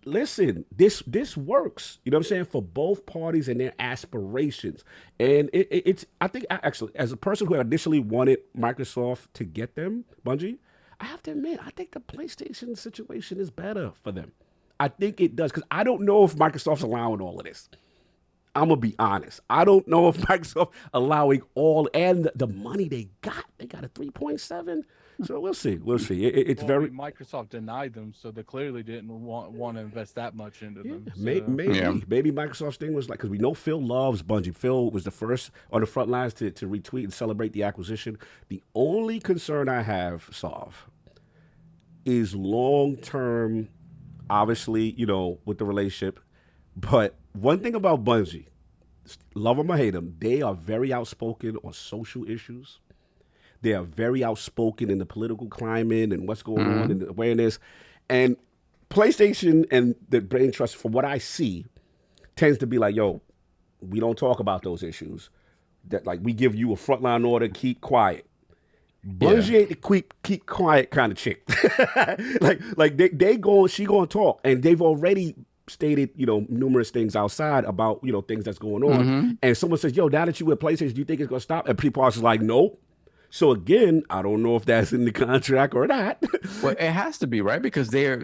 listen, this works. You know what I'm saying, for both parties and their aspirations. And it's I think actually, as a person who initially wanted Microsoft to get them, Bungie, I have to admit, I think the PlayStation situation is better for them. I think it does, because I don't know if Microsoft's allowing all of this. I'm going to be honest. I don't know if Microsoft allowing all, and the money they got a 3.7. So we'll see. Microsoft denied them, so they clearly didn't want to invest that much into them. So. Maybe Microsoft's thing was like, because we know Phil loves Bungie. Phil was the first on the front lines to retweet and celebrate the acquisition. The only concern I have, Solve, is long-term, obviously, with the relationship. But one thing about Bungie, love them or hate them, they are very outspoken on social issues. They are very outspoken in the political climate and what's going on and the awareness. And PlayStation and the brain trust, from what I see, tends to be like, yo, we don't talk about those issues. That, like, we give you a frontline order, keep quiet. Bungie ain't the keep quiet kind of chick. like she gonna talk, and they've already stated, numerous things outside about, things that's going on. Mm-hmm. And someone says, yo, now that you with PlayStation, do you think it's going to stop? And people are like, no. So again, I don't know if that's in the contract or not. Well, it has to be, right? Because they're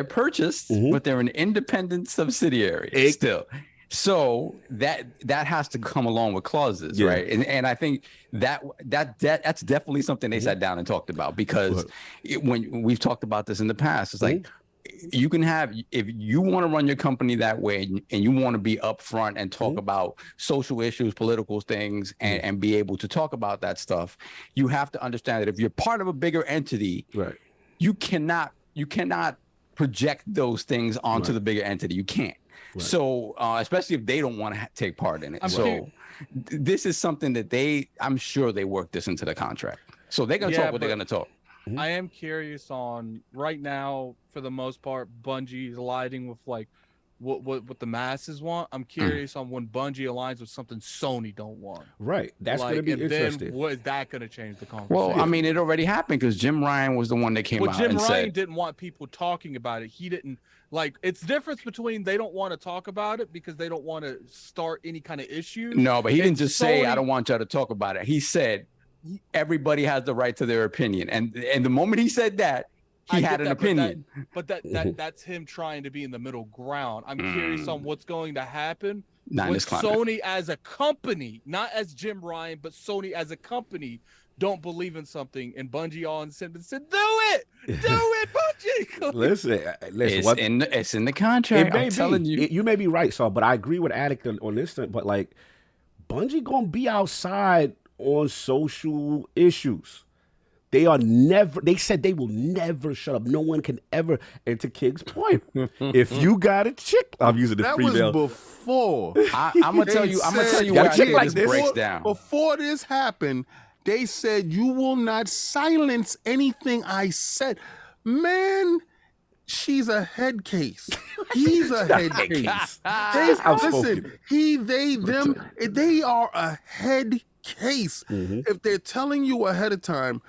purchased, but they're an independent subsidiary still. So that has to come along with clauses, right? And I think that's definitely something they sat down and talked about, because when we've talked about this in the past, it's like, you can have, if you want to run your company that way and you want to be upfront and talk about social issues, political things, and be able to talk about that stuff, you have to understand that if you're part of a bigger entity, you cannot project those things onto the bigger entity. You can't. Right. So especially if they don't want to take part in it. This is something that I'm sure they worked this into the contract. So they're going to talk what they're going to talk. I am curious on, right now, for the most part, Bungie is aligning with like what the masses want. I'm curious on when Bungie aligns with something Sony don't want. Right. That's going to be interesting. Then what is that going to change the conversation? Well, I mean, it already happened, because Jim Ryan was the one that came out Jim and Ryan said didn't want people talking about it. He didn't, like, it's difference between they don't want to talk about it because they don't want to start any kind of issue. No, but he didn't just say, I don't want y'all to talk about it. He said, everybody has the right to their opinion, and the moment he said that, he had an opinion. But that's him trying to be in the middle ground. I'm curious on what's going to happen when Sony as a company, not as Jim Ryan, but Sony as a company, don't believe in something, and Bungie all in said, "Do it, Bungie." listen, it's in the contract. I'm telling you, you may be right, Saul, but I agree with Addict on this thing. But like, Bungie gonna be outside on social issues. They said they will never shut up. No one can ever. And to King's point, if you got a chick, I'm using the female. That was before. I'm gonna tell you why this breaks down. Before this happened, they said you will not silence anything I said. Man, she's a head case. He's a head case. Listen, they, them, they are a head case. If they're telling you ahead of time,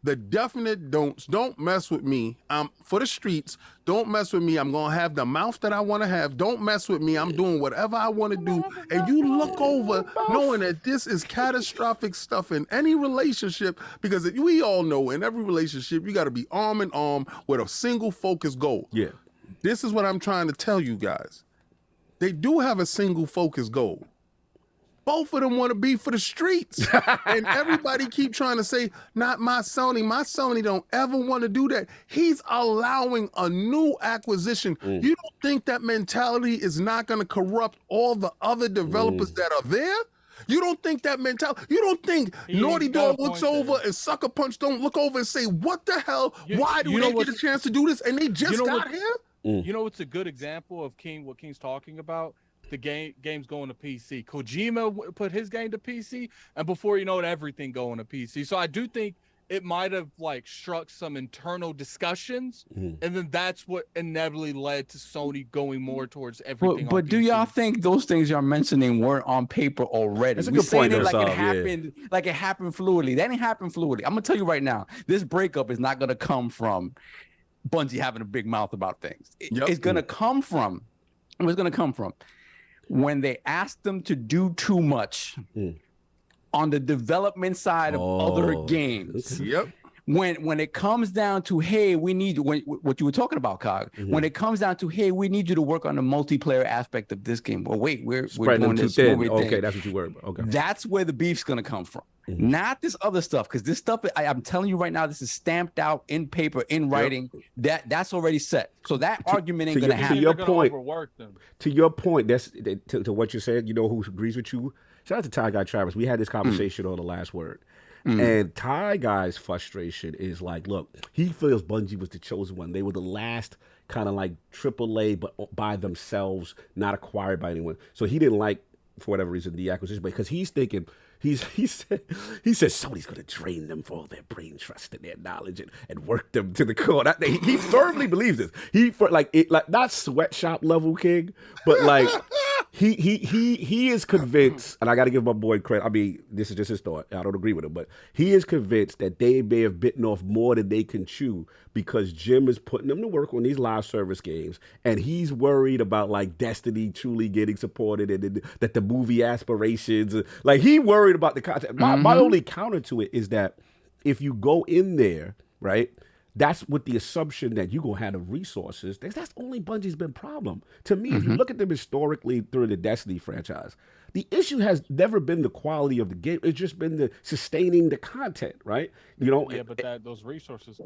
the definite don't mess with me. I'm for the streets. Don't mess with me. I'm going to have the mouth that I want to have. Don't mess with me. I'm doing whatever I want to do. And you look over knowing that this is catastrophic stuff in any relationship, because we all know in every relationship, you got to be arm in arm with a single focus goal. Yeah. This is what I'm trying to tell you guys. They do have a single focus goal. Both of them want to be for the streets. And everybody keep trying to say, not my Sony. My Sony don't ever want to do that. He's allowing a new acquisition. You don't think that mentality is not going to corrupt all the other developers that are there? You don't think that mentality, you don't think Naughty Dog looks over and Sucker Punch don't look over and say, what the hell? Why do they get a chance to do this? And they just got here? You know what's a good example of what King's talking about? The game's going to PC. Kojima put his game to PC, and before you know it, everything going to PC. So I do think it might have like struck some internal discussions, and then that's what inevitably led to Sony going more towards everything. But do y'all think those things y'all mentioning weren't on paper already? That's a good point. Like it happened, like it happened fluidly. That didn't happen fluidly. I'm gonna tell you right now, this breakup is not gonna come from Bungie having a big mouth about things. It's gonna come from. Where's gonna come from? When they asked them to do too much on the development side of other games. When it comes down to, hey, we need what you were talking about, Cog. When it comes down to, hey, we need you to work on the multiplayer aspect of this game. Well, wait, we're doing this movie thing. Okay, that's what you worried about. Okay, that's where the beef's gonna come from. Not this other stuff, because this stuff, I'm telling you right now, this is stamped out in paper, in writing. That's already set. So that argument ain't gonna happen. To your point, that's to what you said. You know who agrees with you? Shout out to Ty Guy Travis. We had this conversation on The Last Word. And Ty Guy's frustration is like, look, he feels Bungie was the chosen one. They were the last kind of like AAA, but by themselves, not acquired by anyone. So he didn't like, for whatever reason, the acquisition, because he's thinking, he said Sony's going to drain them for all their brain trust and their knowledge and work them to the core. He firmly believes this. Like not sweatshop level King, but like he is convinced, and I got to give my boy credit. I mean, this is just his thought. I don't agree with him, but he is convinced that they may have bitten off more than they can chew, because Jim is putting them to work on these live service games, and he's worried about like Destiny truly getting supported, and that the movie aspirations, like he worried about the content. My only counter to it is that if you go in there, right, that's with the assumption that you're going to have the resources. That's only Bungie's been problem. To me, if you look at them historically through the Destiny franchise, the issue has never been the quality of the game. It's just been the sustaining the content, right? You know. Yeah, but those resources,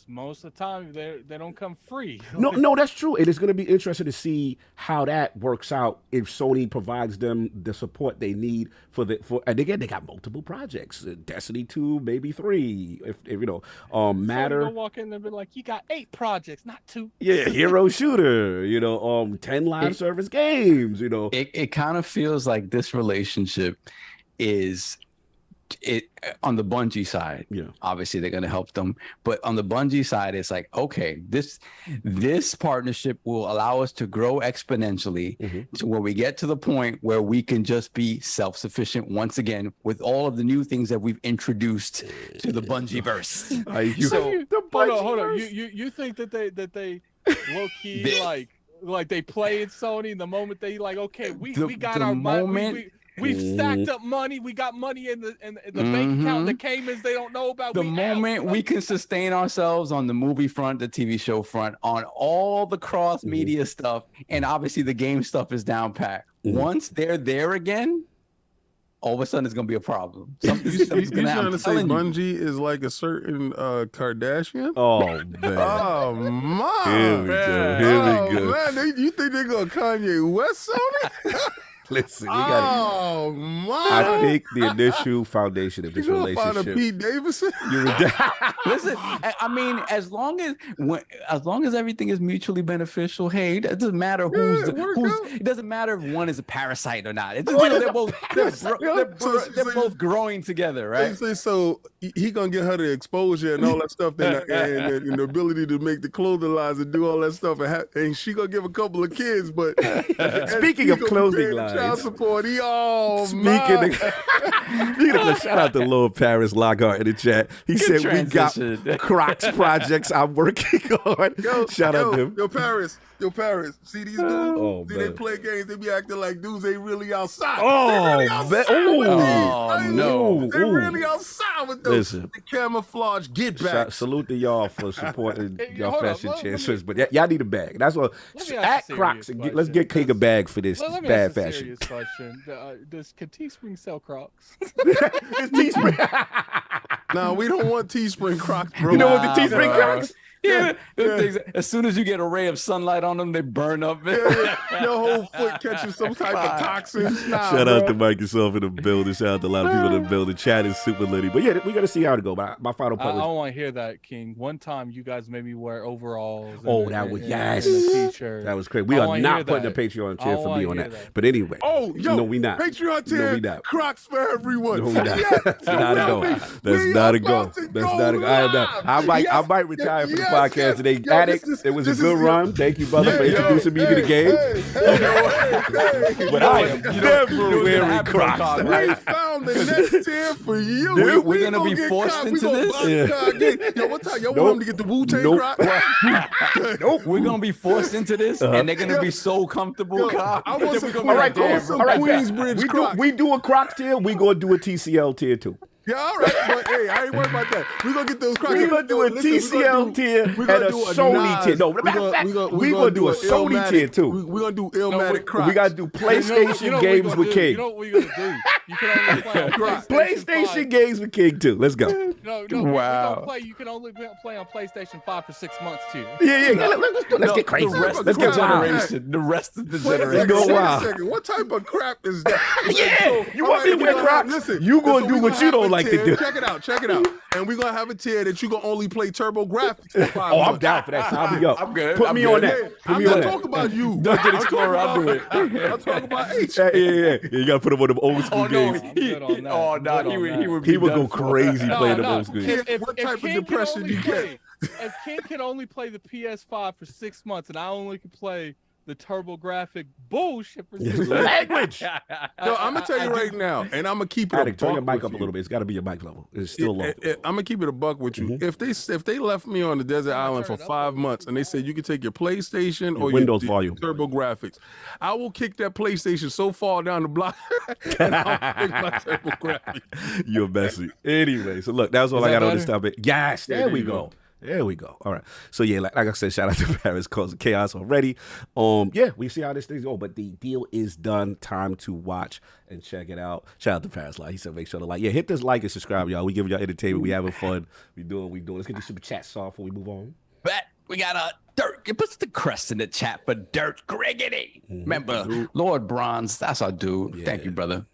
most of the time, they don't come free. No, that's true. It is going to be interesting to see how that works out if Sony provides them the support they need and again, they got multiple projects. Destiny 2, maybe 3. If you know, Matter. Sony walk in and be like, you got 8 projects, not 2. Yeah, hero shooter. You know, 10 live service games. You know, it kind of feels like this relationship is on the Bungie side. Yeah, obviously they're going to help them, but on the Bungie side, it's like, okay, this partnership will allow us to grow exponentially to where we get to the point where we can just be self-sufficient once again with all of the new things that we've introduced to the Bungie verse. Hold on. You think that they low key like they played Sony the moment they like, okay, we got our money. We've stacked up money. We got money in the bank account. The Caymans they don't know about. The moment we can sustain ourselves on the movie front, the TV show front, on all the cross media stuff, and obviously the game stuff is down pat. Once they're there again, all of a sudden it's gonna be a problem. Something's gonna happen. Trying to say Bungie is like a certain Kardashian? Oh man! Oh my! Here we go. Man, you think they're gonna Kanye West Sony? Listen, we got. Oh my! I think the initial foundation of this You gonna find a relationship. Pete Davidson? Listen, I mean, as long as everything is mutually beneficial, hey, it doesn't matter who's. It doesn't matter if one is a parasite or not. It just, they're both growing together, right? So he gonna get her the exposure and all that stuff, and the ability to make the clothing lines and do all that stuff, and she gonna give a couple of kids. But speaking of clothing lines, child support. Speaking of, shout out to Lord Paris Lockhart in the chat. He said transition. We got Crocs projects I'm working on. Shout out to him. Yo, Paris. See these dudes? They play games. They be acting like dudes ain't really outside. No. They really outside with those. Listen, the camouflage get back. Salute to y'all for supporting y'all fashion chancellors. But y'all need a bag. That's what. At Crocs. Let's get King a bag for this bad fashion. Question. Can Teespring sell Crocs? It's Teespring. No, we don't want Teespring Crocs, bro. You know what the Teespring Crocs? Yeah. As soon as you get a ray of sunlight on them, they burn up. Your whole foot catches some type of toxins. Shout out to Microsoft in the building. Shout out to a lot of people in the building. Chat is super litty. But yeah, we got to see how to go. My final I point don't want to hear that, King. One time you guys made me wear overalls. That was crazy. We are not putting a Patreon chair for me on that. But anyway. No, we not. Patreon chair. No, we not. Crocs for everyone. No, we not. That's not a go. That's not a go. That's not a go. I might retire from the podcast today. Addict, it was a good run. Thank you, brother, for introducing me to the game. But I am never wearing Crocs. We found the next tier for you. Dude, we're gonna be forced into this. Yo, what time? Y'all want him to get the Wu-Tang Crocs? Nope. We're gonna be forced into this, and they're gonna be so comfortable. I want some Queensbridge Crocs. We do a Crocs tier. We gonna do a TCL tier too. Yeah, all right, but hey, I ain't worried about that. We're gonna get those Crocs. We're gonna do a TCL tier and a Sony tier. No, matter of fact, we're gonna do a Sony tier too. We're gonna do Illmatic Crocs. We gotta do PlayStation games with King. You know what we're gonna do? You can only play on PlayStation games with King too. Let's go. Wow. You can only play on PlayStation 5 for 6 months too. Yeah. Let's get crazy. Let's get generation. The rest of the generation. Wait a second. What type of crap is that? Yeah. You want me to wear Crocs? Listen. You gonna do what you don't like to do. Check it out. And we're gonna have a tier that you can only play Turbo Graphics for 5 months. I'm down for that. Sign me up. I'm good. Put me on that. I'm not talking about you. Don't get Explorer. I'll do it. I'm talking about H. Yeah. You gotta put him on them old school games. He would go crazy playing them old school games. What type of depression you get? If King can only play the PS5 for 6 months, and I only can play the TurboGrafx bullshit for language. No, I'm gonna tell you right now, and I'm gonna keep it. Addict, turn your mic up a little bit. It's got to be your mic level. It's still low. I'm gonna keep it a buck with you. If they left me on the desert island for 5 months and they said you could take your PlayStation or Windows your volume TurboGrafx, I will kick that PlayStation so far down the block and I'll pick my TurboGrafx. You're messy. Anyway, so look, that's all I got on this topic. Yes, there we go. There we go. All right. So yeah, like I said, shout out to Paris causing chaos already. Yeah, we see how this thing's going, but the deal is done. Time to watch and check it out. Shout out to Paris Live. He said make sure to like. Yeah, hit this like and subscribe, y'all. We giving y'all entertainment. We having fun. We doing. Let's get the super chat off before we move on. Bet we got a Dirt. It puts the crest in the chat for Dirt Griggity. Remember, Lord Bronze. That's our dude. Yeah. Thank you, brother.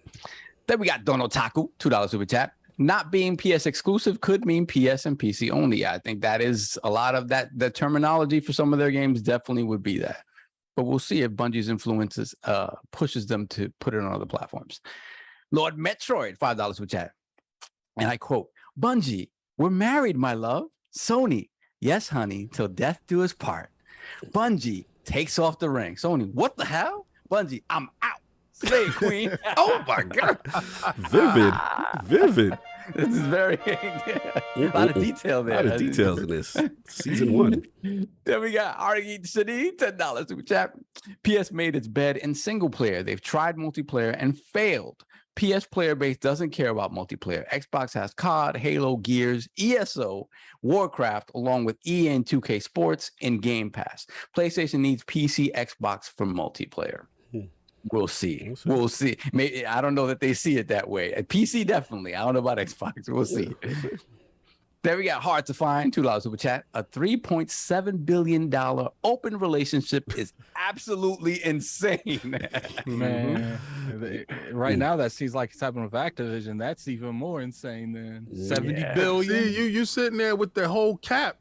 Then we got Donotaku, $2 super chat. Not being PS exclusive could mean PS and PC only. I think that is a lot of that. The terminology for some of their games definitely would be that. But we'll see if Bungie's influences pushes them to put it on other platforms. Lord Metroid, $5 for chat. And I quote, Bungie, we're married, my love. Sony, yes, honey, till death do us part. Bungie takes off the ring. Sony, what the hell? Bungie, I'm out. Slay Queen. Oh my God. Vivid. This is very a lot of detail there. A lot of details in this. Season 1. Then we got Argy City, $10 super chat. PS made its bed in single player. They've tried multiplayer and failed. PS player base doesn't care about multiplayer. Xbox has COD, Halo, Gears, ESO, Warcraft, along with EA and 2K Sports in Game Pass. PlayStation needs PC, Xbox for multiplayer. We'll see. Maybe I don't know that they see it that way. At PC, definitely. I don't know about Xbox. We'll see. There we got hard to find $2 super chat. A $3.7 billion open relationship is absolutely insane. Man, right now that seems like it's happening with Activision. That's even more insane than 70 billion. See, you sitting there with the whole cap.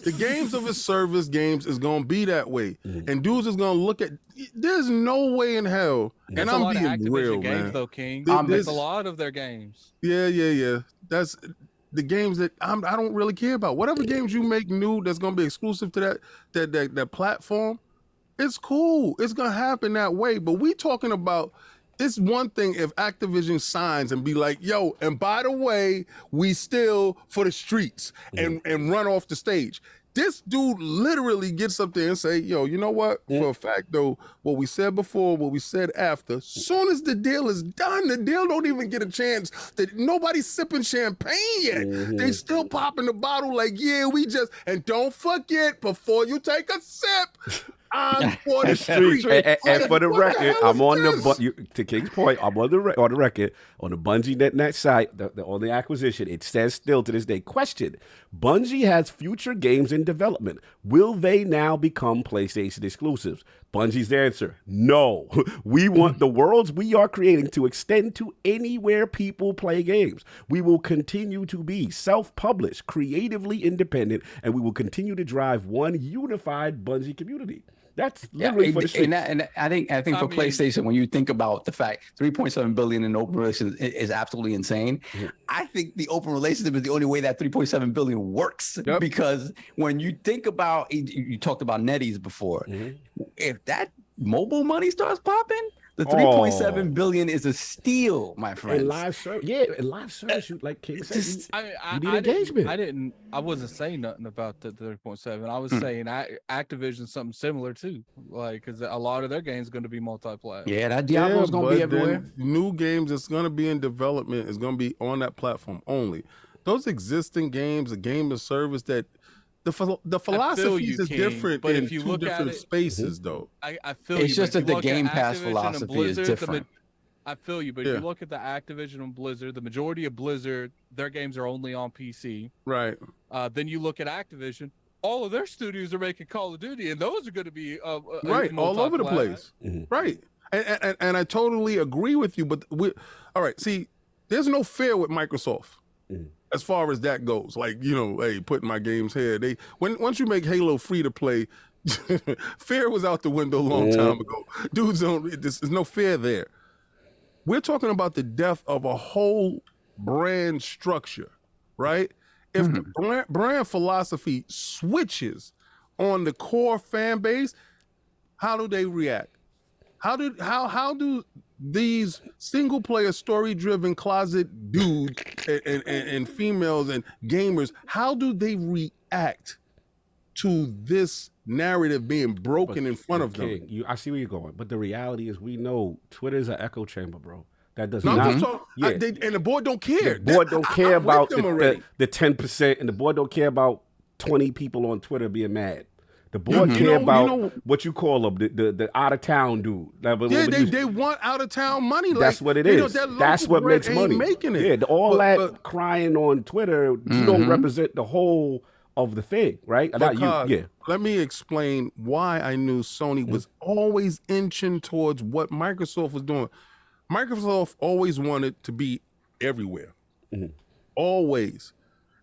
The games of a service games is gonna be that way, and dudes is gonna look at. There's no way in hell, and I'm being real, games, man. Though, King, There's a lot of their games. Yeah. That's the games that I don't really care about. Whatever games you make new that's gonna be exclusive to that platform, it's cool. It's gonna happen that way. But we talking about. It's one thing if Activision signs and be like, yo, and by the way, we still for the streets and run off the stage. This dude literally gets up there and say, yo, you know what? For a fact, though, what we said before, what we said after, soon as the deal is done, the deal don't even get a chance. That nobody's sipping champagne yet. They still popping the bottle like, yeah, we just, and don't forget, before you take a sip, I'm for the street. And for the record, I'm on to King's point, I'm on the record, on the Bungie.net site, on the acquisition, it says still to this day, question, Bungie has future games in development. Will they now become PlayStation exclusives? Bungie's answer, no. We want the worlds we are creating to extend to anywhere people play games. We will continue to be self-published, creatively independent, and we will continue to drive one unified Bungie community. That's literally for the streets. And I think for PlayStation, when you think about the fact 3.7 billion in open relations is absolutely insane. I think the open relationship is the only way that 3.7 billion works. Because when you think about, you talked about NetEase before, if that mobile money starts popping, the 3.7 billion is a steal, my friend. And live service, like King said, you need engagement. I wasn't saying nothing about the 3.7. I was saying Activision something similar too, like because a lot of their games going to be multiplayer. Yeah, that Diablo's going to be everywhere. New games that's going to be in development is going to be on that platform only. Those existing games, the game of service that. The philosophy is different, but if you look at it, spaces, though. I feel it's just that the Game Pass philosophy Blizzard, is different. I feel you, but if you look at the Activision and Blizzard, the majority of Blizzard, their games are only on PC. Right. Then you look at Activision, all of their studios are making Call of Duty, and those are going to be right all over the place. Right. And I totally agree with you, but all right. See, there's no fear with Microsoft. As far as that goes, like, you know, hey, putting my games here. Once you make Halo free to play, fear was out the window a long time ago. Dudes there's no fear there. We're talking about the death of a whole brand structure, right? If the brand philosophy switches on the core fan base, how do they react? How do these single player story driven closet dudes and females and gamers, how do they react to this narrative being broken in front of them? I see where you're going, but the reality is we know Twitter is an echo chamber, bro. That does not. And the board don't care. The board don't care about the 10%, and the board don't care about 20 people on Twitter being mad. The board care about what you call them, the out of town dude. They want out of town money. That's what it is. That's what makes money. Making it. Yeah, that crying on Twitter, you don't represent the whole of the thing, right? Let me explain why I knew Sony was always inching towards what Microsoft was doing. Microsoft always wanted to be everywhere. Always.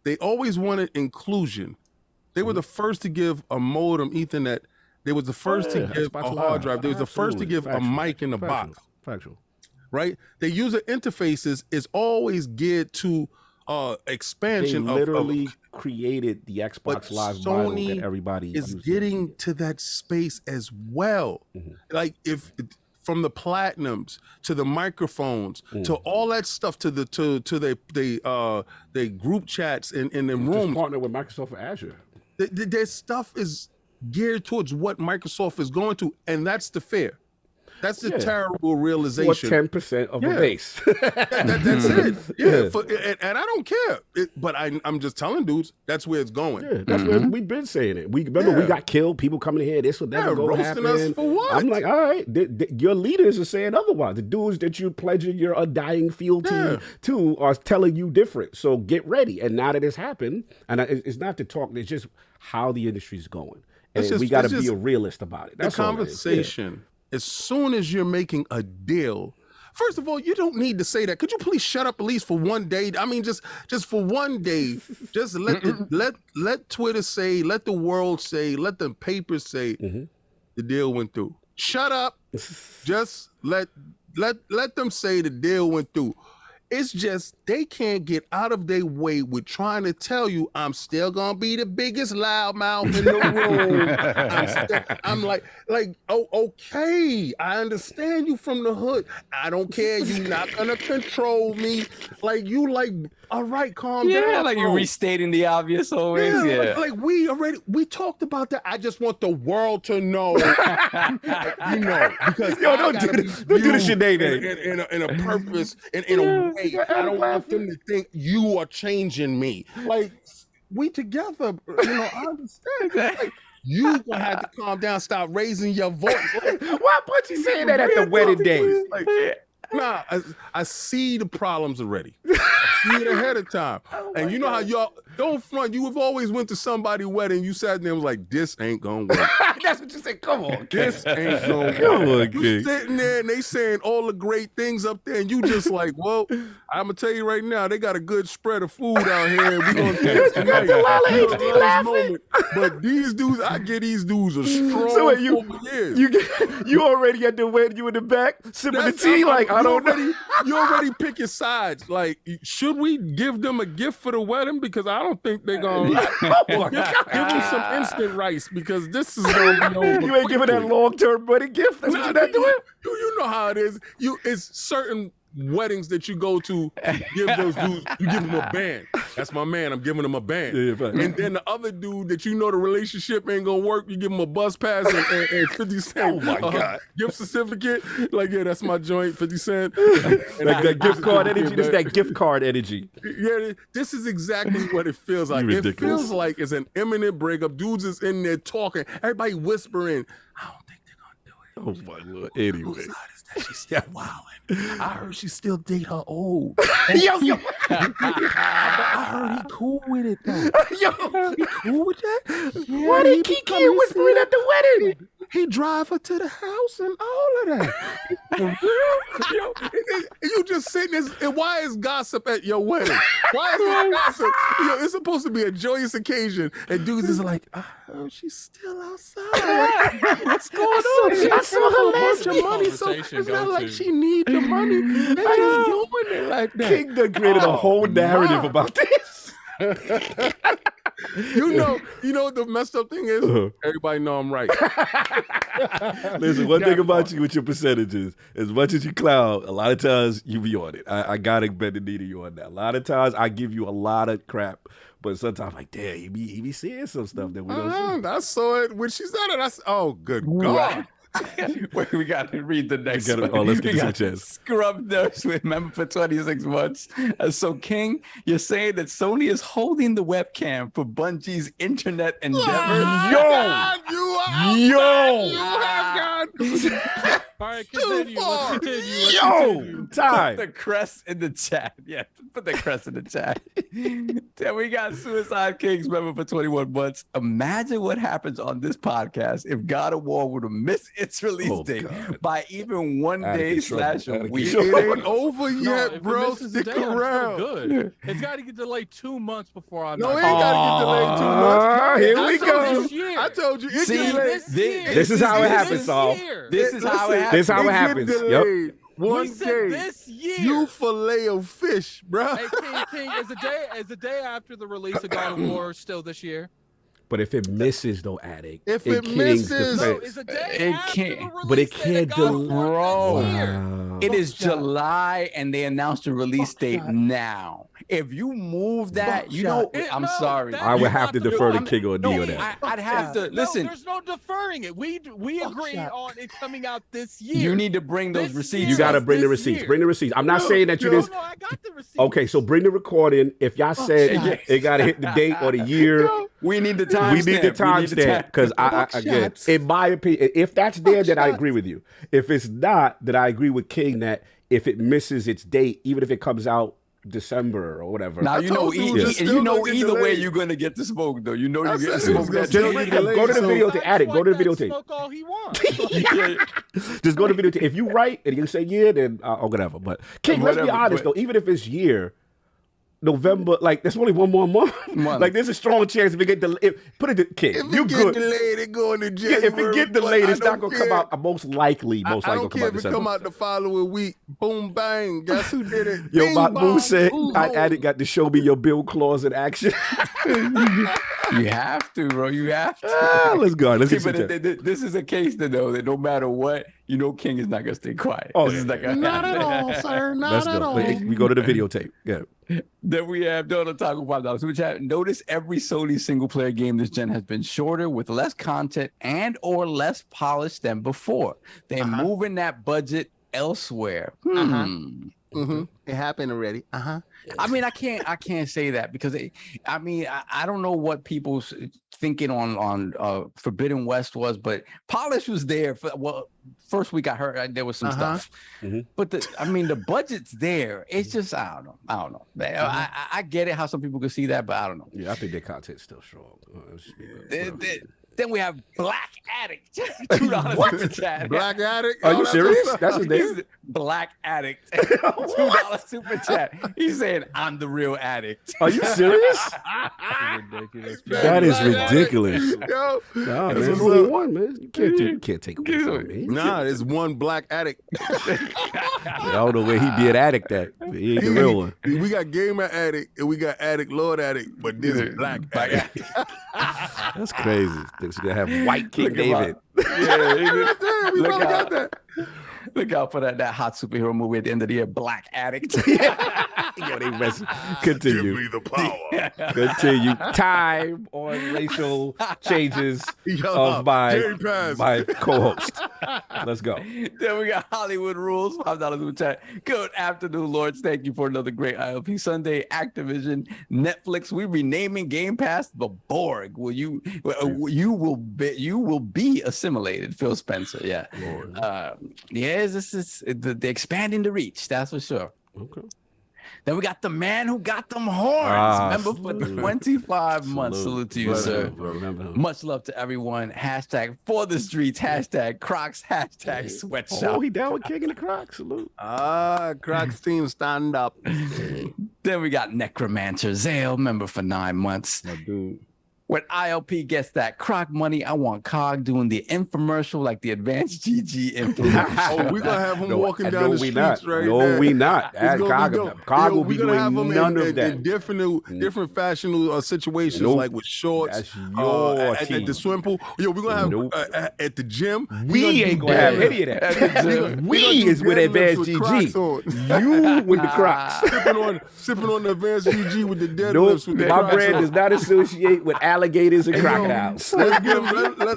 They always wanted inclusion. They were the first to give a modem Ethernet. They was the first to give a hard drive. They was the first to give a mic in the box. Factual. Right? Their user interfaces is always geared to expansion. They literally created the Xbox Live model that everybody is getting to that space as well. Like from the platinums to the microphones to all that stuff to the group chats in the room. Partner with Microsoft for Azure. Their stuff is geared towards what Microsoft is going to, and that's the fear. That's a terrible realization. For 10% of a base. That's it. Yeah, and I don't care. But I'm just telling dudes that's where it's going. Yeah, that's where we've been saying it. We got killed. People coming here. This would never go happen. Us for what? I'm like, all right. Your leaders are saying otherwise. The dudes that you're pledging your undying fealty to are telling you different. So get ready. And now that it's happened, and it's not to talk. It's just how the industry's going, and we got to be a realist about it. That's the conversation. As soon as you're making a deal, first of all, you don't need to say that. Could you please shut up at least for one day? I mean, just for one day, just let Twitter say, let the world say, let the papers say the deal went through. Shut up. Just let them say the deal went through. It's just they can't get out of their way with trying to tell you I'm still gonna be the biggest loudmouth in the room. I'm like, oh, okay, I understand you from the hood. I don't care. You're not gonna control me. All right, calm down. Yeah, like you're restating the obvious always. Yeah. Like we talked about that. I just want the world to know, because don't do this shit, in a purpose, in a way. I don't want them to think you are changing me. Like, we together, I understand. Like, you gonna have to calm down, stop raising your voice. Like, why Bungie saying that at the wedding day? Like, nah, I see the problems already. I see it ahead of time. And you know how y'all don't front. You have always went to somebody's wedding. You sat there and was like, this ain't gonna work. That's what you said. Come on, this ain't gonna work. Come on, you sitting there and they saying all the great things up there, and you just like, well, I'm gonna tell you right now, they got a good spread of food out here. We gonna dance tonight. But these dudes, I get these dudes are strong. So wait, you already at the wedding, you in the back sipping the tea, like I don't know. You already pick your sides. Like, should we give them a gift for the wedding? Because I don't think they're gonna give them some instant rice, because this is gonna be over. You ain't giving that long-term wedding gift. That's what you're not doing. You know how it is. It's certain weddings that you go to, give those dudes, you give them a band. That's my man. I'm giving him a band. And then the other dude that you know the relationship ain't gonna work, you give him a bus pass and 50 cents. Oh my God. Gift certificate. Like, yeah, that's my joint, 50 cents. Like that gift card energy. This is that gift card energy. Yeah, this is exactly what it feels like. It feels like it's an imminent breakup. Dudes is in there talking, everybody whispering, I don't think they're gonna do it. Oh my Lord. Anyway. She's still wilding. I heard she still date her old. Yo. I heard he cool with it though. Yo. He cool with that? Yeah, why did Kiki whispering at the wedding? He drive her to the house and all of that. Yo, you just sitting there, and why is gossip at your wedding? Why is there gossip? It's supposed to be a joyous occasion, and dudes is like, I heard she's still outside. Like, what's going on? I saw her last money, so it's not like she need the money. They just doing it like that. King done created a whole narrative about this. You know what the messed up thing is? Everybody know I'm right. Listen, one thing about you with your percentages, as much as you clown, a lot of times you be on it. I gotta bend the knee to you on that. A lot of times I give you a lot of crap, but sometimes I'm like, damn, he be seeing some stuff that we don't see. I saw it when she said it. Oh, good God. Wait, we got to read the next one. Oh, let's get to the chest. Scrub nurse with member for 26 months. So, King, you're saying that Sony is holding the webcam for Bungie's internet endeavor? All right, continue. Let's continue. Time. Put the crest in the chat. Yeah, put the crest in the chat. Then we got Suicide Kings member for 21 months. Imagine what happens on this podcast if God of War would have missed its release date by even 1 day / a week. It ain't over yet, bro. Stick around. Good. It's got to get delayed 2 months before I'm. No, it ain't got to get delayed 2 months. Here we go. I told you. This is how it happens, Saul. This is how it happens. This is how it happens. Yep. We said this year. You fillet of fish, bro. Hey, King, is the day after the release of God of War still this year? But if it misses though, Addict, If in it King's misses- No, defense- it's a day It after can't- the but it release date can't of God of del- War Bro. next year. Wow. It is July, and they announced the release date now. If you move that, you know, I'm sorry. I would have to defer to I'm- King or D No, on that. I'd have to listen. No, there's no deferring it. We agree on it coming out this year. You need to bring those This receipts. You got to Yes, bring the this receipts. year. Bring the receipts. I'm not saying that you No, just. I got the receipt. Okay, so bring the recording. If y'all said shots. it got to hit the date or the year, We need the time. we need the timestamp because again, in my opinion, if that's there, then I agree with you. If it's not, then I agree with King that if it misses its date, even if it comes out December or whatever. Now you know, told you it's still you know gonna get either way delayed. you're gonna get the smoke though. You know I you're getting said it was smoke. gonna That still day. get delayed. Go to the So- video to Addict. Go to the videotape. Smoke all he wants. Just go to the videotape. If you write and you say year, then or whatever. But King, let's be Whatever, honest but- though. Even if it's year, November, like there's only one more month. Like there's a strong chance if it get delayed. Put it to King. If You it get good? delayed, it going to Yeah, January. if it get but delayed, I it's not don't gonna come care. out. Most likely I gonna don't come care out if it December. come out the following week. Boom, bang. Guess who did it? Yo, Bing, Mahmoud bong, said, boom, I boom. Addict got to show me your bill clause in action. You have to, bro. You have to. Let's go. Let's See, get some but chat. this is a case to know that no matter what, you know, King is not gonna stay quiet. Oh, This is like Not at all, sir. Not Let's at go. all. We go to the videotape. Yeah. Then we have Donald Taco $5. Super chat. Notice every Sony single player game this gen has been shorter with less content and or less polished than before. They're moving that budget elsewhere. It happened already. I mean, I can't say that because I don't know what people's thinking on Forbidden West was, but polish was there. First week I heard there was some stuff, but the budget's there. It's just I don't know. I get it how some people could see that, but I don't know. Yeah, I think their content's still strong. Then we have Black Addict, $2 super chat. Black Addict. Are Oh, you that's serious? what's up. That's his name? He's Black Addict, $2 super chat. He's saying I'm the real addict. Are you serious? Ridiculous. That is ridiculous. Yo, Nah, man, That's there's what's only up. one, man. You can't take away from me. nah, there's one Black Addict. I don't know where he be an addict at. He ain't the real one. We got Gamer Addict and we got Addict Lord Addict, but this is Black Addict. That's crazy. Thinks you gonna have white King David. We probably got that. Look out for that hot superhero movie at the end of the year, Black Addict. Yo, they mess. Continue. Give me the power. Continue. Time on racial changes Yo, of Jerry Paz. my co-host. Let's go. Then we got Hollywood Rules, $5 super chat. Good afternoon, Lords. Thank you for another great ILP Sunday. Activision, Netflix. We renaming Game Pass the Borg. You will be assimilated, Phil Spencer. Yeah. Yes, this is they're expanding the reach. That's for sure. Okay. Then we got the man who got them horns. Remember for salute. 25 months. Salute to you, sir. Remember him. Much love to everyone. Hashtag for the streets. Hashtag Crocs. Hashtag sweatshop. Oh, he down with King and the Crocs. Salute. Crocs team stand up. Then we got Necromancer Zale, member for 9 months. My dude. When ILP gets that Croc money, I want Cog doing the infomercial like the Advanced GG infomercial. Oh, we're gonna have him walking no, down the we streets not. right No, there. we not. It's gonna be dope. Cog will We're be gonna have doing him none in, of that. in different fashionable situations, Nope. like with shorts. That's your at team. the swim pool. Yo, we're gonna have Nope. at the gym. We ain't gonna have any of that. We is with Advanced GG. You with the Crocs. sipping on the Advanced GG with the Nope. deadlifts with the My Crocs brand on. does not associate with alligators and Hey, yo, crocodiles.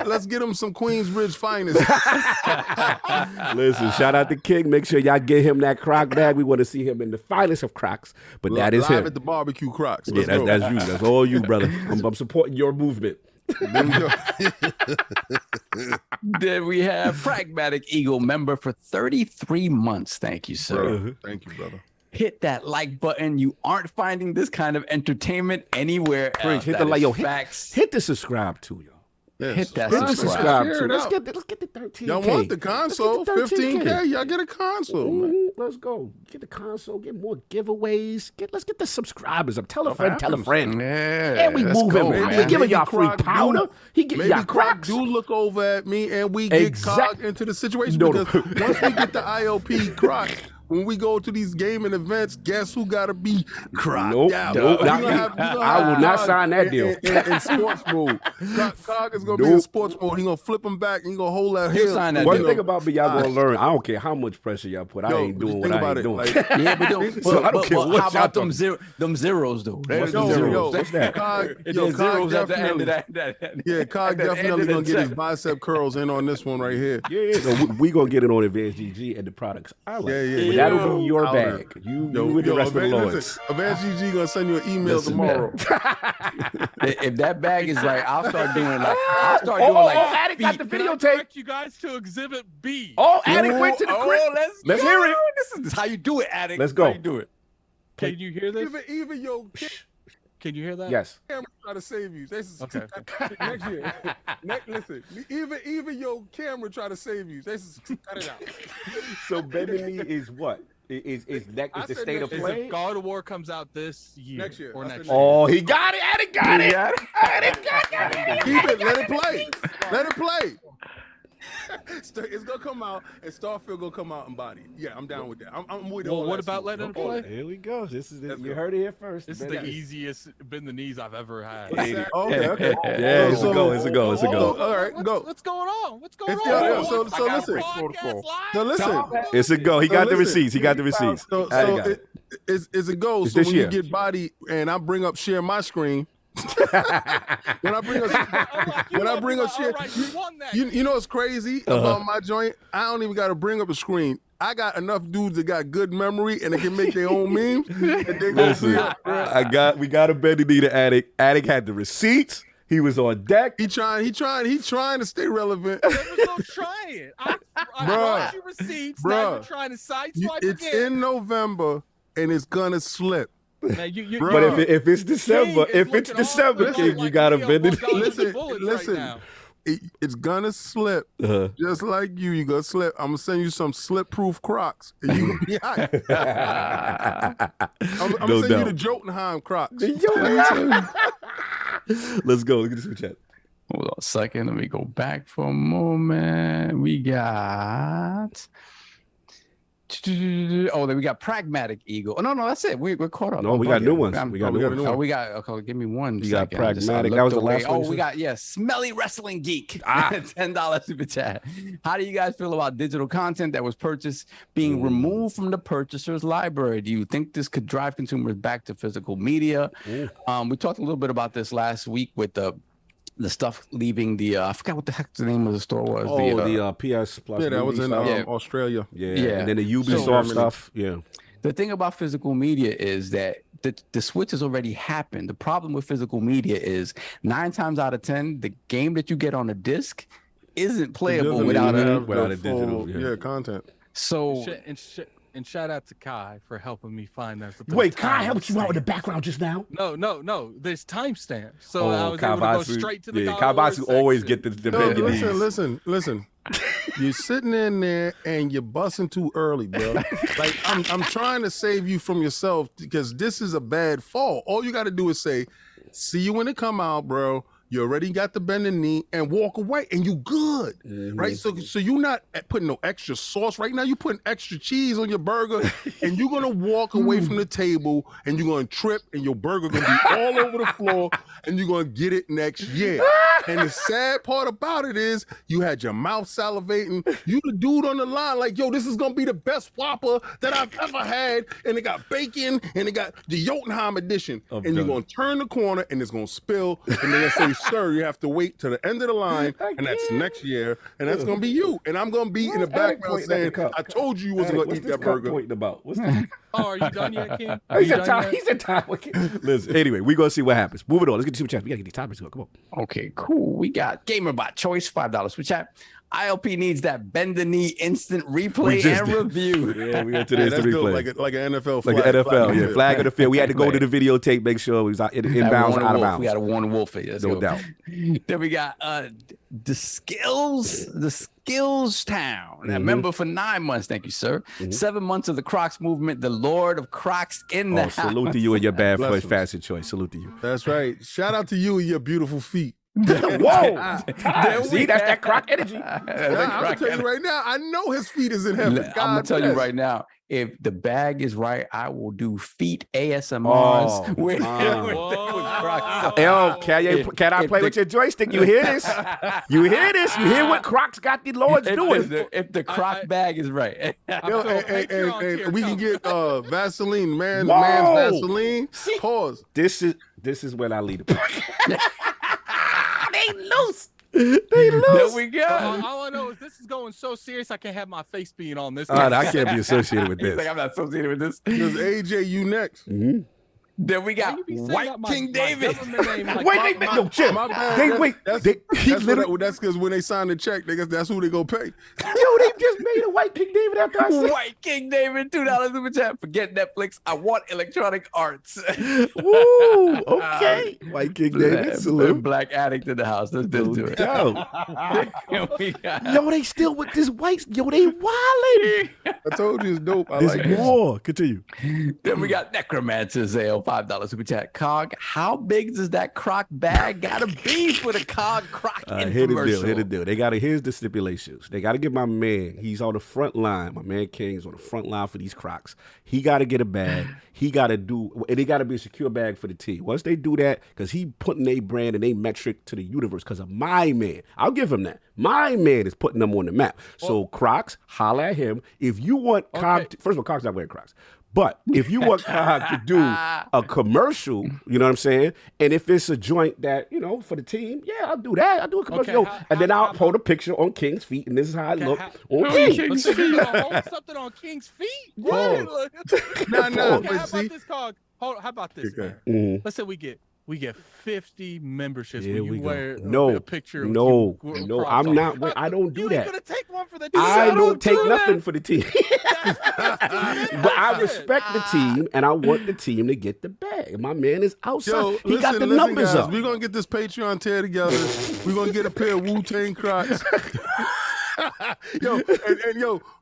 Let's get him some Queensbridge finest. Listen, shout out to King. Make sure y'all get him that Croc bag. We want to see him in the finest of Crocs. But that is Live him. at the barbecue Crocs. Yeah, Let's go. that's you. That's all you, brother. I'm supporting your movement. There we go. Then we have Pragmatic Eagle, member for 33 months. Thank you, sir. Bro, thank you, brother. Hit that like button. You aren't finding this kind of entertainment anywhere else. Hit That the like, is yo, facts. hit the subscribe too, yo. Yes. Hit that Hit the subscribe. subscribe Share too. it Let's out. get the 13K. Y'all want the console? Let's get the 15K. Y'all get a console. Man. Let's go. Get the console. Get more giveaways. Let's get the subscribers up. Tell a friend. Tell a friend. Yeah, And we let's moving. go, Man. man. We giving Maybe y'all free Croc powder. do- He giving Maybe y'all Croc Crocs. do look over at me and we get Exact- Cog into the situation No, because no. once we get the ILP Croc, when we go to these gaming events, guess who got to be cropped out? I will not sign that deal. In sports mode. Cog is going to be in sports mode. He's going to flip him back and he's going to hold that head. One thing about me, y'all going to learn, I don't care how much pressure y'all put, I ain't doing what I ain't doing. Yeah, but I don't care what how about them zeros, though? What's zeros? What's that? Zeros at the end of that. Yeah, Cog definitely going to get his bicep curls in on this one right here. Yeah, so we going to get it on Advanced GG and the products I like. But that'll be your bag. You with the rest of the lords. Advanced GG going to send you an email tomorrow. If that bag is like, I'll start doing like, Addict got the videotape. You guys to exhibit B. Addict went to the crib. Let's hear it. This is how you do it, Addict. Let's go. How you do it. Can you hear this? Even your Can you hear that? Yes. camera try to save you. This is Okay. next year. Listen, even your camera try to save you. This is cut it out. So bending knee is what? Is the state of play? If God of War comes out this year Next year. or next year. Oh, he got it. Addict got it. Addict got it. Keep it. Let it play. Let it play. It's gonna come out, and Starfield gonna come out in body. Yeah, I'm down with that. I'm with all. Well, what that about shit. letting it play? Here we go. This is you heard it here first. This is the easiest bend the knees I've ever had. Okay. Yeah, it's a go. It's a go. It's a go. All right, go. What's going on? What's going It's- on? yeah, so listen. So listen. It's a go. He got the listen. receipts. He got the receipts. So Addict got it. it's a go. It's So this when year. you get body, and I bring up share my screen. When I bring up shit, you know what's crazy about my joint? I don't even got to bring up a screen. I got enough dudes that got good memory and they can make their own memes. And they gonna see it. We got a bending knee to Addict. Addict had the receipts. He was on deck. He trying to stay relevant. There was no trying. I brought you receipts. Now you're trying to sideswipe It's again. in November and it's gonna slip. Now, But if it's December, King, you got to bend it. Listen. It's gonna slip, just like you. You gonna slip. I'm gonna send you some slip-proof Crocs, and you gonna be hot. I'm gonna send you the Jotunheim Crocs. Let's go. Look at this chat. Hold on a second. Let me go back for a moment. We got. Oh, then we got Pragmatic Eagle. Oh, no, that's it. We're caught up. No, we got new ones. We got new ones. Oh, we got. Okay, give me one. You got second. Pragmatic. That was the last one. Oh, we got Smelly Wrestling Geek. $10 super chat. How do you guys feel about digital content that was purchased being removed from the purchaser's library? Do you think this could drive consumers back to physical media? We talked a little bit about this last week with the stuff leaving the I forgot what the heck the name of the store was. The PS Plus. Yeah, that was in Australia. Yeah, and then the Ubisoft stuff. Yeah. The thing about physical media is that the switch has already happened. The problem with physical media is 9 times out of 10, the game that you get on a disc isn't playable without a digital content. So and shout out to Kai for helping me find that. Wait, Kai helped you out with the background just now? No. There's timestamps, so I was able to go straight to the Kabatsu always get the Listen. You're sitting in there and you're busting too early, bro. Like I'm trying to save you from yourself because this is a bad fall. All you got to do is say, "See you when it come out, bro." You already got the bending knee and walk away and you good, right? So you're not putting no extra sauce right now. You're putting extra cheese on your burger and you're going to walk away from the table and you're going to trip and your burger going to be all over the floor and you're going to get it next year. And the sad part about it is you had your mouth salivating. You the dude on the line like, yo, this is going to be the best Whopper that I've ever had. And it got bacon and it got the Jotunheim edition. And you're going to turn the corner and it's going to spill. And they're going to say, sir, you have to wait to the end of the line, and that's next year, and that's gonna be you. And I'm gonna be in the background saying, "I told you you wasn't gonna eat that burger." Pointing about? What's this? Oh, are you done yet, King? He's a time. Listen, anyway, we're gonna see what happens. Moving on. Let's get to super chat. We gotta get these topics going. Come on. Okay, cool. We got GamerBot Choice, $5 super chat. ILP needs that bend the knee instant replay and review. Yeah, we went to this replay. Like an NFL flag. Like an NFL, flag of the field. We had to go to the videotape, make sure it was inbounds, out of bounds. We got to warn Wolf. No doubt. Then we got the Skills Town. A member for 9 months. Thank you, sir. 7 months of the Crocs movement. The Lord of Crocs in the house. Salute to you and your bad fashion choice. Salute to you. That's right. Shout out to you and your beautiful feet. Whoa! See, that's that Croc energy. I'm gonna tell you right now. I know his feet is in heaven. I'm gonna tell you right now. If the bag is right, I will do feet ASMRs with Crocs. Yo, can I play with your joystick? You hear this? You hear this? You hear what Crocs got the Lords doing? If the Croc bag is right. Yo, and we can get Vaseline, man's Vaseline. Pause. This is when I lead the They loose. They loose. There we go. All I know is this is going so serious. I can't have my face being on this. I can't be associated with this. Like, I'm not associated with this. Because AJ, you next. Mm-hmm. Then we got White King David. Wait, chill. That's because when they sign the check, that's who they gonna pay. Yo, they just made a White King David after I said White King David, $2 super chat. Forget Netflix. I want electronic arts. Woo, okay. White King David, salute. Black addict in the house. Let's do it. Yo, they still with this white. Yo, they wildin'. I told you it's dope. There's more. Continue. Then we got Necromancer Zale, $5 super chat. Cog, how big does that Croc bag gotta be for the Cog Croc infomercial? Here the deal. Here's the stipulations. They gotta get my man. He's on the front line. My man King's on the front line for these Crocs. He gotta get a bag. He gotta do, and it gotta be a secure bag for the team. Once they do that, because he putting a brand and a metric to the universe. Because of my man, I'll give him that. My man is putting them on the map. So Crocs, holla at him. If you want Cog, first of all, Cog's not wearing Crocs. But if you want Cog to do a commercial, you know what I'm saying? And if it's a joint that, for the team, yeah, I'll do that. I'll do a commercial. And then I'll hold a picture on King's feet, and this is how I look on King's feet. Hold something on King's feet? What? Nah, how about this, Cog? How about this, man? Mm-hmm. Let's say we get 50 memberships when you wear a picture. No, I'm not. I don't do that. You ain't gonna take one for the team. I don't take nothing for the team. But I respect the team, and I want the team to get the bag. My man is outside. He got the numbers guys, up. We're gonna get this Patreon tear together. We're gonna get a pair of Wu-Tang Crocs.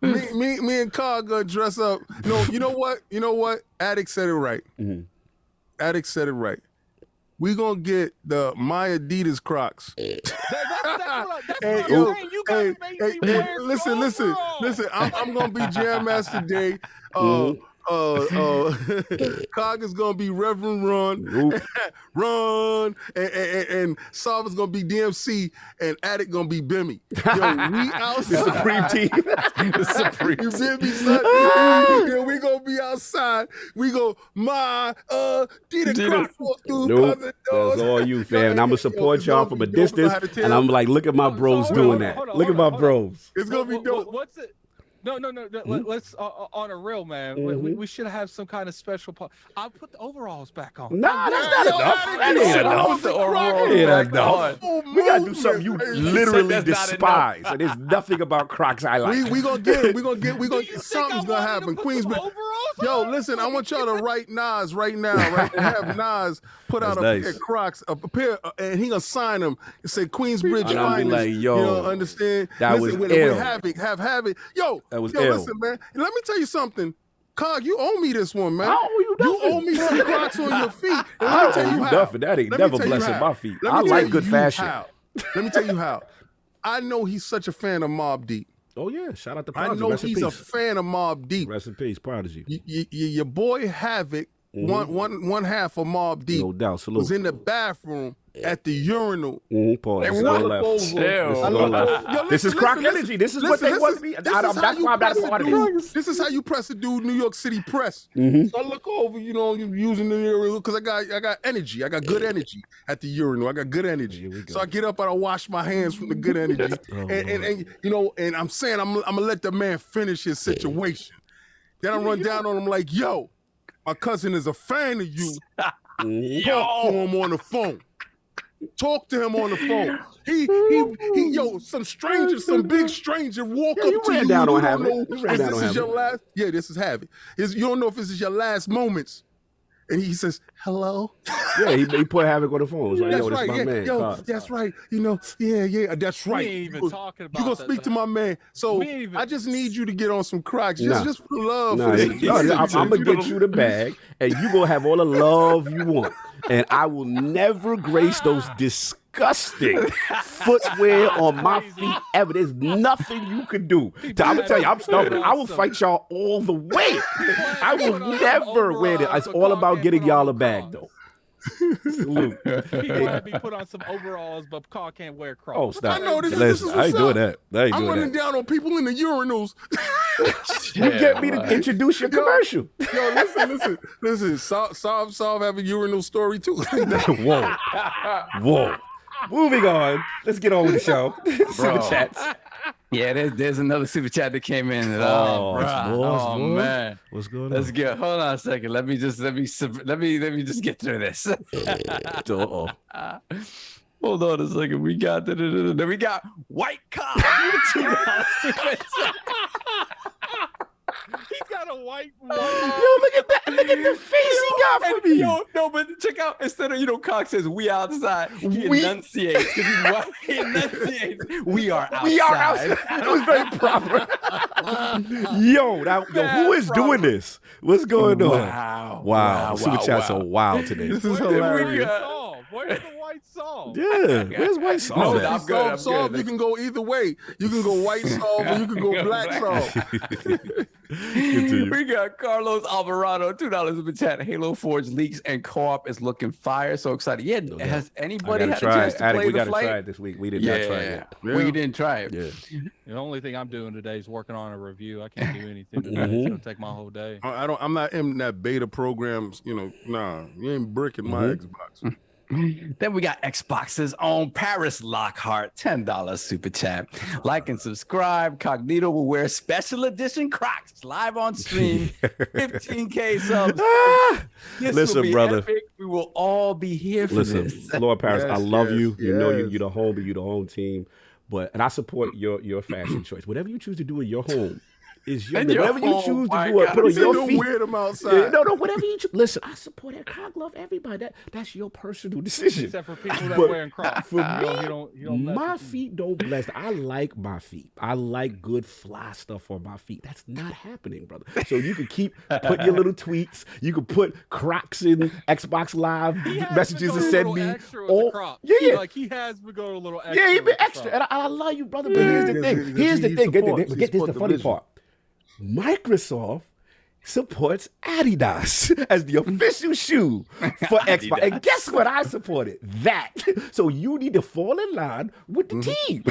Me and Cog gonna dress up. No, you know what? Addict said it right. Mm-hmm. Addict said it right. We gonna get my Adidas Crocs. Listen. I'm gonna be Jam Master Day. Cog is gonna be Reverend Ron, and Sav is gonna be DMC, and Addict gonna be Bimmy. Yo, we outside. The Supreme team. The Supreme team. You feel me, son? Yo, we gonna be outside. We go, Adidas Crocs, Nope, that's all you, fam. And I'm gonna support y'all from a distance, and I'm like, look at my bros doing that. Look at my bros. It's gonna be dope. What's it? No. Let's on a real, man. We should have some kind of special. I'll put the overalls back on. Nah, that's not enough. That ain't enough. The overalls back on. We gotta do something you literally despise, and there's nothing about Crocs I like. We gonna get it. We gonna get something's gonna happen. Queensbridge. Yo, listen, I want y'all to write Nas right now, right? And have Nas put out a pair of Crocs, a pair, and he gonna sign them and say Queensbridge finest. Like, yo, you don't understand? That listen, was ill. Have Havoc. Yo, that was ill. ill. Listen, man. Let me tell you something. Cog, you owe me this one, man. I owe you nothing. You owe me some Crocs on your feet. And I owe you nothing. That ain't never blessing my feet. I like good fashion. Let me tell you how. I know he's such a fan of Mobb Deep. Oh yeah, shout out to Prodigy. I know he's a fan of Mobb Deep. Rest in peace, Prodigy. Your boy Havoc, one half of Mobb Deep, no doubt. Salute. Was in the bathroom at the urinal. Pause. This is Croc energy. This is what they want me. That's why I'm not a part of this. This is how you press a dude, New York City press. So I look over, using the urinal because I got energy. I got good energy at the urinal. I got good energy. So I get up and I wash my hands from the good energy. And I'm saying I'm gonna let the man finish his situation. Then I run down on him like, yo, my cousin is a fan of you. Talk to him on the phone. Talk to him on the phone. Some big stranger walk up to you. Ran down on Havoc. Yeah, this is Havoc. You don't know if this is your last moments. And he says, hello? Yeah, he put Havoc on the phone. Like, that's right. My man. Yo, that's right. That's right. We ain't even talking about you gonna speak to my man. So I just need you to get on some Crocs. Just for the love. I'm gonna get you the bag, and you gonna have all the love you want. And I will never grace those disgusting disgusting footwear on my feet ever. There's nothing you can do. I'm gonna tell you, I'm stubborn. I will fight y'all all the way. I will never wear it. It's all about getting y'all a bag, though. Salute. He might be put on some overalls, but Carl can't wear Crocs. Oh, stop. I know this Listen, is I ain't doing what's that. I ain't I'm doing running that. down on people in the urinals. You get me to introduce your commercial. Yo, listen. Solve have a urinal story too. Whoa. Moving on. Let's get on with the show. Super chats. Yeah, there's another super chat that came in. Man, What's going on? let's get. Hold on a second. Let me just get through this. Uh-oh. Hold on a second. We got White Cock. He's got a white. Yo, look at that. Look at the face he got for me. Yo, no, but check out. Instead of, Cox says we outside, he enunciates because he's white. He enunciates. We are outside. We are outside. It was very proper. Yo, who is doing this? What's going on? Wow. Super chats are wild today. This is hilarious. Where's the white salt? Yeah, where's white salt? No, at? I'm good. Solve, you can go either way. You can go white solve or you can go black solve. We got Carlos Alvarado, $2 super chat. Halo Forge leaks and co-op is looking fire. So excited. Yeah, has anybody had a chance to play We the got to flight? try it this week. We did not try it yet. We didn't try it. Yeah. The only thing I'm doing today is working on a review. I can't do anything today. It's gonna take my whole day. I'm not in that beta programs. Nah, you ain't bricking my Xbox. Then we got Xbox's own Paris Lockhart, $10 super chat. Like and subscribe. Cognito will wear special edition Crocs live on stream. 15K subs. This Listen, will be brother. epic. We will all be here for this. Lord Paris, I love you. You know yes. you're the home, you're the home team. And I support your fashion choice. Whatever you choose to do in your home is your. Whatever you choose to do, put on your feet. Wear them outside. No, whatever you choose. Listen, I support it. I love everybody. That's your personal decision. Except for people that wearing Crocs. For me, you don't my feet don't bless. I like my feet. I like good fly stuff on my feet. That's not happening, brother. So you can keep putting your little tweets. You can put Crocs in Xbox Live messages and send me. Yeah. Like he has been going a little extra. Yeah, he been extra. And I love you, brother. But here's the thing. Get this the funny part. Microsoft supports Adidas as the official shoe for Xbox. And guess what I supported? That. So you need to fall in line with the team.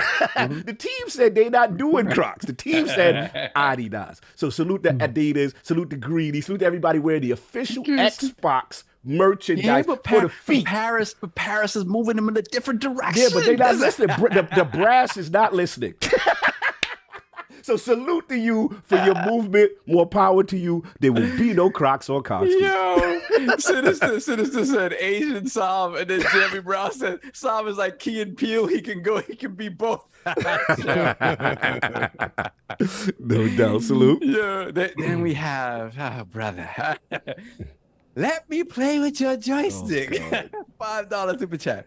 The team said they're not doing Crocs. The team said Adidas. So salute the Adidas, salute the Greedy, salute everybody wearing the official Xbox merchandise for the feet. But Paris is moving them in a different direction. Yeah, but they're not listening. The brass is not listening. So salute to you for your movement. More power to you. There will be no Crocs or Cox. Yo, Sinister said Asian Sam, and then Jeremy Brown said Sam is like Key and Peele. He can be both. No doubt. Salute. Yeah. Then we have, brother. Let me play with your joystick. $5 super chat.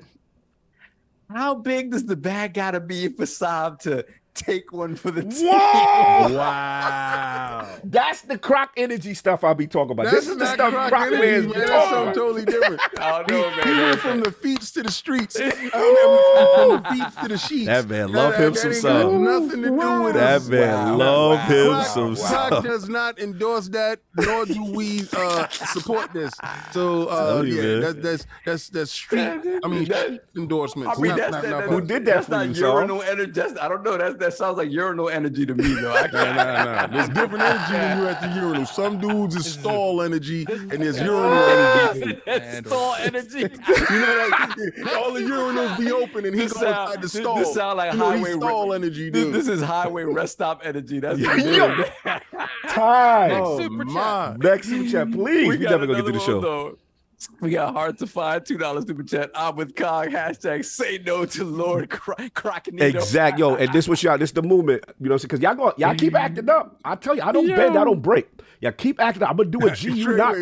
How big does the bag gotta be for Sam to take one for the team? Whoa! Wow. That's the Croc energy stuff I'll be talking about. This is the stuff Croc wears. That's something totally different. I don't know, man. He went from the feet to the streets. From the feet to the sheets. That man love him some song. Nothing to do with That us. man love him some Croc song. does not endorse that, nor do we support this. So that's street. I mean, endorsements. Who did that for you, Saul? Urinal energy. I don't know. That sounds like urinal energy to me, though. Nah. There's different energy when you're at the urinal. Some dudes is stall energy, and there's urinal energy. Stall energy. You know, like, all the urinals be open, and he goes inside the stall. This sound like highway stall energy, dude. This is highway rest stop energy. That's Yo, time. Oh, my. Next super chat, please. We never gonna get to the show. Though. We got hard to find $2 super chat. I'm with Cog. # say no to Lord Cognito. Exact, yo, and this was y'all. This the movement, you know, because y'all keep acting up. I tell you, I don't bend, I don't break. Y'all keep acting up. I'm gonna do a GU not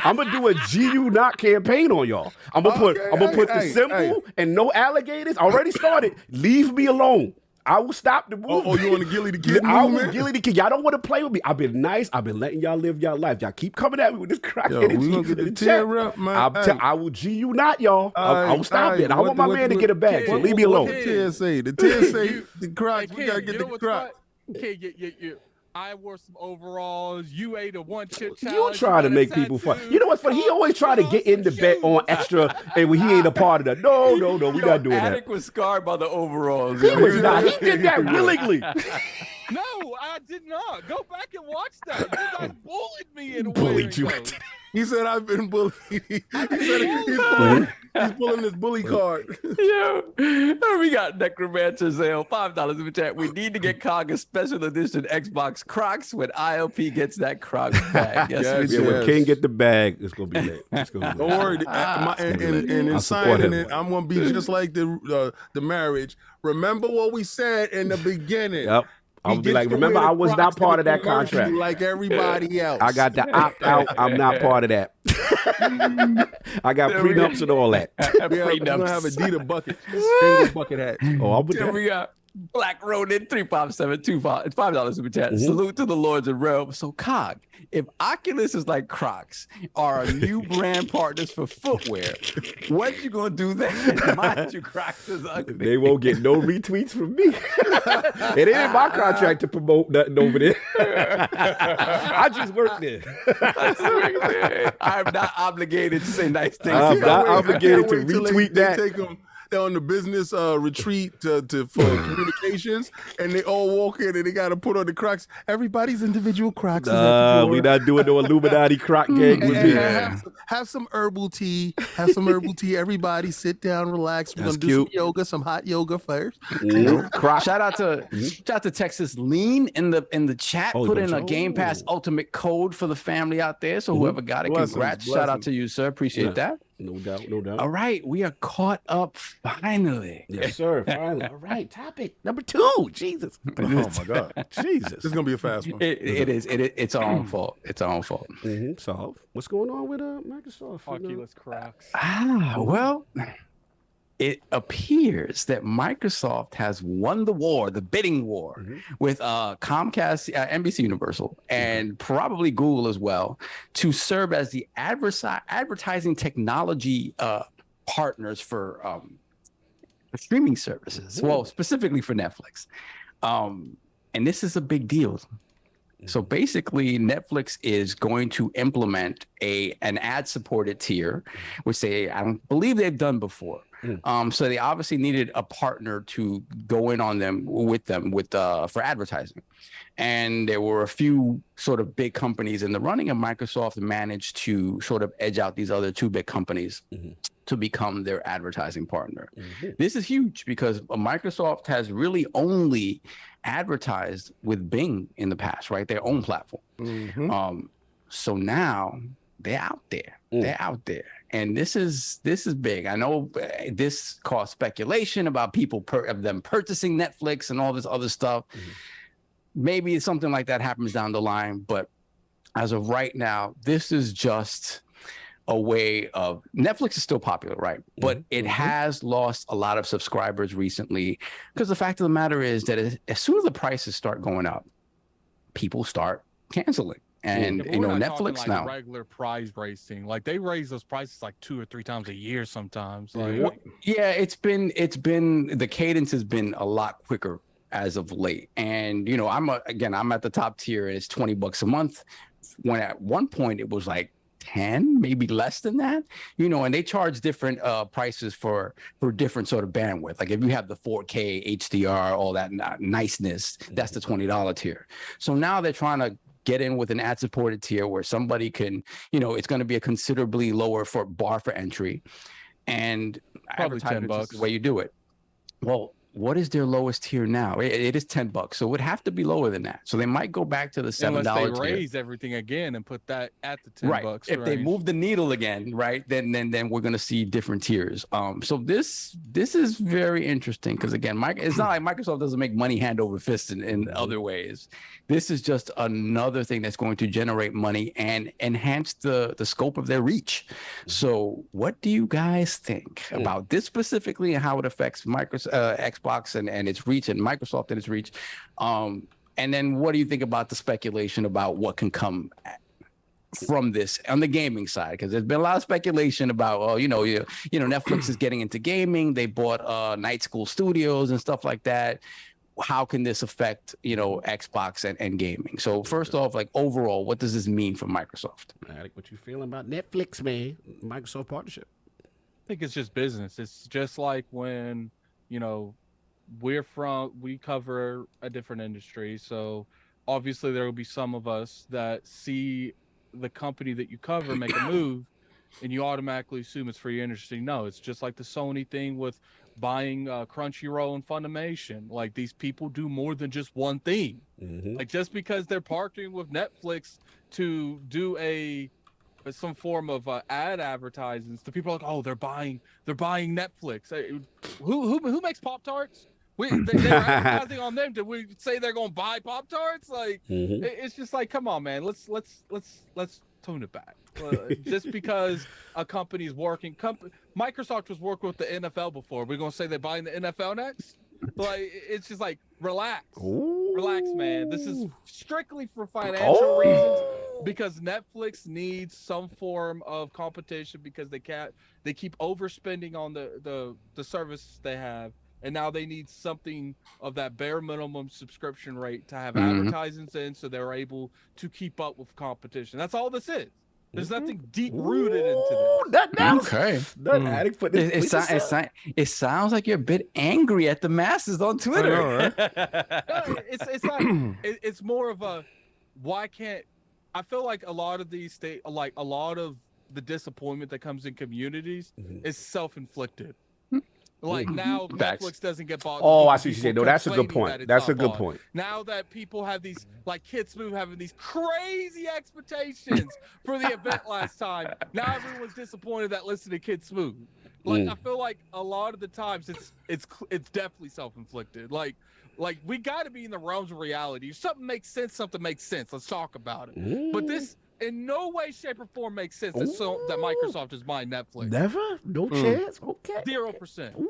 I'm gonna do a GU not campaign on y'all. I'm gonna put the symbol and no alligators. I already started. Leave me alone. I will stop the movement. Oh, you want to Gilly the Kid I will movement? Gilly the Kid. Y'all don't want to play with me. I've been nice. I've been letting y'all live y'all life. Y'all keep coming at me with this crack Yo, energy. we gonna get the tear up, man. I will G you not, y'all. I will stop it. I want my man to get a bag, so leave me alone. What the tear say? The tear say the Crocs. We gotta get the Crocs. Okay, I wore some overalls. You ate a one chip You challenge. trying to make people fun. You know what's funny? He always try to get in the bet on extra, and when he ain't a part of that. No, we not doing that. Attic was scarred by the overalls. He was not. He did that willingly. No, I did not. Go back and watch that. You guys bullied me in Bullied you. He said I've been bullied. He said he's pulling this bully card. Yo, we got Necromancer Zale, $5 in the chat. We need to get Cog a special edition Xbox Crocs when ILP gets that Crocs bag. Yes, Yeah, when King get the bag, it's gonna be lit. It's gonna be lit. Don't worry. And in signing it, I'm gonna be just like the marriage. Remember what we said in the beginning. Yep. I'll be like, remember, I was not part of that contract. Like everybody else. I got the opt out. I'm not part of that. I got prenups and all that. We're gonna have Adidas bucket, single bucket hat. Oh, I'll put that. We got Black Ronin 35725 $5 super chat. Salute to the Lords of Realm. So Cog, if Oculus is like Crocs, are new brand partners for footwear, what you gonna do then? Mind you, Crocs is ugly. They won't get no retweets from me. It ain't my contract to promote nothing over there. I just work there. I'm not obligated to say nice things. I'm not obligated to Wait till retweet they that. take them on the business retreat for communications, and they all walk in and they got to put on the Crocs. Everybody's individual Crocs. We not doing no Illuminati croc gang with me. Have some herbal tea. Have some herbal tea. Everybody sit down, relax. We're That's gonna do some cute. yoga, some hot yoga first. Croc. Shout out to Texas Lean in the chat. Oh, Put in a oh. Game Pass Ultimate code for the family out there. So whoever got it, Blessings, congrats. Shout out blessings. to you, sir. Appreciate that. No doubt, no doubt. All right, we are caught up finally. Yes, sir. Finally. All right, topic number 2. Jesus. Oh my God, Jesus. this is gonna be a fast one. It's our own fault. It's our own fault. So, what's going on with Microsoft? Oculus Crocs. Well, it appears that Microsoft has won the war, the bidding war, with Comcast, NBC Universal, and probably Google as well, to serve as the advertising technology partners for streaming services. Well, specifically for Netflix. And this is a big deal. So basically, Netflix is going to implement an ad-supported tier, which I don't believe they've done before. So they obviously needed a partner to go in on them for advertising. And there were a few sort of big companies in the running, and Microsoft managed to sort of edge out these other 2 big companies to become their advertising partner. This is huge because Microsoft has really only advertised with Bing in the past, right? Their own platform. So now they're out there. They're out there. And this is big. I know this caused speculation about people of them purchasing Netflix and all this other stuff. Maybe something like that happens down the line, but as of right now, this is just a way of Netflix is still popular, right? But it has lost a lot of subscribers recently because the fact of the matter is that as soon as the prices start going up, people start canceling. And Yeah, we're not talking Netflix like now. regular price racing, like they raise those prices like 2 or 3 times a year sometimes. Well, yeah, it's been the cadence has been a lot quicker as of late. And I'm at the top tier and it's $20 a month. When at one point it was like 10, maybe less than that, and they charge different prices for different sort of bandwidth. Like if you have the 4K HDR, all that niceness, that's the $20 tier. So now they're trying to get in with an ad-supported tier where somebody can, it's going to be a considerably lower bar for entry, and Probably advertising is $10. the way you do it. Well, what is their lowest tier now? It is $10, so it would have to be lower than that. So they might go back to the $7 Unless they tier. raise everything again and put that at the $10 Right. If they range. move the needle again, right, then we're going to see different tiers. So this is very interesting because again, it's not like Microsoft doesn't make money hand over fist in other ways. This is just another thing that's going to generate money and enhance the scope of their reach. So what do you guys think about this specifically and how it affects Xbox Xbox and its reach, and Microsoft and its reach. And then what do you think about the speculation about what can come from this on the gaming side? Because there's been a lot of speculation about, Netflix is getting into gaming. They bought Night School Studios and stuff like that. How can this affect, Xbox and gaming? So first off, like overall, what does this mean for Microsoft? Attic, what you feeling about Netflix, man? Microsoft partnership. I think it's just business. It's just like when, we cover a different industry. So obviously there will be some of us that see the company that you cover make a move and you automatically assume it's for your industry. No, it's just like the Sony thing with buying Crunchyroll and Funimation. Like, these people do more than just one thing. Like, just because they're partnering with Netflix to do some form of ad advertisements, the people are like, oh, they're buying Netflix. Who makes Pop-Tarts? They're advertising on them. Did we say they're going to buy Pop-Tarts? Like, it's just like, come on, man. Let's tune it back. Just because a company's working, Microsoft was working with the NFL before. We're going to say they're buying the NFL next? Like, it's just like, relax. Relax, man. This is strictly for financial reasons, because Netflix needs some form of competition because they keep overspending on the services they have. And now they need something of that bare minimum subscription rate to have advertisements in, so they're able to keep up with competition. That's all this is. There's nothing deep rooted into this. Okay. Attic put this. It sounds like you're a bit angry at the masses on Twitter. I know, right? No, it's not. It's more of a, why can't? I feel like a lot of these a lot of the disappointment that comes in communities is self-inflicted. Like, now Netflix doesn't get bought. Oh, I see what you're saying. No, that's a good point. That's a good point. Now that people have these, like Kids Move having these crazy expectations for the event last time, now everyone's disappointed that listened to Kids Move. Like, I feel like a lot of the times it's definitely self-inflicted. Like we got to be in the realms of reality. If something makes sense, something makes sense. Let's talk about it. But this in no way, shape, or form makes sense that Microsoft is buying Netflix. Never? No chance? Okay. 0%.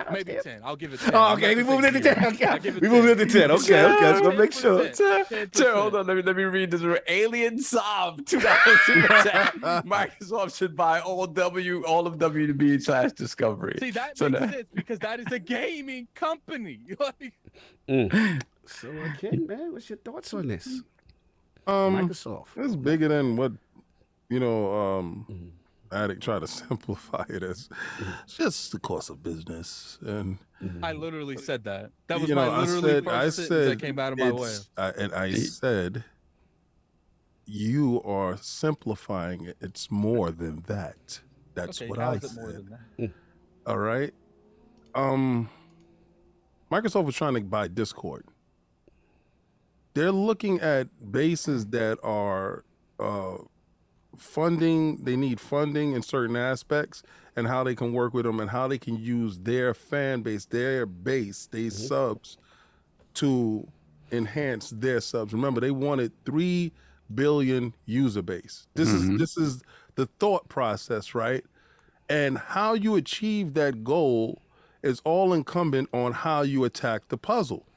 Maybe 10. I'll give it 10. Oh, okay, we moved it to 10. Okay. We moved it to 10. Okay, so we'll make sure. 10%. Hold on, let me read this. Alien Sob, $2 super chat. Microsoft should buy all of WB/Discovery. See, that makes sense because that is a gaming company. So, okay, man, what's your thoughts on this? Microsoft. It's bigger than what, Attic try to simplify it as. It's just the course of business. And I literally said that. That was my first sentence that came out of my way. I said, you are simplifying it. It's more than that. That's what I said. More than that? All right. Microsoft was trying to buy Discord. They're looking at bases that are funding. They need funding in certain aspects, and how they can work with them, and how they can use their fan base, their subs, to enhance their subs. Remember, they wanted 3 billion user base. This is the thought process, right? And how you achieve that goal is all incumbent on how you attack the puzzle.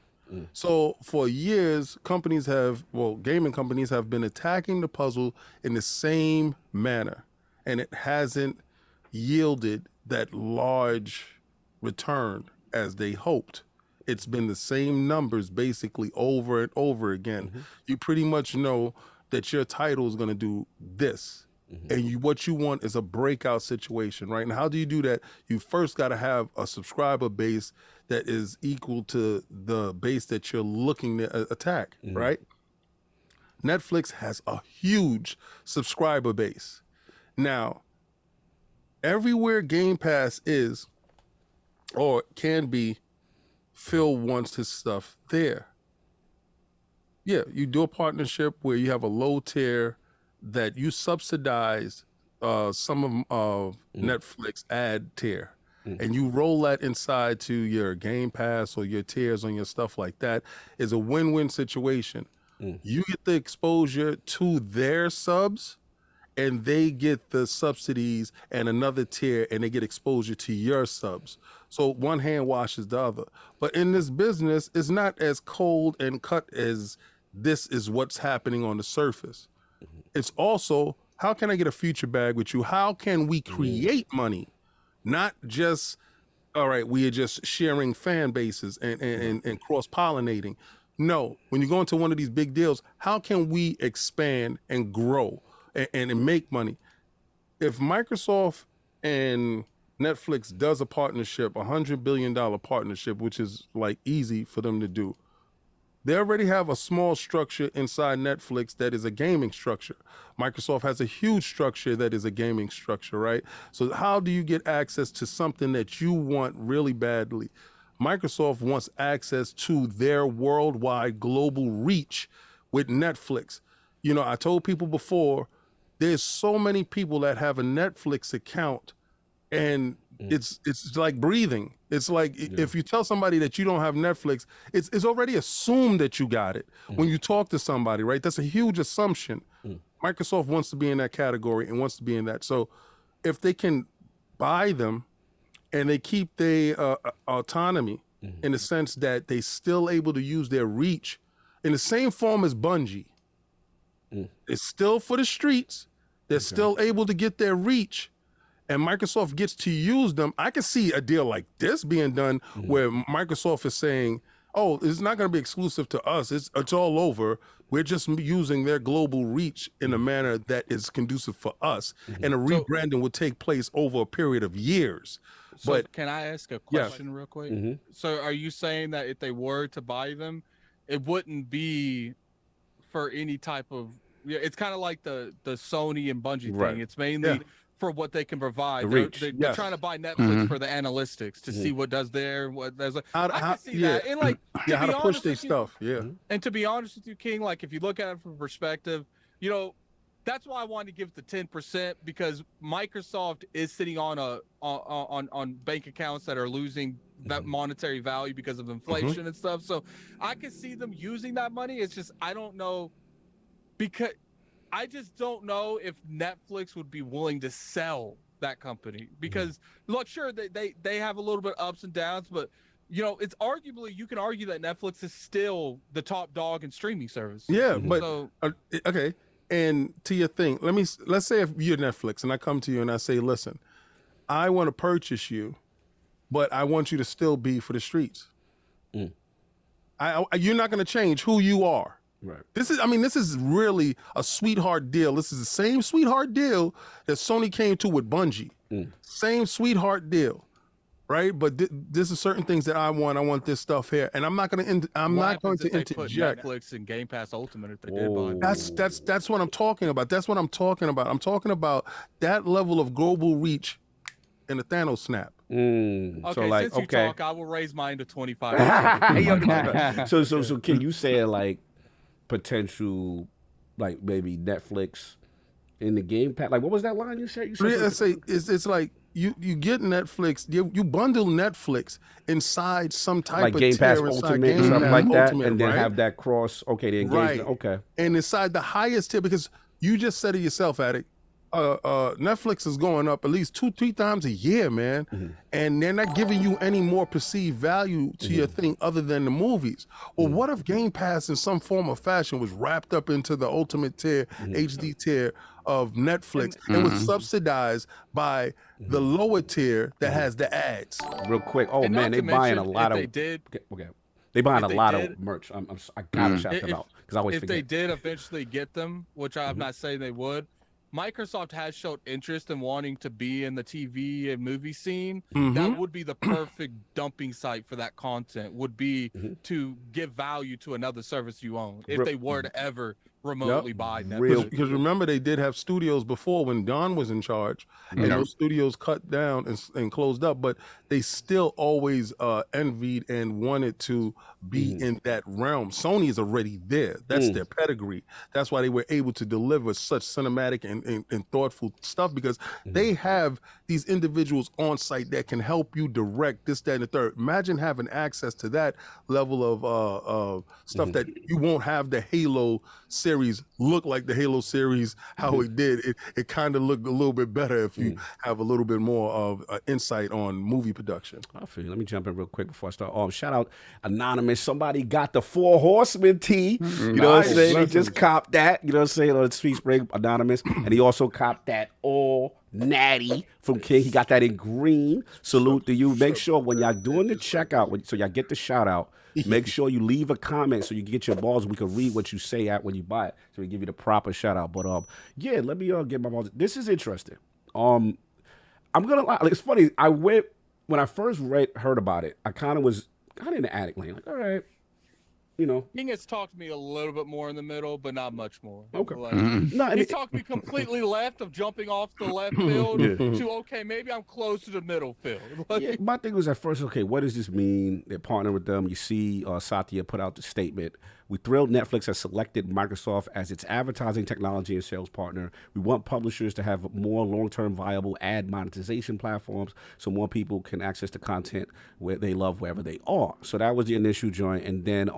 So for years, gaming companies have been attacking the puzzle in the same manner, and it hasn't yielded that large return as they hoped. It's been the same numbers basically over and over again. You pretty much know that your title is going to do this. And what you want is a breakout situation, right? And how do you do that? You first got to have a subscriber base that is equal to the base that you're looking to attack, right? Netflix has a huge subscriber base. Now, everywhere Game Pass is, or can be, Phil wants his stuff there. Yeah, you do a partnership where you have a low tier that you subsidize some of Netflix ad tier, and you roll that inside to your Game Pass or your tiers on your stuff like that. Is a win-win situation. You get the exposure to their subs, and they get the subsidies and another tier, and they get exposure to your subs. So one hand washes the other. But in this business, it's not as cold and cut as this is what's happening on the surface. It's also, how can I get a future bag with you? How can we create money? Not just, all right, we are just sharing fan bases and cross-pollinating. No, when you go into one of these big deals, how can we expand and grow and make money? If Microsoft and Netflix does a partnership, $100 billion partnership, which is like easy for them to do, they already have a small structure inside Netflix that is a gaming structure. Microsoft has a huge structure that is a gaming structure, right? So how do you get access to something that you want really badly? Microsoft wants access to their worldwide global reach with Netflix. You know, I told people before, there's so many people that have a Netflix account, and it's like breathing. It's like if you tell somebody that you don't have Netflix, it's already assumed that you got it when you talk to somebody, right? That's a huge assumption. Microsoft wants to be in that category and wants to be in that. So if they can buy them and they keep their autonomy in the sense that they still able to use their reach in the same form as Bungie, it's still for the streets. They're still able to get their reach, and Microsoft gets to use them. I can see a deal like this being done where Microsoft is saying, oh, it's not going to be exclusive to us. It's all over. We're just using their global reach in a manner that is conducive for us. And a rebranding will take place over a period of years. So but can I ask a question real quick? So are you saying that if they were to buy them, it wouldn't be for any type of, it's kind of like the Sony and Bungie thing. It's mainly for what they can provide. They're trying to buy Netflix for the analytics to see what does there, what does. I can see that. And like, how to push their stuff. And to be honest with you, King, like if you look at it from perspective, you know, that's why I wanted to give the 10%, because Microsoft is sitting on on bank accounts that are losing that monetary value because of inflation and stuff. So I can see them using that money. It's just, I don't know, because I just don't know if Netflix would be willing to sell that company, because look, sure, they have a little bit of ups and downs, but you know, it's arguably, you can argue that Netflix is still the top dog in streaming service. But so, okay. And to your thing, let's say if you're Netflix and I come to you and I say, listen, I want to purchase you, but I want you to still be for the streets. You're not going to change who you are. Right. This is really a sweetheart deal. This is the same sweetheart deal that Sony came to with Bungie. Same sweetheart deal, right? But this is certain things that I want. I want this stuff here, and I'm not going to interject. Netflix and Game Pass Ultimate if they did buy. That's what I'm talking about. That's what I'm talking about. I'm talking about that level of global reach in the Thanos snap. Okay, so like, since you talk, I will raise mine to 25. So can you say like potential, like maybe Netflix in the Game Pass? Like, what was that line you said? It's like you get Netflix, you bundle Netflix inside some type like of Game Pass tier, Ultimate and stuff like that, and then have that cross. Okay, the engagement. Okay, and inside the highest tier, because you just said it yourself, Addict. Netflix is going up at least 2-3 times a year, man, and they're not giving you any more perceived value to your thing other than the movies. Well, what if Game Pass in some form or fashion was wrapped up into the ultimate tier, HD tier of Netflix, and was subsidized by the lower tier that has the ads? Real quick, man, they buying a lot of. They buying a lot of merch. I gotta shout them out because I always forget. If they did eventually get them, which I'm not saying they would, Microsoft has showed interest in wanting to be in the TV and movie scene. That would be the perfect dumping site for that content, would be to give value to another service you own if they were to ever remotely buy Netflix. Because remember, they did have studios before when Don was in charge, and those studios cut down and closed up, but they still always envied and wanted to be in that realm. Sony is already there. That's their pedigree. That's why they were able to deliver such cinematic and thoughtful stuff, because they have these individuals on site that can help you direct this, that, and the third. Imagine having access to that level of stuff that you won't have the Halo series series look like the Halo series, how it did, it kind of looked a little bit better if you have a little bit more of insight on movie production. I feel you. Let me jump in real quick before I start. Shout out Anonymous. Somebody got the 4 Horsemen tee. You know what I'm saying? He just copped that. You know what I'm saying? On the Sweet Spring, Anonymous. And he also copped that all natty from King. He got that in green. Salute to you. Make sure when y'all doing the checkout, so y'all get the shout out, make sure you leave a comment so you can get your balls. We can read what you say at when you buy it, so we give you the proper shout out. But yeah, let me get my balls. This is interesting. I'm gonna lie. It's funny. When I first heard about it, I kind of in the attic lane. Like, all right, you know. King has talked to me a little bit more in the middle, but not much more. Okay. Like, he's talked to me completely left of jumping off the left field to, okay, maybe I'm close to the middle field. Like, yeah, my thing was at first, okay, what does this mean? They're partnering with them. You see Satya put out the statement. We thrilled Netflix has selected Microsoft as its advertising technology and sales partner. We want publishers to have more long-term viable ad monetization platforms so more people can access the content where they love wherever they are. So that was the initial joint. And then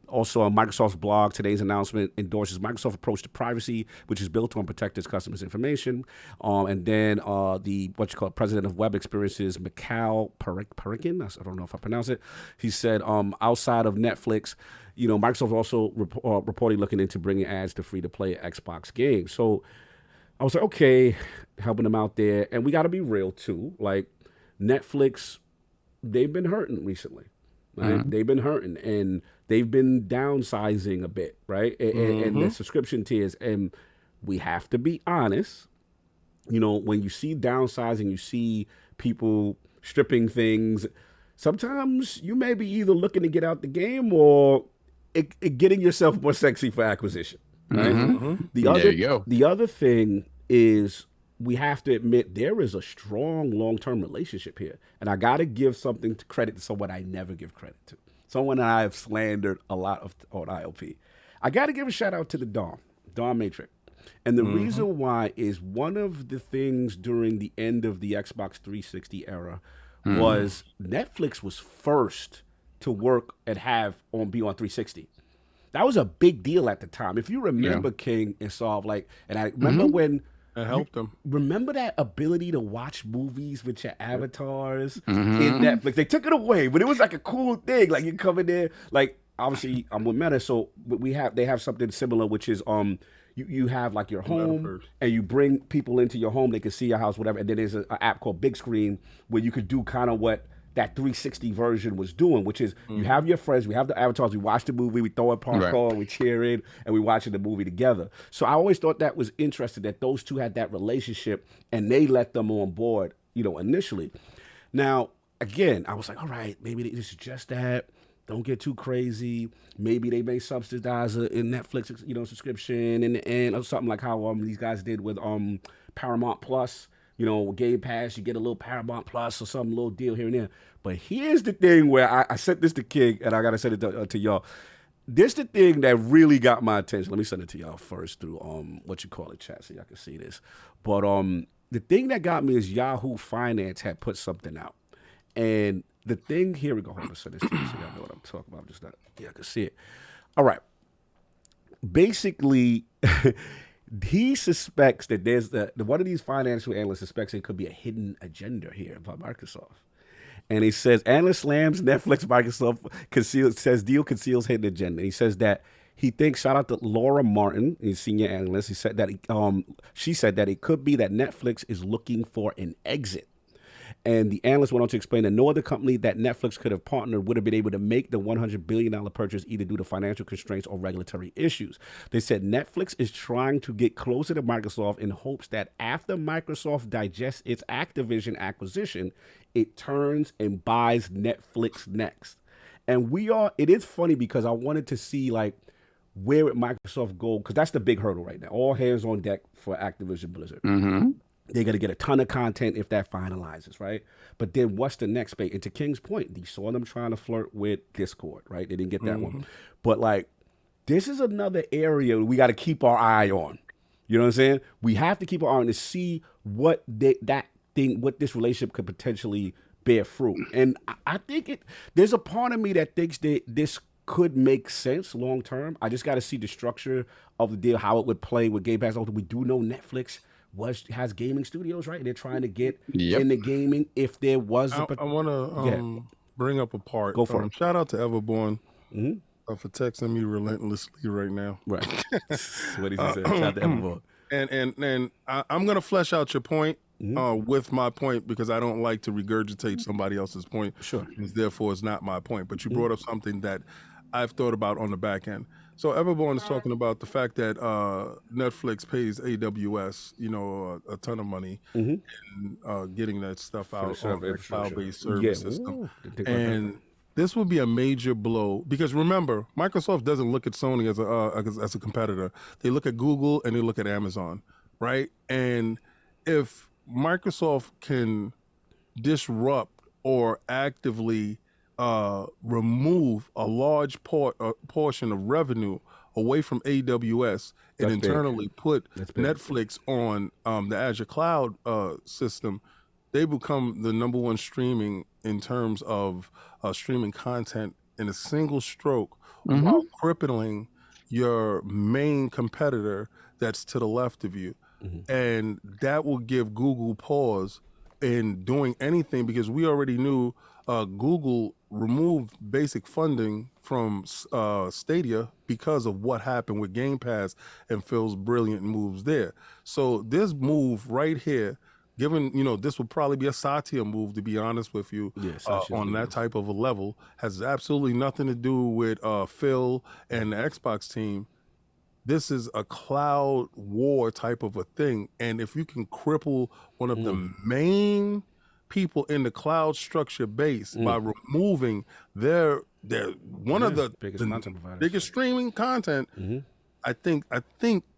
also on Microsoft's blog, today's announcement endorses Microsoft's approach to privacy, which is built on protect its customers' information. And then the president of Web Experiences, Mikhail Perikin, I don't know if I pronounce it, he said outside of Netflix, you know, Microsoft also reportedly looking into bringing ads to free-to-play Xbox games. So I was like, okay, helping them out there. And we got to be real, too. Like, Netflix, they've been hurting recently. Right? They've been hurting, and they've been downsizing a bit, right? And the subscription tiers. And we have to be honest. You know, when you see downsizing, you see people stripping things. Sometimes you may be either looking to get out the game or getting yourself more sexy for acquisition. Right? The other thing is we have to admit there is a strong long-term relationship here. And I got to give something to credit to someone I never give credit to. Someone that I have slandered a lot on ILP. I got to give a shout out to the Dom Matrix. And the reason why is one of the things during the end of the Xbox 360 era was Netflix was first to work and be on 360. That was a big deal at the time. If you remember King and Solve, and I remember when it helped them. Remember that ability to watch movies with your avatars in Netflix? They took it away, but it was like a cool thing. Like you come in there, like obviously I'm with Meta, so they have something similar, which is you have like your home and you bring people into your home, they can see your house, whatever. And then there's an app called Big Screen where you could do kind of what that 360 version was doing, which is you have your friends, we have the avatars, we watch the movie, we throw in popcorn, we cheer in, and we watching the movie together. So I always thought that was interesting that those two had that relationship and they let them on board, you know, initially. Now, again, I was like, all right, maybe this is just that. Don't get too crazy. Maybe they may subsidize a Netflix, you know, subscription in the end, or something like how these guys did with Paramount Plus. You know, Game Pass, you get a little Paramount Plus or some little deal here and there. But here's the thing where I sent this to King, and I got to send it to y'all. This the thing that really got my attention. Let me send it to y'all first through chat so y'all can see this. But the thing that got me is Yahoo Finance had put something out. And the thing, here we go. Hold on, send this to you so y'all know what I'm talking about. I'm just not, I can see it. All right. Basically, he suspects that there's one of these financial analysts suspects it could be a hidden agenda here by Microsoft. And he says, analyst slams Netflix, Microsoft says deal conceals hidden agenda. He says that he thinks, shout out to Laura Martin, he's senior analyst. He said that she said that it could be that Netflix is looking for an exit. And the analyst went on to explain that no other company that Netflix could have partnered would have been able to make the $100 billion purchase either due to financial constraints or regulatory issues. They said Netflix is trying to get closer to Microsoft in hopes that after Microsoft digests its Activision acquisition, it turns and buys Netflix next. And it is funny because I wanted to see like where would Microsoft go, because that's the big hurdle right now. All hands on deck for Activision Blizzard. They're going to get a ton of content if that finalizes, right? But then what's the next bait? And to King's point, you saw them trying to flirt with Discord, right? They didn't get that one. But like, this is another area we got to keep our eye on. You know what I'm saying? We have to keep our eye on to see what this relationship could potentially bear fruit. And I think there's a part of me that thinks that this could make sense long term. I just got to see the structure of the deal, how it would play with Game Pass. We do know Netflix has gaming studios, right? They're trying to get in the gaming. If there was, I want to bring up a part. Go for it. Shout out to Everborn for texting me relentlessly right now. Right. What did he say? Shout out to Everborn. And I'm gonna flesh out your point with my point, because I don't like to regurgitate somebody else's point. Sure. Because therefore it's not my point. But you brought up something that I've thought about on the back end. So Everborn is talking about the fact that Netflix pays AWS, a ton of money in getting that stuff out on their cloud-based service system. And this would be a major blow, because remember, Microsoft doesn't look at Sony as a competitor. They look at Google and they look at Amazon, right? And if Microsoft can disrupt or actively remove a large portion of revenue away from AWS and internally put Netflix on the Azure cloud system, they become the #1 streaming in terms of streaming content in a single stroke, while crippling your main competitor that's to the left of you. And that will give Google pause in doing anything, because we already knew Google removed basic funding from Stadia because of what happened with Game Pass and Phil's brilliant moves there. So this move right here, given, this would probably be a Satya move, to be honest with you, on that type of a level, has absolutely nothing to do with Phil and the Xbox team. This is a cloud war type of a thing. And if you can cripple one of the main people in the cloud structure base by removing their one of the biggest streaming content, I think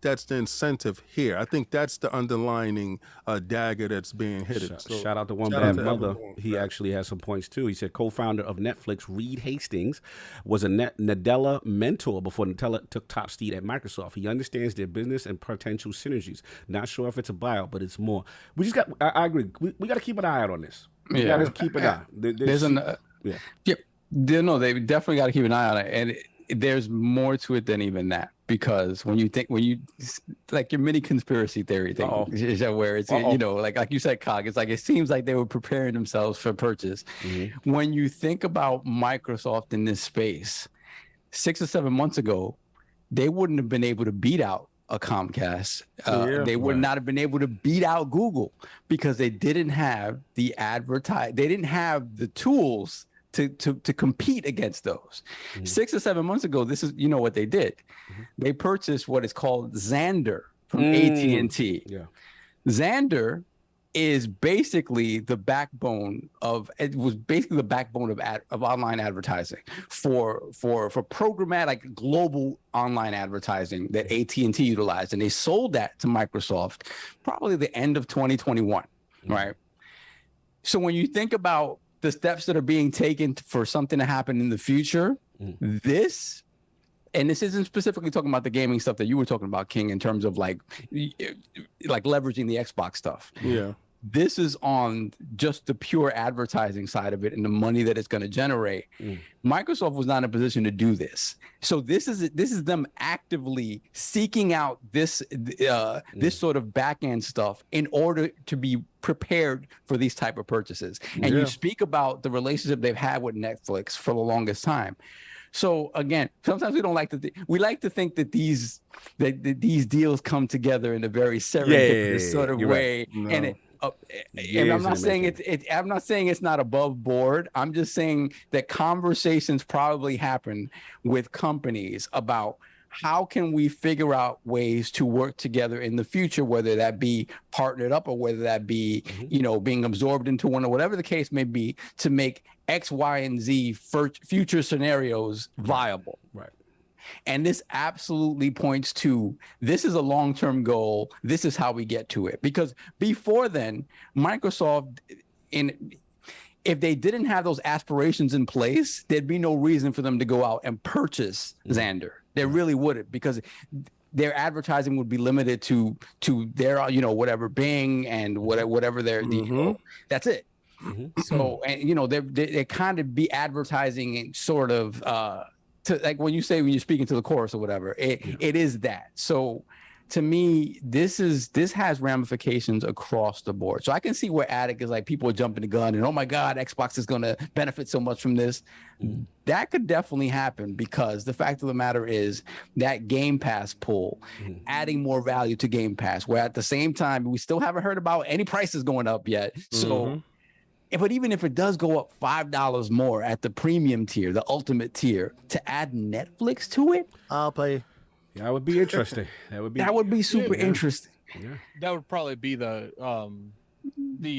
that's the incentive here. I think that's the underlining dagger that's being hit. Shout out to One Bad Mother. He actually has some points too. He said co-founder of Netflix, Reed Hastings, was a Nadella mentor before Nadella took top seat at Microsoft. He understands their business and potential synergies. Not sure if it's a buyout, but it's more. We just got. I agree. We got to keep an eye out on this. We got to keep an eye. They definitely got to keep an eye on it, and there's more to it than even that. Because when you like your mini conspiracy theory thing, is that where it's like you said, Cog, it's like it seems like they were preparing themselves for purchase. When you think about Microsoft in this space, 6 or 7 months ago, they wouldn't have been able to beat out a Comcast. They would not have been able to beat out Google, because they didn't have they didn't have the tools to compete against those. 6 or 7 months ago, this is what they did. They purchased what is called Xandr from AT&T. Xandr is basically the backbone of online advertising for programmatic global online advertising that AT&T utilized, and they sold that to Microsoft probably the end of 2021, right? So when you think about the steps that are being taken for something to happen in the future, this isn't specifically talking about the gaming stuff that you were talking about, King, in terms of like leveraging the Xbox stuff. This is on just the pure advertising side of it and the money that it's going to generate. Microsoft was not in a position to do this. So this is them actively seeking out this sort of back end stuff in order to be prepared for these type of purchases. And you speak about the relationship they've had with Netflix for the longest time. So again, sometimes we don't like to we like to think that these deals come together in a very serendipitous sort of way. Right. And and I'm not saying I'm not saying it's not above board. I'm just saying that conversations probably happen with companies about how can we figure out ways to work together in the future, whether that be partnered up or whether that be, being absorbed into one, or whatever the case may be, to make X, Y, and Z future scenarios viable. Right. And this absolutely points to, this is a long-term goal. This is how we get to it. Because before then, Microsoft, if they didn't have those aspirations in place, there'd be no reason for them to go out and purchase Xandr. There really wouldn't, because their advertising would be limited to their, whatever Bing and whatever their, that's it. So, and they kind of be advertising in sort of to like when you're speaking to the chorus or whatever, it is that. So to me, this has ramifications across the board. So I can see where Attic is like people are jumping the gun and, oh my God, Xbox is going to benefit so much from this. That could definitely happen because the fact of the matter is that Game Pass pull, adding more value to Game Pass, where at the same time, we still haven't heard about any prices going up yet. So, but even if it does go up $5 more at the premium tier, the ultimate tier, to add Netflix to it, I'll pay. That would be interesting. That would be super interesting. Yeah. That would probably be the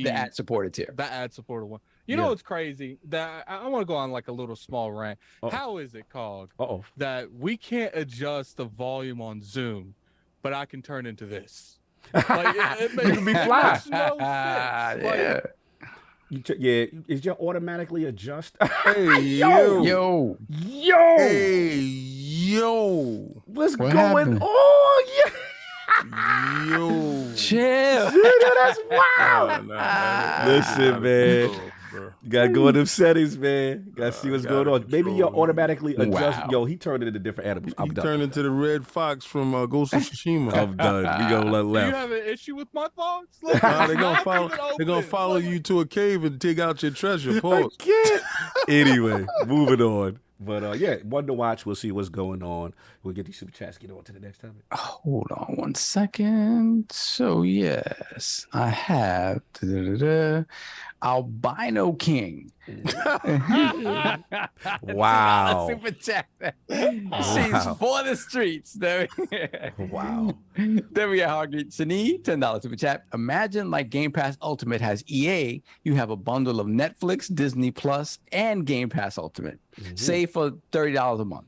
ad supported tier. The ad supported one. You know what's crazy? That I want to go on like a little small rant. How is it called that we can't adjust the volume on Zoom, but I can turn into this? Like it makes be fly. no sense. Is your automatically adjust? Hey, Yo. Hey, yo. What's What going happened? on? Yo. Chill. Dude, that's wild. Listen, man. You gotta go in them settings, man. Gotta see what's going on. Maybe you'll automatically adjust. Wow. Yo, he turned it into different animals. I'm He done. turned into the red fox from Ghost of Tsushima. I'm done. We gonna let Do you left. have an issue with my thoughts? They're gonna follow you to a cave and dig out your treasure. I Pause. can't. Anyway, moving on. But yeah, one to watch. We'll see what's going on. We'll get these super chats. Get on to the next topic. Hold on one second. So yes, I have Albino King. Wow. Super chat. She's for the streets. There Wow. There we are, Sani, $10 super chat. Imagine like Game Pass Ultimate has EA. You have a bundle of Netflix, Disney Plus, and Game Pass Ultimate. Save for $30 a month.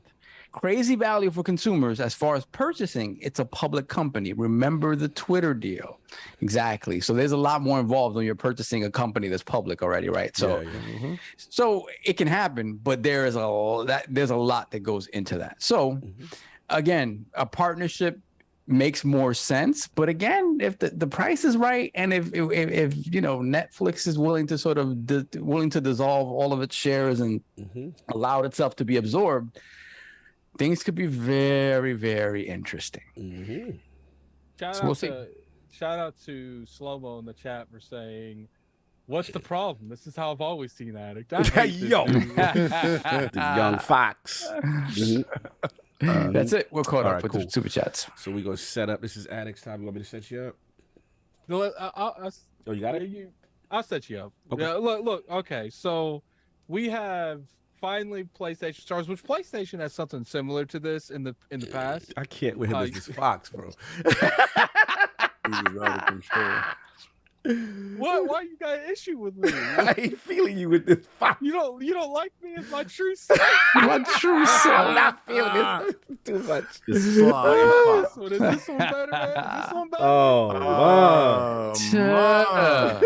Crazy value for consumers. As far as purchasing, it's a public company. Remember the Twitter deal. Exactly. So there's a lot more involved when you're purchasing a company that's public already, right? So, so it can happen, but there's a lot that goes into that. So again, a partnership makes more sense. But again, if the price is right, and if you know Netflix is willing to sort of willing to dissolve all of its shares and allow itself to be absorbed, things could be very, very interesting. Shout out to Slow-Mo in the chat for saying, "What's the problem? This is how I've always seen Addict." I hate this Yo. dude. The young fox. That's it. We're caught All up right, with cool. the super chats. So we're going to set up. This is Addict's time. You want me to set you up? Oh, you got it? I'll set you up. Okay. Yeah, look. Okay, so we have finally PlayStation Stars, which PlayStation has something similar to this in the past. I can't with him as this fox, bro. He was out of control. What? Why you got an issue with me? I ain't feeling you with this fox. You don't like me as my true self. My true self. I'm not feeling this too much. It's slime. Is this one better, man? Is this one better? Oh, wow.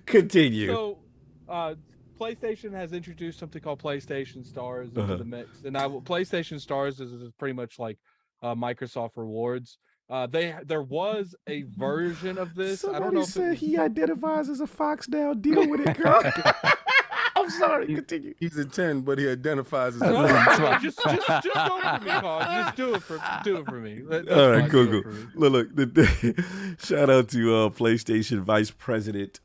Continue. So, PlayStation has introduced something called PlayStation Stars into the mix, and PlayStation Stars is pretty much like Microsoft Rewards. There was a version of this. Somebody I don't know if said he identifies as a fox now. Deal with it, girl. I'm sorry. Continue. He's a 10, but he identifies as a No, just go for me, Carl. Just do it for me. That's All right, fine. cool, Do it cool. for me. Look, shout out to PlayStation Vice President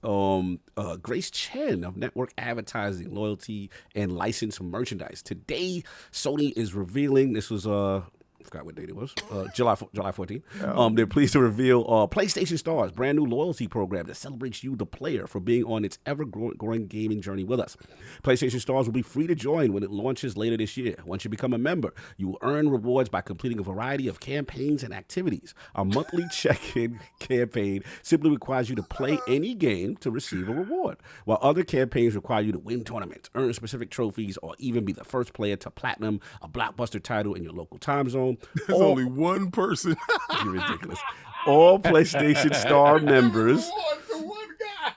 Grace Chen of Network Advertising, Loyalty, and Licensed Merchandise. Today, Sony is revealing, this was I forgot what date it was. July 14th. They're pleased to reveal PlayStation Stars, brand new loyalty program that celebrates you, the player, for being on its ever-growing gaming journey with us. PlayStation Stars will be free to join when it launches later this year. Once you become a member, you will earn rewards by completing a variety of campaigns and activities. Our monthly check-in campaign simply requires you to play any game to receive a reward, while other campaigns require you to win tournaments, earn specific trophies, or even be the first player to platinum a blockbuster title in your local time zone. There's only one person. You're ridiculous. All PlayStation Star members.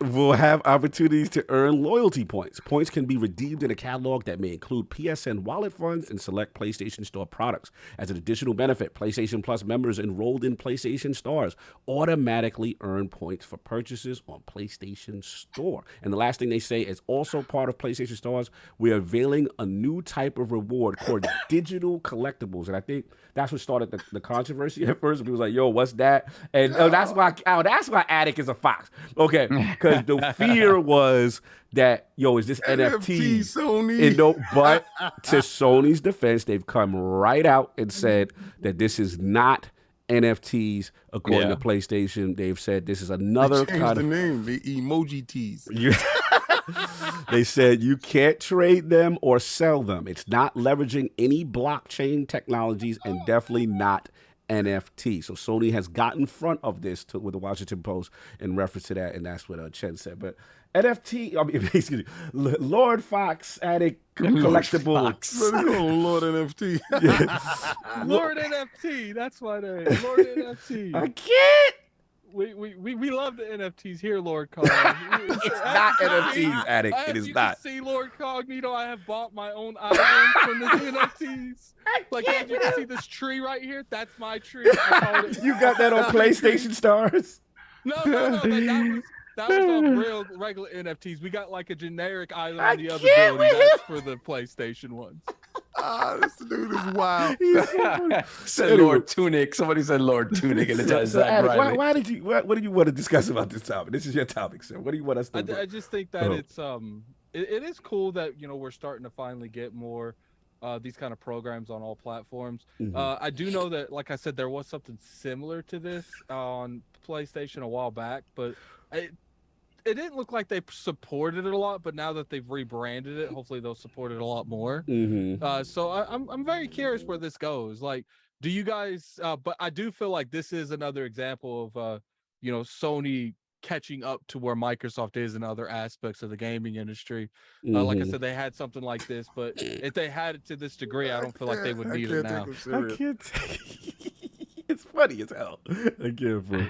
will have opportunities to earn loyalty points. Points can be redeemed in a catalog that may include PSN wallet funds and select PlayStation Store products. As an additional benefit, PlayStation Plus members enrolled in PlayStation Stars automatically earn points for purchases on PlayStation Store. And the last thing they say is also part of PlayStation Stars, we are unveiling a new type of reward called digital collectibles. And I think that's what started the controversy at first. People was like, yo, what's that? And that's why Attic is a fox. Okay, because the fear was that, yo, is this NFT? Sony. But to Sony's defense, they've come right out and said that this is not NFTs according to PlayStation. They've said this is another kind of name, the emoji tees. They said you can't trade them or sell them. It's not leveraging any blockchain technologies and definitely not NFT. So Sony has gotten in front of this with the Washington Post in reference to that, and that's what Chen said. But NFT, I mean, basically, Lord Fox Attic collectible. Let's go, Lord NFT. Lord NFT, that's my name. Lord NFT. I can't. We love the NFTs here, Lord Cog. It's not NFTs, Attic. It is not. See, LordCognito, I have bought my own items from the NFTs. Like, as you can see this tree right here, that's my tree. You got that on PlayStation Stars? No. That was on real regular NFTs. We got like a generic island on the other building. That's for the PlayStation ones. This dude is wild. Said Lord Tunic. Somebody said Lord Tunic in the chat. Attic, what did you want to discuss about this topic? This is your topic, sir. What do you want us to do? I just think that it's it is cool that we're starting to finally get more these kind of programs on all platforms. I do know that, like I said, there was something similar to this on PlayStation a while back, but it didn't look like they supported it a lot, but now that they've rebranded it, hopefully they'll support it a lot more. So I'm very curious where this goes. Like, do you guys? But I do feel like this is another example of Sony catching up to where Microsoft is in other aspects of the gaming industry. Like I said, they had something like this, but if they had it to this degree, I don't feel like they would need it now. I can't take It's funny as hell. I can't, bro.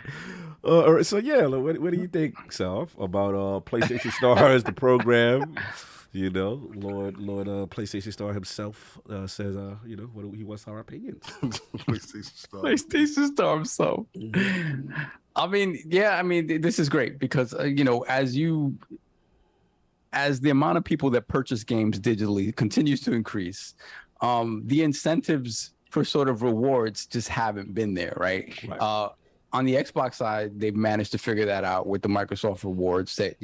All right, so yeah, what do you think, Self, about PlayStation Stars, the program? Lord PlayStation Star himself says, what he wants our opinions. PlayStation Star himself. I mean, this is great because as the amount of people that purchase games digitally continues to increase, the incentives for sort of rewards just haven't been there, right? On the Xbox side, they've managed to figure that out with the Microsoft rewards that,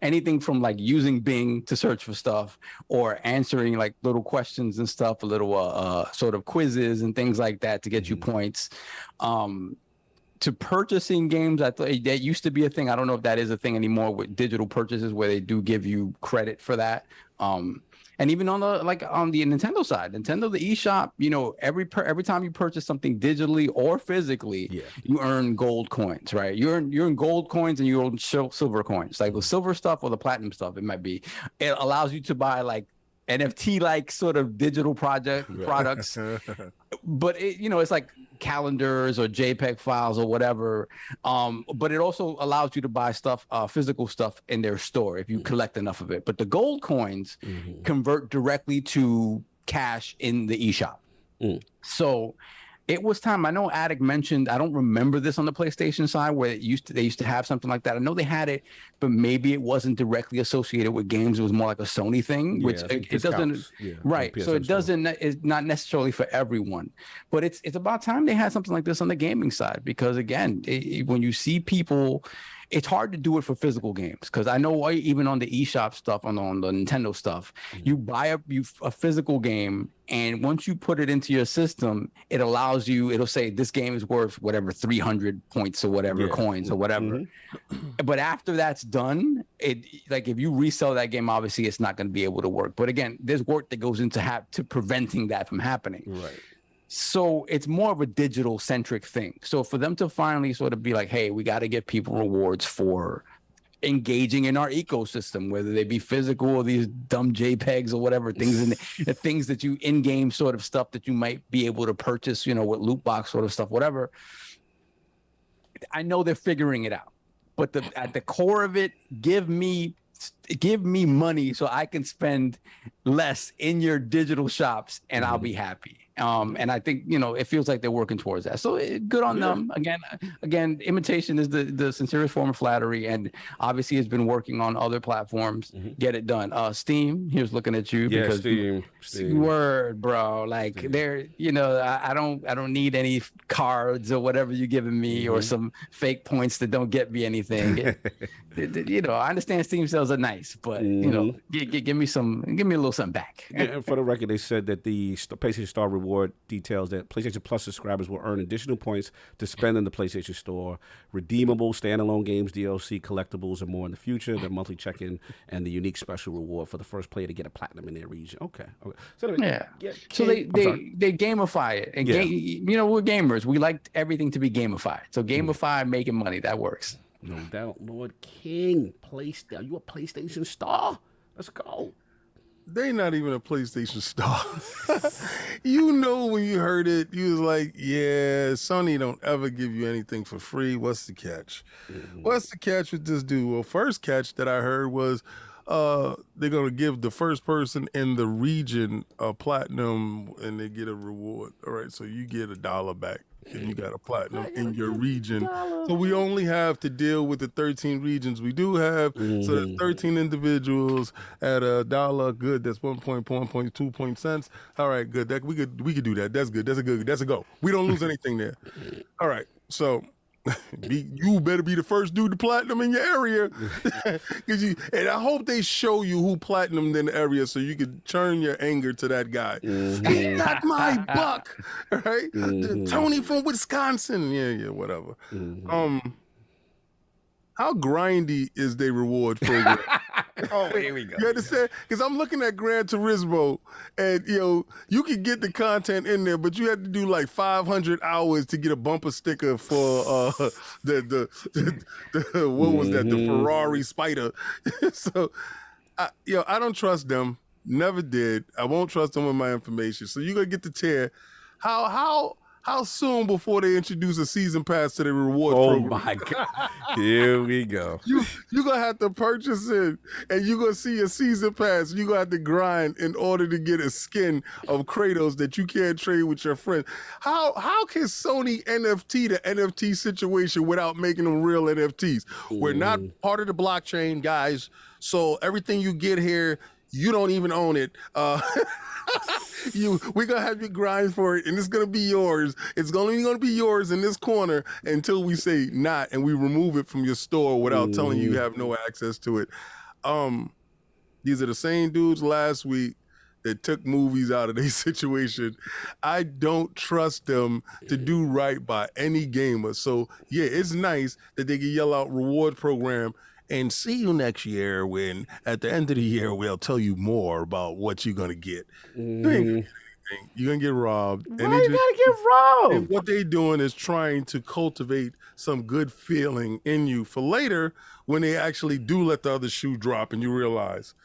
anything from like using Bing to search for stuff or answering like little questions and stuff, a little sort of quizzes and things like that to get you points. To purchasing games, I thought that used to be a thing. I don't know if that is a thing anymore with digital purchases where they do give you credit for that. And even on the Nintendo side, Nintendo, the eShop, every time you purchase something digitally or physically, you earn gold coins, right? You earn gold coins and you earn silver coins, like the silver stuff or the platinum stuff. It might be. It allows you to buy like NFT like sort of digital products, but it's like calendars or JPEG files or whatever. But it also allows you to buy stuff, physical stuff in their store if you collect enough of it. But the gold coins convert directly to cash in the eShop. So it was time. I know Attic mentioned, I don't remember this on the PlayStation side where they used to have something like that. I know they had it, but maybe it wasn't directly associated with games. It was more like a Sony thing, which it doesn't. Right. So it doesn't. It's not necessarily for everyone, but it's about time they had something like this on the gaming side because again, when you see people. It's hard to do it for physical games because I know even on the eShop stuff, on the Nintendo stuff, you buy a physical game, and once you put it into your system, it allows you. It'll say this game is worth whatever 300 points or whatever coins or whatever. But after that's done, if you resell that game, obviously it's not going to be able to work. But again, there's work that goes into preventing that from happening. Right. So it's more of a digital centric thing. So for them to finally sort of be like, hey, we got to give people rewards for engaging in our ecosystem, whether they be physical or these dumb JPEGs or whatever things, the things that you in-game sort of stuff that you might be able to purchase, with loot box sort of stuff, whatever. I know they're figuring it out. but at the core of it, give me money so I can spend less in your digital shops and I'll be happy. And I think, it feels like they're working towards that. So good on them. Again, imitation is the sincerest form of flattery, and obviously has been working on other platforms. Get it done. Steam, here's looking at you because Steam. Word, bro. Like they're, I don't need any cards or whatever you're giving me or some fake points that don't get me anything. I understand Steam sales are nice, but give me a little something back. Yeah, and for the record, they said that the PlayStation Star reward details that PlayStation Plus subscribers will earn additional points to spend in the PlayStation Store, redeemable standalone games, DLC, collectibles, and more in the future. The monthly check-in and the unique special reward for the first player to get a platinum in their region. Okay. So they gamify it, and we're gamers. We like everything to be gamified. So gamify making money, that works. No doubt, Lord King. PlayStation, you a PlayStation Star? Let's go. They not even a PlayStation Star. When you heard it, you was like, yeah, Sony don't ever give you anything for free. What's the catch? What's the catch with this dude? Well, first catch that I heard was they're going to give the first person in the region a platinum and they get a reward. All right, so you get $1 back. And you got a platinum in your region. So we only have to deal with the 13 regions we do have. So there's 13 individuals at $1. Good. That's 1.2 cents. All right, good. We could do that. That's good. That's a go. We don't lose anything there. All right. So you better be the first dude to platinum in your area. And I hope they show you who platinumed in the area so you could turn your anger to that guy. Not my buck, right? Tony from Wisconsin. Yeah, whatever. How grindy is their reward program? Here we go. You understand? Because I'm looking at Gran Turismo, and you can get the content in there, but you have to do like 500 hours to get a bumper sticker for the what was that? The Ferrari Spider. So, I don't trust them. Never did. I won't trust them with my information. So you're gonna get the tear. How soon before they introduce a season pass to the reward program? Oh my God. Here we go. You're going to have to purchase it, and you're going to see a season pass. You're going to have to grind in order to get a skin of Kratos that you can't trade with your friend. How can Sony NFT the NFT situation without making them real NFTs? We're not part of the blockchain, guys, so everything you get here, you don't even own it. We're gonna have you grind for it, and it's gonna be yours. It's only gonna be yours in this corner until we say not, and we remove it from your store without telling you have no access to it. These are the same dudes last week that took movies out of their situation. I don't trust them to do right by any gamer. So yeah, it's nice that they can yell out reward program. And see you next year when, at the end of the year, we'll tell you more about what you're going to get. You ain't gonna get anything. You're going to get robbed. Why you got to get robbed? And what they're doing is trying to cultivate some good feeling in you for later when they actually do let the other shoe drop and you realize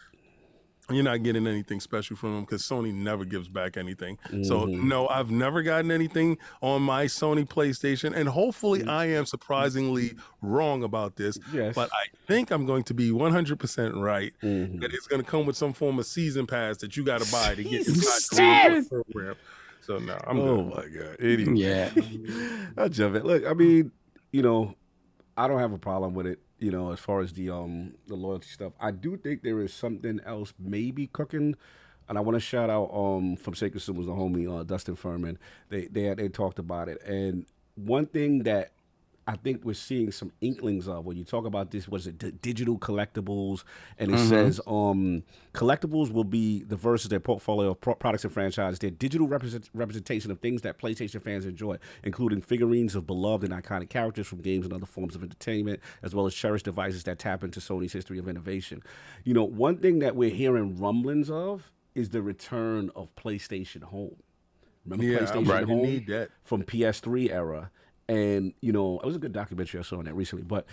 you're not getting anything special from them because Sony never gives back anything. So no, I've never gotten anything on my Sony PlayStation, and hopefully I am surprisingly wrong about this. Yes. But I think I'm going to be 100% right that it's going to come with some form of season pass that you got to buy to get inside the program. So no, I'm good. Oh my God. Anyway. Yeah. I'll jump in. Look, I mean, I don't have a problem with it. As far as the loyalty stuff, I do think there is something else maybe cooking, and I want to shout out from Sacred Consumers, the homie Dustin Furman. They talked about it, and one thing that I think we're seeing some inklings of when you talk about this, was it digital collectibles, and it says collectibles will be the versus their portfolio of products and franchises, their digital representation of things that PlayStation fans enjoy, including figurines of beloved and iconic characters from games and other forms of entertainment, as well as cherished devices that tap into Sony's history of innovation. One thing that we're hearing rumblings of is the return of PlayStation Home. Remember PlayStation Home need that. from PS3 era? And, it was a good documentary I saw on that recently. But,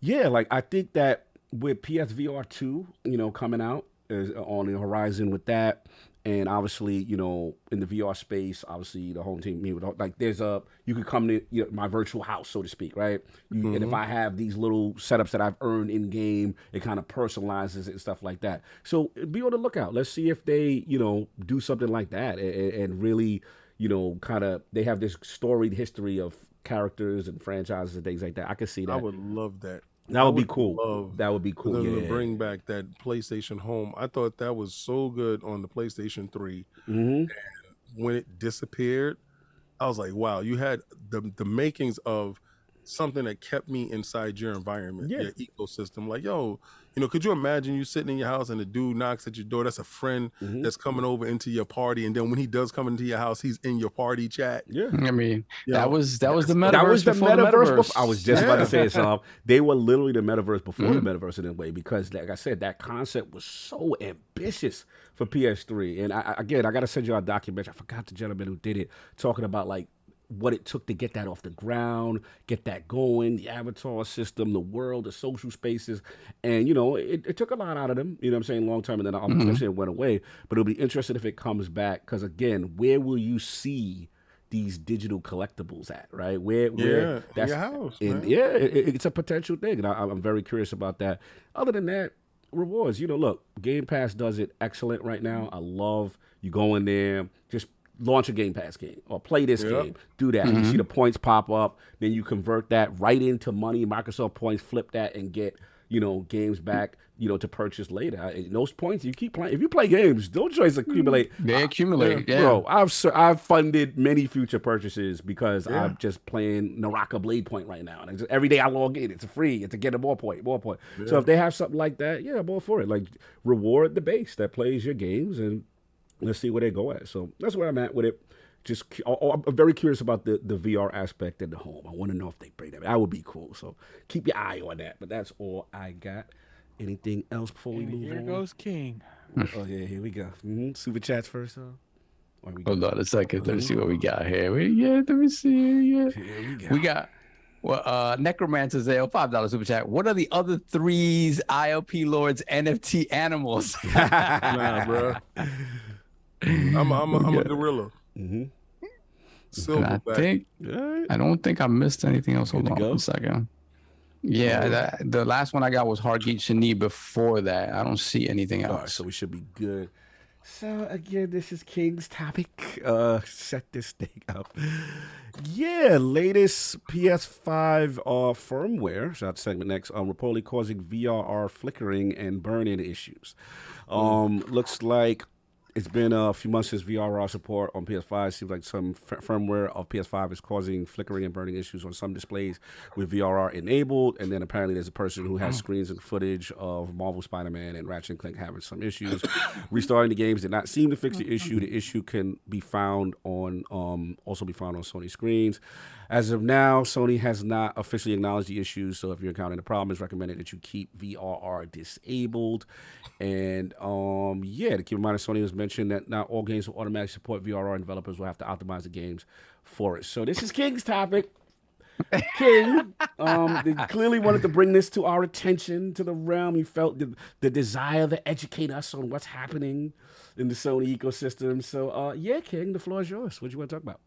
yeah, I think that with PSVR 2, coming out on the horizon with that, And obviously, you know, in the VR space, obviously the home team, like there's you could come to my virtual house, so to speak, right? And if I have these little setups that I've earned in game, it kind of personalizes it and stuff like that. So be on the lookout. Let's see if they, you know, do something like that and really, you know, kind of they have this storied history of characters and franchises and things like that. I could see that. I would love that. That would be cool. That would be cool. For them Yeah. to bring back that PlayStation Home. I thought that was so good on the PlayStation 3. And when it disappeared, I was like, wow, you had the makings of something that kept me inside your environment, your ecosystem. Like, yo, you know, could you imagine you sitting in your house and a dude knocks at your door? That's a friend that's coming over into your party, and then when he does come into your house, he's in your party chat. Yeah, I mean, that was the metaverse. That was the metaverse. Before, I was just about to say it. They were literally the metaverse before the metaverse in a way, because, like I said, that concept was so ambitious for PS3. And I got to send you a documentary. I forgot the gentleman who did it, talking about like what it took to get that off the ground, get that going, the avatar system, the world, the social spaces. And, you know, it took a lot out of them, you know what I'm saying, long term, and then obviously it went away. But it'll be interesting if it comes back, because, again, where will you see these digital collectibles at, right? Where that's your house, it's a potential thing, and I'm very curious about that. Other than that, rewards, you know, look, Game Pass does it excellent right now. I love you go in there, just launch a Game Pass game or play this game, do that. You see the points pop up, then you convert that right into money, Microsoft points, flip that and get, you know, games back, you know, to purchase later. And those points, you keep playing. If you play games, those joints accumulate. They accumulate, Bro, I've funded many future purchases because I'm just playing Naraka Blade Point right now. And every day I log in, it's free. It's to get more point. So if they have something like that, I'm all for it. Like, reward the base that plays your games, and let's see where they go at. So that's where I'm at with it. Just, I'm very curious about the VR aspect in the home. I want to know if they bring that. That would be cool. So keep your eye on that. But that's all I got. Anything else before we move on? Here goes King. Oh, yeah, here we go. Super chats first, Hold on a second. Let's see what we got here. Let me see. Here we go. Necromancer Zale, $5 super chat. What are the other threes ILP Lords NFT animals? Nah, bro. I'm a gorilla. Silverback. I don't think I missed anything else. Hold on a second. Yeah, the last one I got was Hargeet Shani. Before that, I don't see anything else. All right, so we should be good. So again, this is King's topic. Set this thing up. Yeah, latest PS5 firmware. Shout out to segment next. Reportedly causing VRR flickering and burn-in issues. Looks like it's been a few months since VRR support on PS5. Seems like some firmware of PS5 is causing flickering and burning issues on some displays with VRR enabled. And then apparently there's a person who has screens and footage of Marvel Spider-Man and Ratchet & Clank having some issues. Restarting the games did not seem to fix the issue. The issue can be found on also be found on Sony screens. As of now, Sony has not officially acknowledged the issues, so if you're encountering a problem, it's recommended that you keep VRR disabled. And to keep in mind, Sony has mentioned that not all games will automatically support VRR, and developers will have to optimize the games for it. So this is King's topic. King, they clearly wanted to bring this to our attention, to the realm. You felt the desire to educate us on what's happening in the Sony ecosystem. So, King, the floor is yours. What do you want to talk about?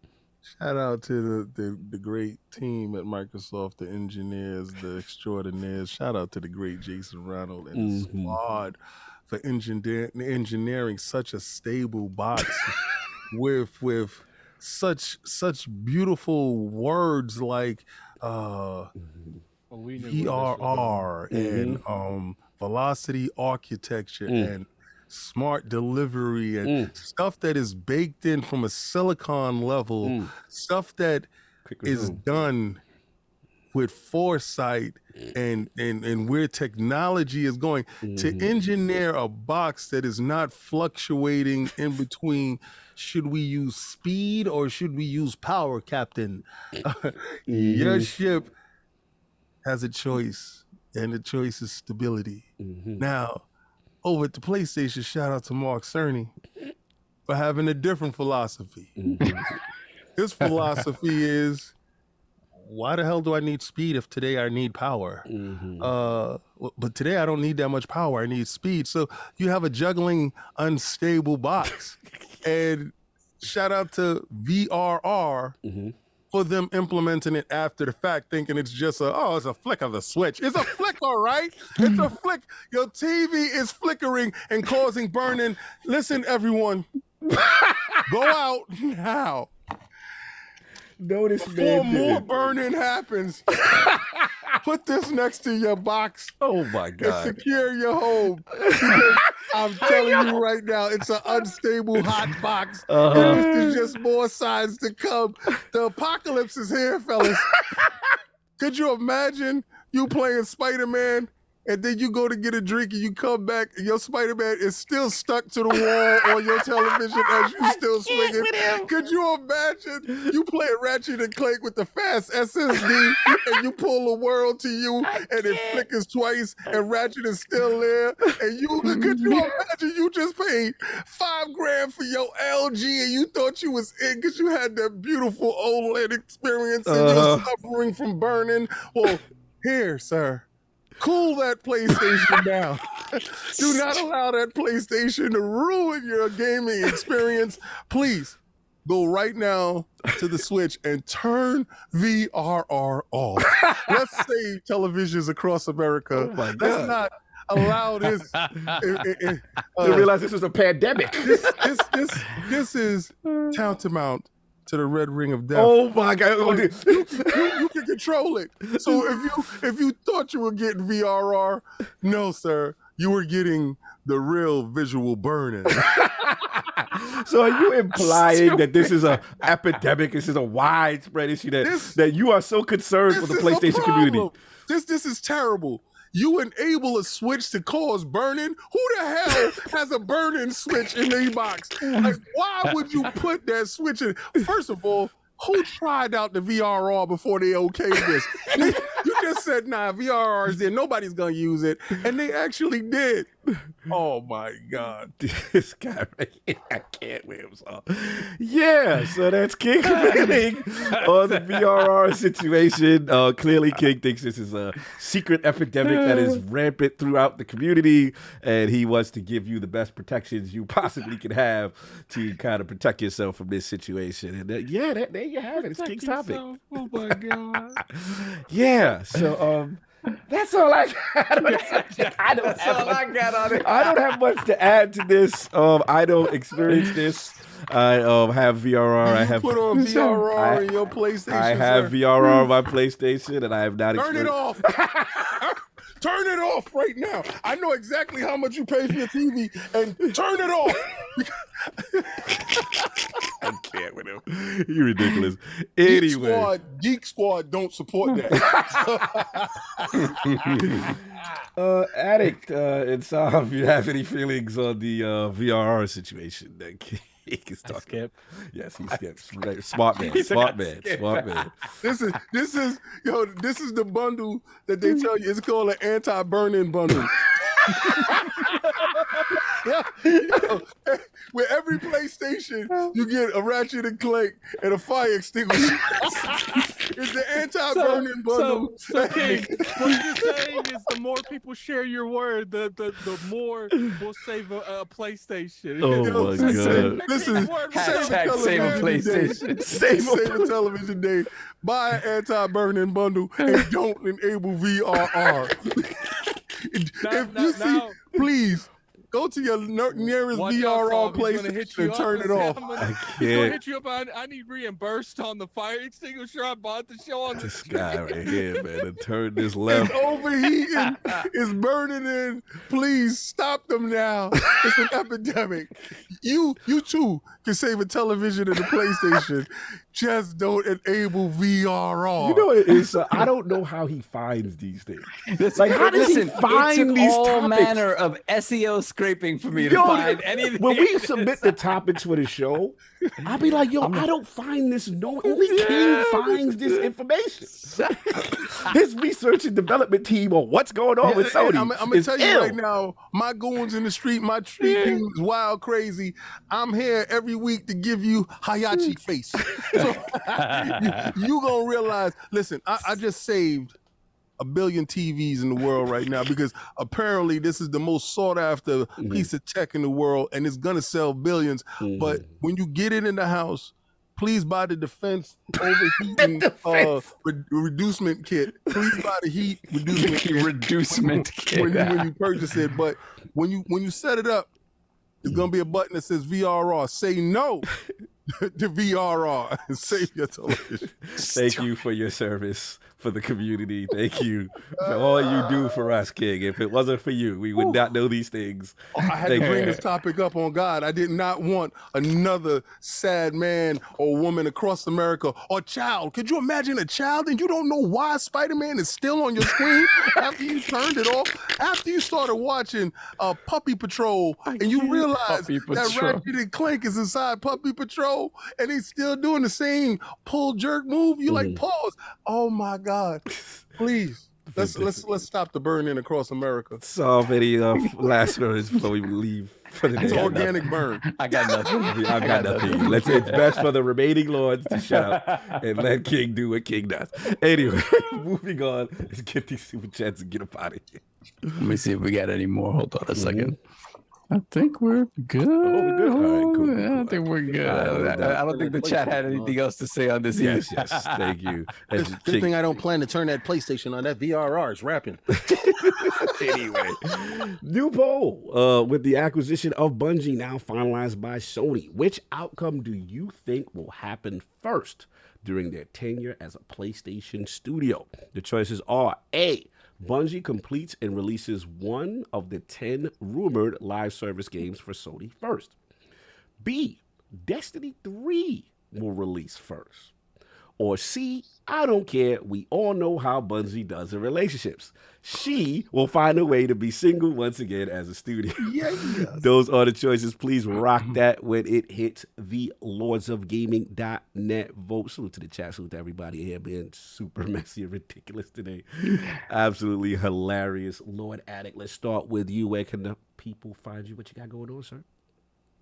Shout out to the great team at Microsoft, the engineers, the extraordinaires. Shout out to the great Jason Ronald and the squad for engineering such a stable box with such beautiful words like VRR and velocity architecture and smart delivery and stuff that is baked in from a silicon level, stuff that is done with foresight and where technology is going, to engineer a box that is not fluctuating in between. Should we use speed or should we use power, Captain? Your ship has a choice, and the choice is stability. Now, over at the PlayStation, shout out to Mark Cerny for having a different philosophy. His philosophy is, why the hell do I need speed if today I need power? But today I don't need that much power. I need speed. So you have a juggling, unstable box. And shout out to VRR for them implementing it after the fact, thinking it's just it's a flick of the switch. It's a flick, all right? It's a flick. Your TV is flickering and causing burning. Listen, everyone, go out now. Notice, before more burning happens, put this next to your box. Oh my God! And secure your home. I'm telling you right now, it's an unstable hot box. And this is just more signs to come. The apocalypse is here, fellas. Could you imagine you playing Spider-Man? And then you go to get a drink and you come back and your Spider-Man is still stuck to the wall on your television as you still swinging. Could you imagine you playing Ratchet and Clank with the fast SSD and you pull the world to you and it flickers twice and Ratchet is still there? And could you imagine you just paid $5,000 for your LG and you thought you was in because you had that beautiful OLED experience and you're suffering from burning? Well, here, sir. Cool that PlayStation down. Do not allow that PlayStation to ruin your gaming experience. Please go right now to the Switch and turn VRR off. Let's save televisions across America. Oh my God. Let's not allow this. You realize this is a pandemic. This is tantamount to the red ring of death. Oh my God! You can control it. So if you thought you were getting VRR, no, sir, you were getting the real visual burning. So are you implying that this is an epidemic? This is a widespread issue that you are so concerned for the PlayStation community? This is terrible. You enable a switch to cause burning? Who the hell has a burning switch in their box? Like, why would you put that switch in? First of all, who tried out the VRR before they okayed this? You just said, nah, VRR is there. Nobody's going to use it. And they actually did. Oh, my God. This guy right here, I can't with him. So. Yeah, so that's King commenting on the VRR situation. Clearly, King thinks this is a secret epidemic that is rampant throughout the community, and he wants to give you the best protections you possibly can have to kind of protect yourself from this situation. And there you have it. It's King's topic. Oh, my God. Yeah, so... that's all I got on the subject. I don't have much to add to this. I don't experience this. I have VRR. I have put on VRR in your PlayStation. I have VRR on my PlayStation, and I have not experienced. Turn it off. Turn it off right now. I know exactly how much you pay for your TV, and turn it off. I can't with him. You're ridiculous. Anyway, Geek Squad don't support that. Addict and Sam, if you have any feelings on the VRR situation that Geek is talking. Skip. Yes, he skips. Smart man. Smart man. This is the bundle that they tell you. It's called an anti-burning bundle. With every PlayStation, you get a Ratchet and Clank and a fire extinguisher. It's the anti-burning bundle. So King, what you're saying is the more people share your word, the more we'll save a PlayStation. Oh my God! Listen, save a PlayStation. Save a television day. Buy an anti-burning bundle and don't enable VRR. Please. Go to your nearest VRR place and turn it off. I can't. He's gonna hit you up. I need reimbursed on the fire extinguisher I bought the show on. This guy right here, man, and turn this left. It's overheating. It's burning in. Please stop them now. It's an epidemic. You too can save a television and a PlayStation. Just don't enable VRR. You know what it is? I don't know how he finds these things. Like, how does he find these all topics? manner of SEO scraping for me to find anything. When we submit the topics for the show, I'll be like, yo, I don't find this. Only King finds this information. His research and development team on what's going on with Sony. I'm going to tell you right now, my goons in the street, my street team is wild crazy. I'm here every week to give you Hayachi face. So you going to realize, listen, I just saved 1 billion TVs in the world right now because apparently this is the most sought after piece of tech in the world and it's gonna sell billions. But when you get it in the house, please buy the defense overheating reducement kit. Please buy the heat reducement kit when you purchase it. But when you set it up, there's gonna be a button that says VRR. Say no to VRR and save your television. Thank you for your service for the community. Thank you for all you do for us, King. If it wasn't for you, we would not know these things. I had to bring this topic up on God. I did not want another sad man or woman across America or child. Could you imagine a child and you don't know why Spider-Man is still on your screen after you turned it off? After you started watching Puppy Patrol and you realize that Ratchet and Clank is inside Puppy Patrol and he's still doing the same pull jerk move, you like pause. Oh my God. Please. Let's stop the burning across America. Solve any last words before we leave for the day. It's organic burn. I got nothing. I got nothing. It's best for the remaining lords to shut up and let King do what King does. Anyway, moving on. Let's get these super chats and get up out of here. Let me see if we got any more. Hold on a second. I think we're good. Oh, we're good. All right, cool. Yeah, I think we're good. I don't think the chat had anything else to say on this. Yes, thank you. Good thing I don't plan to turn that PlayStation on. That VRR is rapping. Anyway, new poll. With the acquisition of Bungie now finalized by Sony, which outcome do you think will happen first during their tenure as a PlayStation studio? The choices are A, Bungie completes and releases one of the 10 rumored live service games for Sony first. B, Destiny 3 will release first. Or C, I don't care, we all know how Bungie does in relationships. She will find a way to be single once again as a studio. Yes. Those are the choices. Please rock that when it hits the lordsofgaming.net vote. Salute to the chat. Salute to everybody here being super messy and ridiculous today. Absolutely hilarious. Lord Addict, let's start with you. Where can the people find you? What you got going on, sir?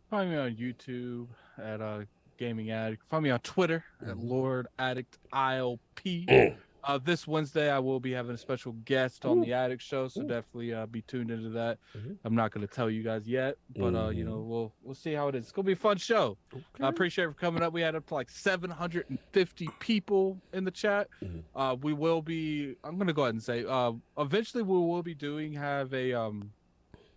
Find me on YouTube at Gaming Addict. Find me on Twitter at Lord Addict ILP. This Wednesday, I will be having a special guest on the Addict Show, so definitely be tuned into that. I'm not going to tell you guys yet, but you know, we'll see how it is. It's going to be a fun show. I appreciate it for coming up. We had up to like 750 people in the chat. We will be. I'm going to go ahead and say, eventually we will be have a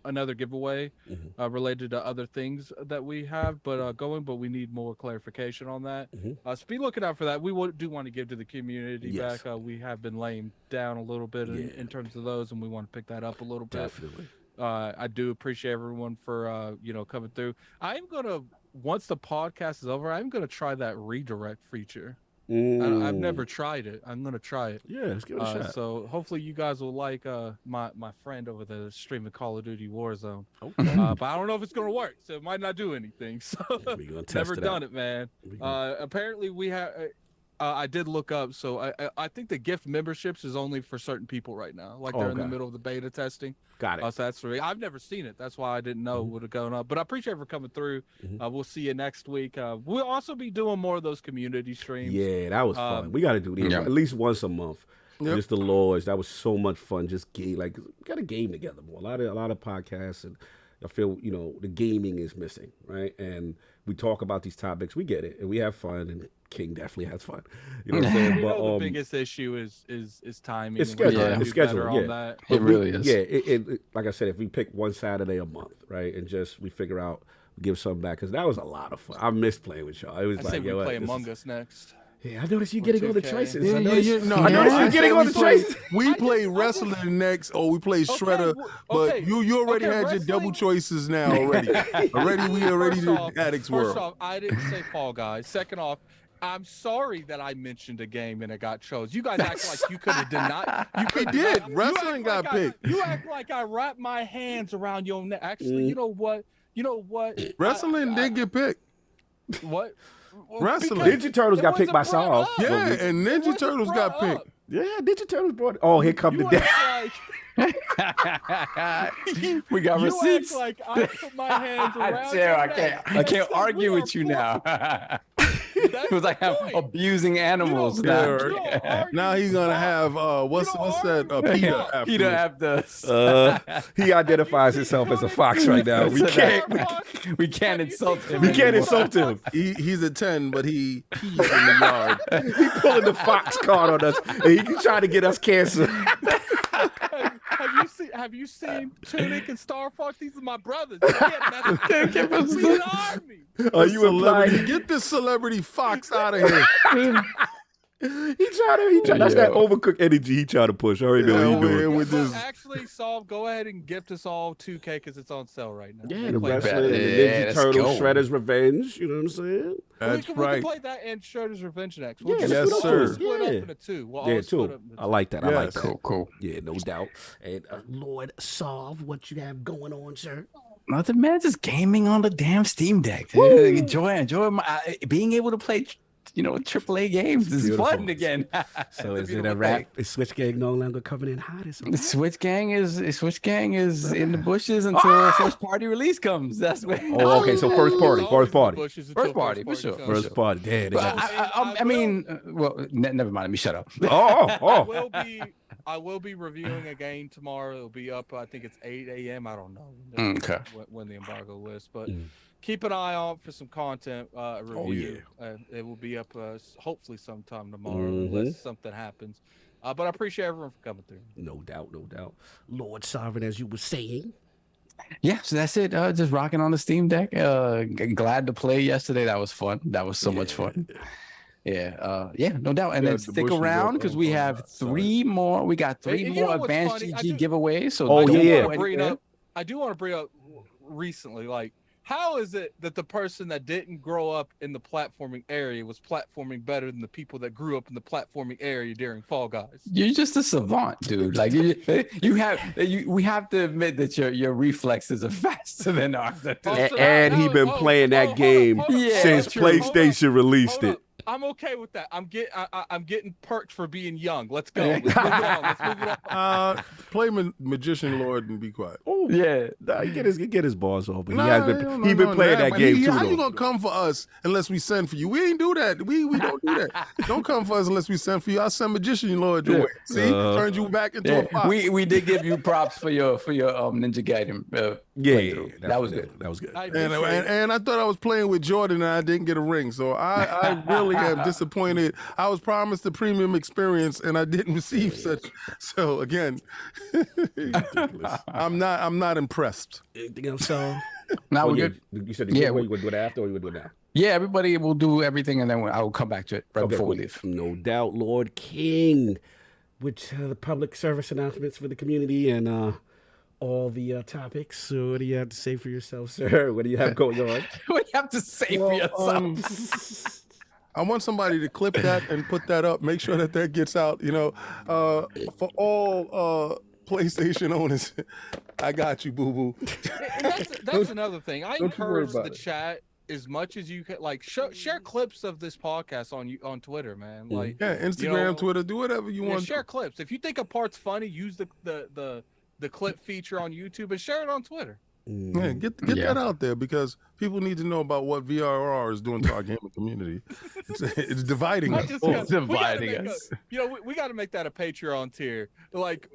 another giveaway related to other things that we have but we need more clarification on that. So be looking out for that. We do want to give to the community back. We have been laying down a little bit in terms of those, and we want to pick that up a little bit. Definitely. I do appreciate everyone for coming through. I'm gonna, once the podcast is over, I'm gonna try that redirect feature. I've never tried it. I'm gonna try it. Yeah, let's give it a shot. So hopefully you guys will like my friend over there streaming Call of Duty Warzone. Okay. But I don't know if it's gonna work, so it might not do anything. So never done it, man. Apparently we have. I did look up, so I think the gift memberships is only for certain people right now. Like they're in the middle of the beta testing. Got it. So that's I've never seen it. That's why I didn't know what was going on. But I appreciate it for coming through. We'll see you next week. We'll also be doing more of those community streams. Yeah, that was fun. We got to do these at least once a month. Just the Lords. That was so much fun. Just we got a game together more. A lot of podcasts, and I feel the gaming is missing, right? And we talk about these topics. We get it, and we have fun. And King definitely has fun. You know what I'm saying? But the biggest issue is timing. It's schedule. It's schedule. That. It really is. Yeah. It like I said, if we pick one Saturday a month, right, and we figure out, give something back, because that was a lot of fun. I missed playing with y'all. It was we play Among Us next. Yeah, I noticed you getting all the choices. I noticed you getting all the choices. We play wrestling next, or we play Shredder, but you already had your double choices now already. We already did Addicts World. First off, I didn't say Fall Guys. Second off, I'm sorry that I mentioned a game and it got chose. You guys act like you could have denied. You did. Wrestling got picked. You act like I wrapped my hands around your neck. Actually, you know what? Wrestling did get picked. What? Wrestling. Ninja Turtles got picked by Saul. Yeah, and Ninja Turtles got picked. Yeah, Ninja Turtles brought it. Oh, here come the death. We got receipts. Like I put my hands around I can't argue with you now. It was like abusing animals. Now he's gonna have what's that? Peter. Peter after. He identifies himself as a fox right now. We can't insult him. We can't insult him. He's a 10, but he pees in the yard. He pulling the fox card on us, and he trying to get us cancer. Have you seen Tunic and Star Fox? These are my brothers. You can't mess with me. Are you celebrity? Get this celebrity fox out of here. He tried to. That's that overcooked energy he tried to push. I already know what he's doing. With this. Actually, Saul, go ahead and gift us all 2K because it's on sale right now. Yeah, the wrestling, the Ninja Turtles, Shredder's Revenge. You know what I'm saying? That's we right. can play that and Shredder's Revenge next. Yes, sir. Split up into 2. Two. I like that. I like that. Cool. Yeah, no doubt. And Lord Solve, what you have going on, sir? Nothing, man. Just gaming on the damn Steam Deck. Enjoy being able to play. AAA games is fun again. So is it a wrap? Is Switch Gang no longer coming in hot? Switch Gang is in the bushes until first party release comes. That's what. Oh, okay. So first party. First party, for sure. First party. Damn. I mean, never mind. Let me shut up. Oh. I will be reviewing a game tomorrow. It'll be up. I think it's 8 a.m. I don't know. Okay. When the embargo lists, but. Keep an eye out for some content review. It will be up hopefully sometime tomorrow unless something happens. But I appreciate everyone for coming through. No doubt. Lord Sovereign, as you were saying. Yeah, so that's it. Just rocking on the Steam Deck. Glad to play yesterday. That was fun. That was so much fun. Yeah, no doubt. And then stick around because we have 3 more. We got 3 more advanced GG giveaways. So I do want to bring up recently, like, how is it that the person that didn't grow up in the platforming area was platforming better than the people that grew up in the platforming area during Fall Guys? You're just a savant, dude. Like we have to admit that your reflexes are faster than ours. And he been playing that game since PlayStation released it. I'm okay with that. I'm getting perked for being young. Let's go. Let's move it on. Play Magician Lord and be quiet. Oh yeah, he get his balls off. But he been playing that game too. How you gonna come for us unless we send for you? We ain't do that. We don't do that. Don't come for us unless we send for you. I'll send Magician Lord your way. See, turned you back into a fox. We did give you props for your Ninja Gaiden. That was good. That was good. And I thought I was playing with Jordan and I didn't get a ring, so I really am disappointed. I was promised a premium experience and I didn't receive such. So again, I'm not impressed. Anything else? So now we're good. You said you would do it after, or you would do it now? Yeah, everybody will do everything, and then I will come back to it before we leave. No doubt, Lord King, with the public service announcements for the community and all the topics. So what do you have to say for yourself, sir? What do you have going on? What do you have to say for yourself? I want somebody to clip that and put that up. Make sure that gets out. For all PlayStation owners, I got you, boo boo. That's another thing. I encourage the chat as much as you can. Like, share clips of this podcast on Twitter, man. Like, Instagram, Twitter, do whatever you want. Share clips. If you think a part's funny, use the clip feature on YouTube and share it on Twitter. Yeah, get that out there because people need to know about what VRR is doing to our gaming community. It's dividing us. It's dividing us. We got to make that a Patreon tier. Like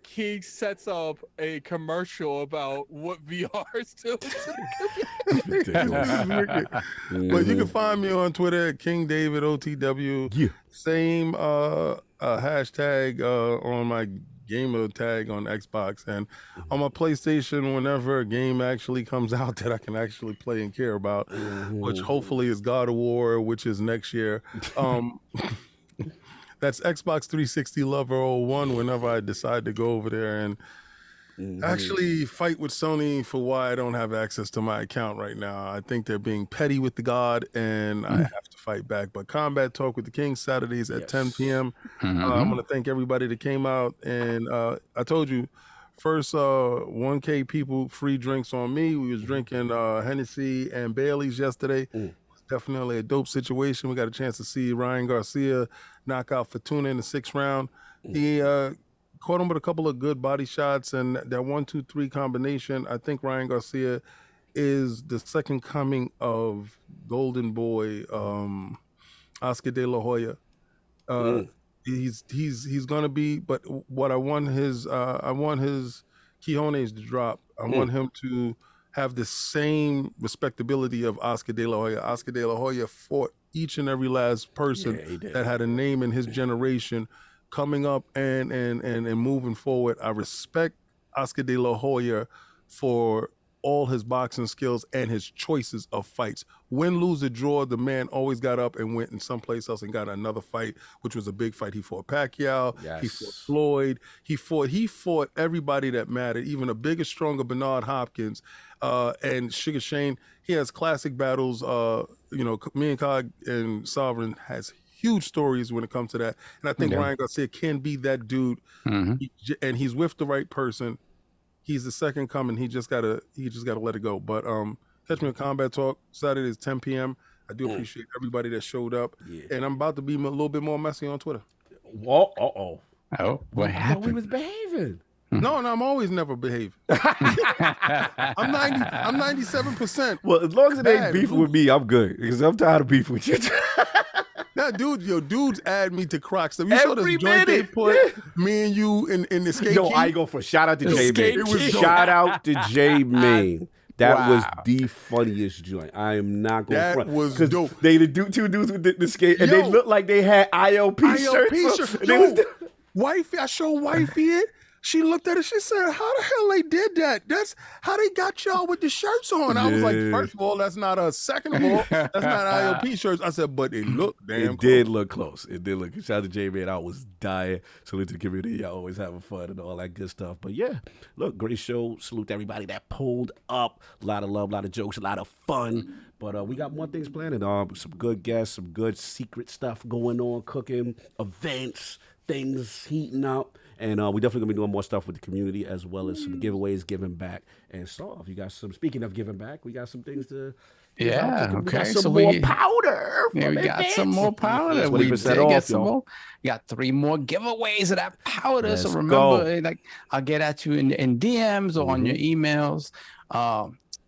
he sets up a commercial about what VR is doing to the community. But you can find me on Twitter at King David OTW. Yeah. Same hashtag on my gamer tag on Xbox and on my PlayStation whenever a game actually comes out that I can actually play and care about, which hopefully is God of War, which is next year. That's Xbox 360 Lover 01 whenever I decide to go over there and actually fight with Sony for why I don't have access to my account right now. I think they're being petty with the God and I have to fight back. But Combat Talk with the King Saturdays at 10 p.m. I want to thank everybody that came out. And I told you, first 1K people, free drinks on me. We was drinking Hennessy and Bailey's yesterday. Definitely a dope situation. We got a chance to see Ryan Garcia knock out Fortuna in the 6th round. He caught him with a couple of good body shots and that 1-2-3 combination. I think Ryan Garcia is the second coming of Golden Boy, Oscar De La Hoya. He's gonna be, but what I want his Quijones to drop. I want him to have the same respectability of Oscar De La Hoya. Oscar De La Hoya fought each and every last person that had a name in his generation, coming up and moving forward. I respect Oscar De La Hoya for all his boxing skills and his choices of fights. Win, lose, or draw, the man always got up and went in someplace else and got another fight, which was a big fight. He fought Pacquiao, he fought Floyd, he fought everybody that mattered, even a bigger, stronger Bernard Hopkins and Sugar Shane. He has classic battles. Me and Cog and Sovereign has huge stories when it comes to that. And I think Ryan Garcia can be that dude. And he's with the right person. He's the second coming. He just gotta let it go. But catch me on Combat Talk Saturday is 10 p.m. I do appreciate everybody that showed up. And I'm about to be a little bit more messy on Twitter. Oh, what happened? We was behaving. No, I'm always never behaving. I'm 97%. Well, as long as it ain't beefing with me, I'm good. Because I'm tired of beefing with you. That dudes add me to Crocs. You saw this joint they put me and you in the skate. Yo, I go for shout out to J Main. Shout out to J Main. That was the funniest joint. I am not going to front. That was dope. They the two dudes with the skate, and they looked like they had ILP shirts. Wifey, I showed Wifey it. She looked at it. She said, "How the hell they did that? That's how they got y'all with the shirts on." I was like, first of all, that's not a. Second of all, that's not ILP shirts. I said, but it looked damn. It did look close. It did look. Shout out to J Man. I was dying. Salute to the community. Y'all always having fun and all that good stuff. But yeah, look, great show. Salute to everybody that pulled up. A lot of love, a lot of jokes, a lot of fun. But we got more things planned. Some good guests, some good secret stuff going on, cooking, events, things heating up. And we definitely gonna be doing more stuff with the community as well as some giveaways, giving back. And so, if you got some, speaking of giving back, we got some things to. Okay. We got some more powder. Yeah, we got some more powder. We did get some more. We got 3 more giveaways of that powder. So remember, I'll get at you in DMs or on your emails.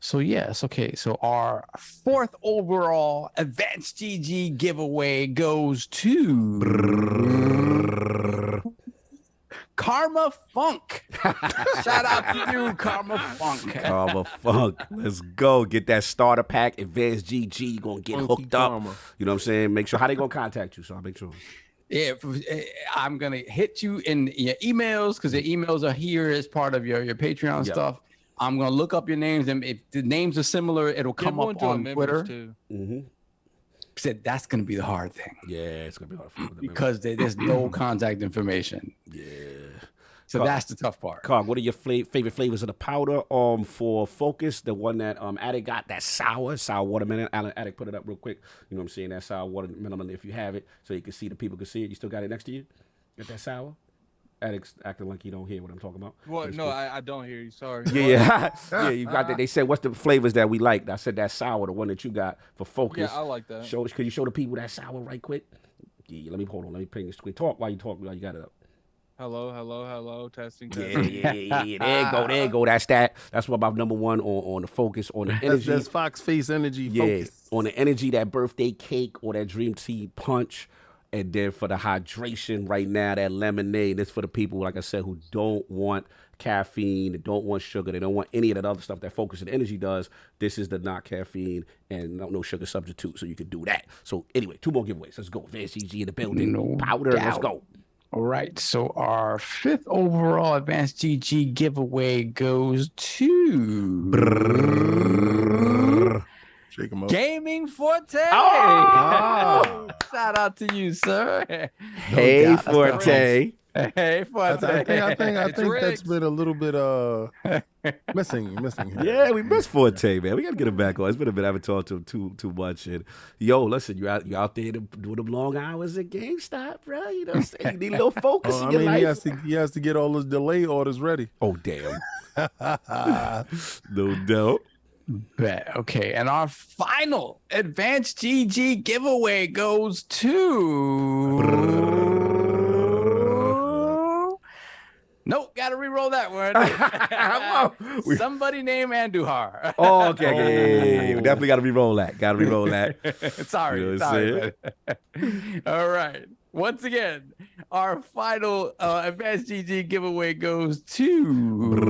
So yes, okay. So our 4th overall Advanced GG giveaway goes to Karma Funk. Shout out to you, Karma Funk. Karma Funk. Let's go. Get that starter pack, Advanced GG. You're going to get hooked up. You know what I'm saying? Make sure. How they going to contact you? So I'll make sure. Yeah, I'm going to hit you in your emails because the emails are here as part of your Patreon stuff. I'm going to look up your names, and if the names are similar, it'll come up on Twitter. Said that's going to be the hard thing. Yeah, it's going to be hard for because there's no contact information. Yeah. So that's the tough part. Cog, what are your favorite flavors of the powder? For Focus, the one that Attic got, that sour watermelon. Attic, put it up real quick. You know what I'm saying? That sour watermelon, if you have it, so you can see, the people can see it. You still got it next to you? Got that sour? Addict's acting like you don't hear what I'm talking about. Well, no, I don't hear you. Sorry. Yeah, you got that. They said, what's the flavors that we like? I said that sour, the one that you got for Focus. Yeah, I like that. Could you show the people that sour right quick? Yeah, let me ping the screen. Talk while you got it up. Hello. Testing. Yeah. There you go. That's that. That's what about number 1 on the Focus, on the energy. That's Fox Face Energy. Focus. On the energy, that birthday cake or that Dream Tea Punch. And then for the hydration right now, that lemonade, that's for the people, like I said, who don't want caffeine, they don't want sugar, they don't want any of that other stuff that Focus and Energy does. This is the not caffeine and no sugar substitute, so you can do that. So anyway, 2 more giveaways. Let's go. Advanced GG in the building. Powder, let's go. All right, so our 5th overall Advanced GG giveaway goes to... Shake 'em up. Gaming Forte. Oh! Shout out to you, sir. Hey, Forte. Hey, Forte. I think that's been a little bit missing. Yeah, we missed Forte, man. We got to get him back on. It's been a bit. I haven't talked to him too much. And yo, listen, you out there doing them long hours at GameStop, bro. You know what I'm saying? You need a little focus in your life. He has to get all his delay orders ready. Oh, damn. No doubt. Okay, and our final Advanced GG giveaway goes to... Nope, gotta re-roll that one. Somebody named Andujar. Oh, okay. Yeah. We definitely got to re-roll that. Got to re-roll that. Sorry. You know what I'm All right. Once again, our final Advanced GG giveaway goes to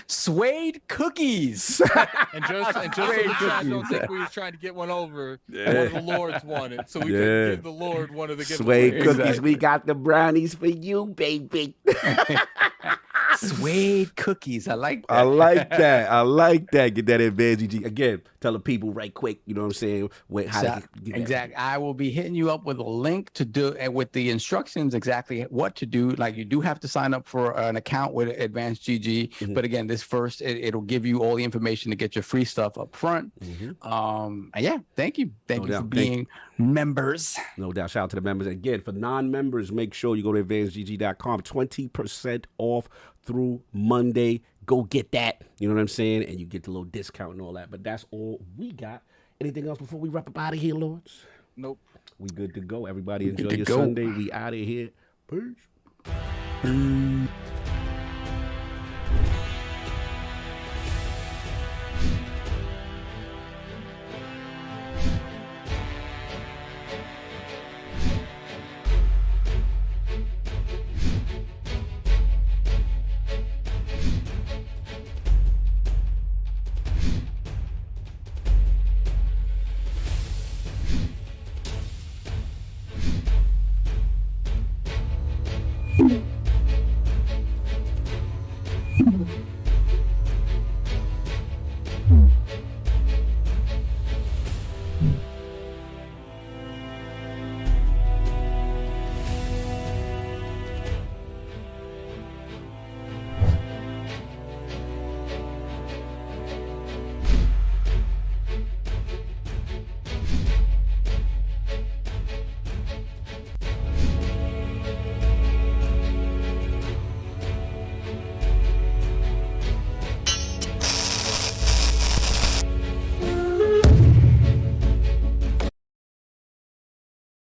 Suede Cookies. And just so the chat don't think we was trying to get one over, one of the Lords won it, so we couldn't give the Lord one of the giveaways. Suede Cookies, we got the brownies for you, baby. Suede Cookies, I like that. I like that. I like that. Get that Advanced GG. Again, tell the people right quick, you know what I'm saying? Exactly. I will be hitting you up with a link to do, and with the instructions exactly what to do. Like, you do have to sign up for an account with Advanced GG. But again, this first, it'll give you all the information to get your free stuff up front. And yeah, thank you. Thank you for being members. No doubt. Shout out to the members. Again, for non-members, make sure you go to advancedgg.com. 20% off through Monday. Go get that. You know what I'm saying? And you get the little discount and all that. But that's all we got. Anything else before we wrap up out of here, Lords? Nope. We good to go. Everybody enjoy your Sunday. We out of here. Peace.